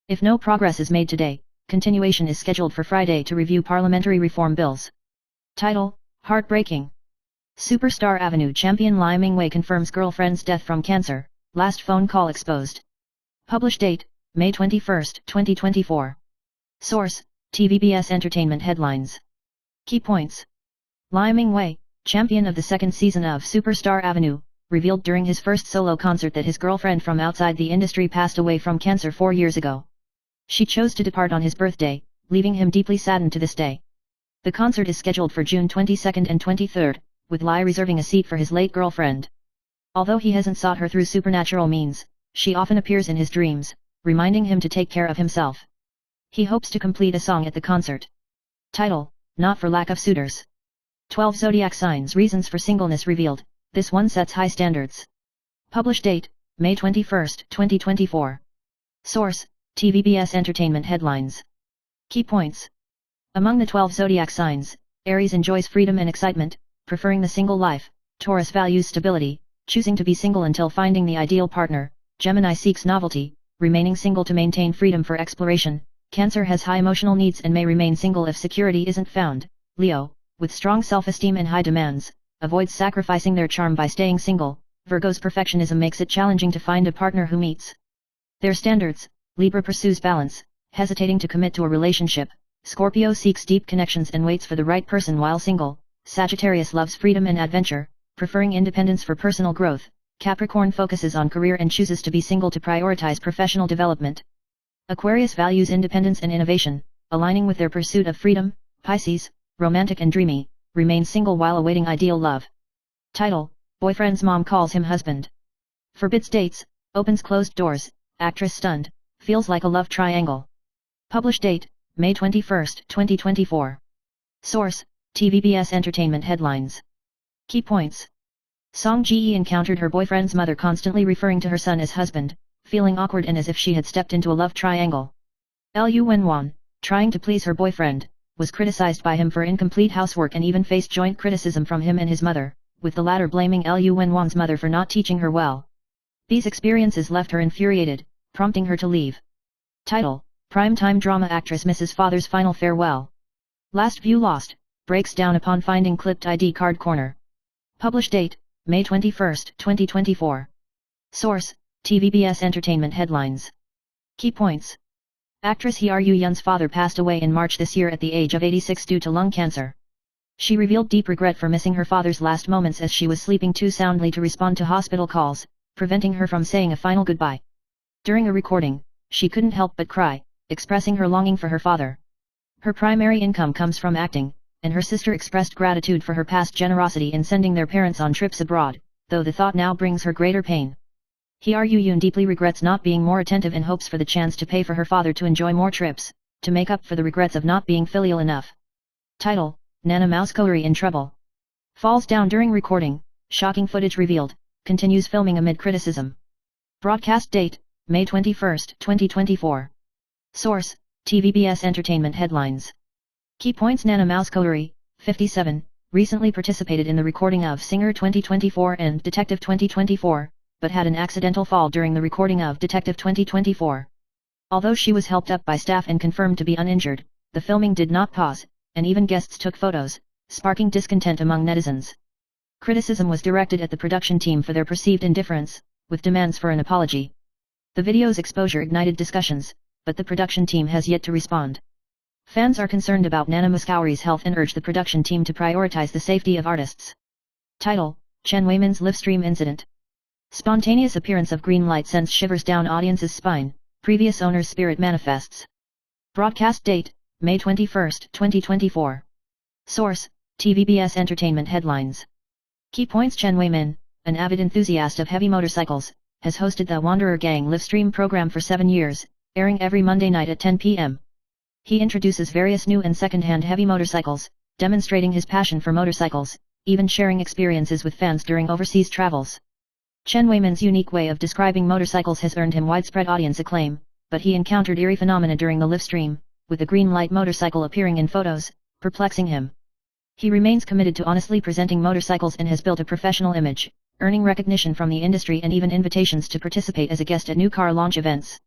If no progress is made today, continuation is scheduled for Friday to review parliamentary reform bills. Title, Heartbreaking. Superstar Avenue champion Lai Mingwei confirms girlfriend's death from cancer, last phone call exposed. Published date, May 21, 2024. Source, TVBS Entertainment Headlines. Key points. Lai Mingwei, champion of the 2nd season of Superstar Avenue, revealed during his first solo concert that his girlfriend from outside the industry passed away from cancer 4 years ago. She chose to depart on his birthday, leaving him deeply saddened to this day. The concert is scheduled for June 22 and 23, with Lai reserving a seat for his late girlfriend. Although he hasn't sought her through supernatural means, she often appears in his dreams, reminding him to take care of himself. He hopes to complete a song at the concert. Title, Not for Lack of Suitors. 12 Zodiac Signs Reasons for Singleness Revealed, this one sets high standards. Published date, May 21, 2024. Source, TVBS Entertainment Headlines. Key points. Among the 12 zodiac signs, Aries enjoys freedom and excitement, preferring the single life. Taurus values stability, choosing to be single until finding the ideal partner. Gemini seeks novelty, remaining single to maintain freedom for exploration. Cancer has high emotional needs and may remain single if security isn't found. Leo, with strong self-esteem and high demands, avoids sacrificing their charm by staying single, Virgo's perfectionism makes it challenging to find a partner who meets their standards. Libra pursues balance, hesitating to commit to a relationship. Scorpio seeks deep connections and waits for the right person while single. Sagittarius loves freedom and adventure, preferring independence for personal growth. Capricorn focuses on career and chooses to be single to prioritize professional development. Aquarius values independence and innovation, aligning with their pursuit of freedom. Pisces, romantic and dreamy, remains single while awaiting ideal love. Title: Boyfriend's mom calls him husband. Forbids dates, opens closed doors. Actress stunned, feels like a love triangle. Published date: May 21, 2024. Source: TVBS Entertainment Headlines. Key points. Song Ji-hee encountered her boyfriend's mother constantly referring to her son as husband, feeling awkward and as if she had stepped into a love triangle. Liu Wenwan, trying to please her boyfriend, was criticized by him for incomplete housework and even faced joint criticism from him and his mother, with the latter blaming Liu Wenwan's mother for not teaching her well. These experiences left her infuriated, prompting her to leave. Title: Primetime drama actress misses father's final farewell. Last View Lost, breaks down upon finding clipped ID card corner. Published date: May 21, 2024. Source: TVBS Entertainment Headlines. Key points. Actress Hye Ryoo-yeon's father passed away in March this year at the age of 86 due to lung cancer. She revealed deep regret for missing her father's last moments as she was sleeping too soundly to respond to hospital calls, preventing her from saying a final goodbye. During a recording, she couldn't help but cry, expressing her longing for her father. Her primary income comes from acting, and her sister expressed gratitude for her past generosity in sending their parents on trips abroad, though the thought now brings her greater pain. Hye Ryoo-yeon deeply regrets not being more attentive and hopes for the chance to pay for her father to enjoy more trips, to make up for the regrets of not being filial enough. Title: Nana Mouskouri in trouble. Falls down during recording, shocking footage revealed, continues filming amid criticism. Broadcast date: May 21, 2024. Source: TVBS Entertainment Headlines. Key points. Nana Mouskouri, 57, recently participated in the recording of Singer 2024 and Detective 2024, but had an accidental fall during the recording of Detective 2024. Although she was helped up by staff and confirmed to be uninjured, the filming did not pause, and even guests took photos, sparking discontent among netizens. Criticism was directed at the production team for their perceived indifference, with demands for an apology. The video's exposure ignited discussions, but the production team has yet to respond. Fans are concerned about Nana Mouskouri's health and urge the production team to prioritize the safety of artists. Title: Chen Weimin's livestream incident. Spontaneous appearance of green light sends shivers down audience's spine, previous owner's spirit manifests. Broadcast date: May 21, 2024. Source: TVBS Entertainment Headlines. Key points. Chen Weimin, an avid enthusiast of heavy motorcycles, has hosted the Wanderer Gang livestream program for 7 years, airing every Monday night at 10 p.m. He introduces various new and second-hand heavy motorcycles, demonstrating his passion for motorcycles, even sharing experiences with fans during overseas travels. Chen Weimin's unique way of describing motorcycles has earned him widespread audience acclaim, but he encountered eerie phenomena during the livestream, with a green light motorcycle appearing in photos, perplexing him. He remains committed to honestly presenting motorcycles and has built a professional image, earning recognition from the industry and even invitations to participate as a guest at new car launch events.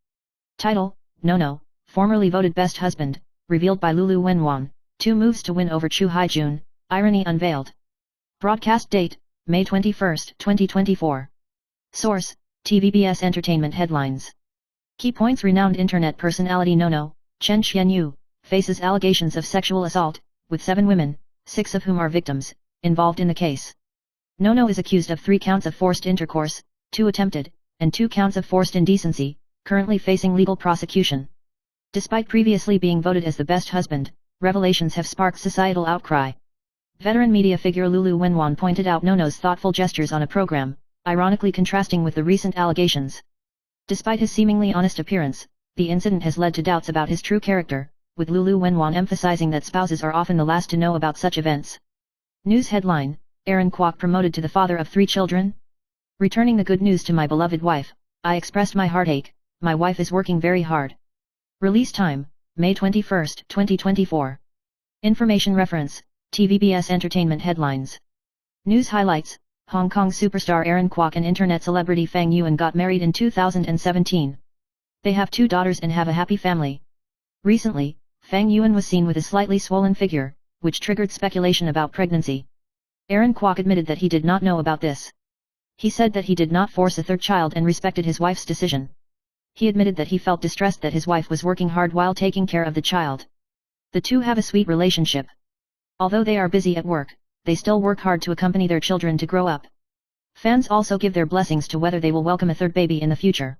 Title: No, formerly voted Best Husband, revealed by Liu Wenwan, 2 moves to win over Chu Haijun, irony unveiled. Broadcast date: May 21, 2024. Source: TVBS Entertainment Headlines. Key points. Renowned internet personality Nono, Chen Xianyu, faces allegations of sexual assault, with 7 women, 6 of whom are victims, involved in the case. Nono is accused of 3 counts of forced intercourse, 2 attempted, and 2 counts of forced indecency, currently facing legal prosecution. Despite previously being voted as the best husband, revelations have sparked societal outcry. Veteran media figure Liu Wenwan pointed out Nono's thoughtful gestures on a program, ironically contrasting with the recent allegations. Despite his seemingly honest appearance, the incident has led to doubts about his true character, with Liu Wenwan emphasizing that spouses are often the last to know about such events. News headline: Aaron Kwok promoted to the father of 3 children? Returning the good news to my beloved wife, I expressed my heartache. My wife is working very hard. Release time: May 21, 2024. Information reference: TVBS Entertainment Headlines. News highlights: Hong Kong superstar Aaron Kwok and internet celebrity Fang Yuan got married in 2017. They have 2 daughters and have a happy family. Recently, Fang Yuan was seen with a slightly swollen figure, which triggered speculation about pregnancy. Aaron Kwok admitted that he did not know about this. He said that he did not force a third child and respected his wife's decision. He admitted that he felt distressed that his wife was working hard while taking care of the child. The two have a sweet relationship. Although they are busy at work, they still work hard to accompany their children to grow up. Fans also give their blessings to whether they will welcome a third baby in the future.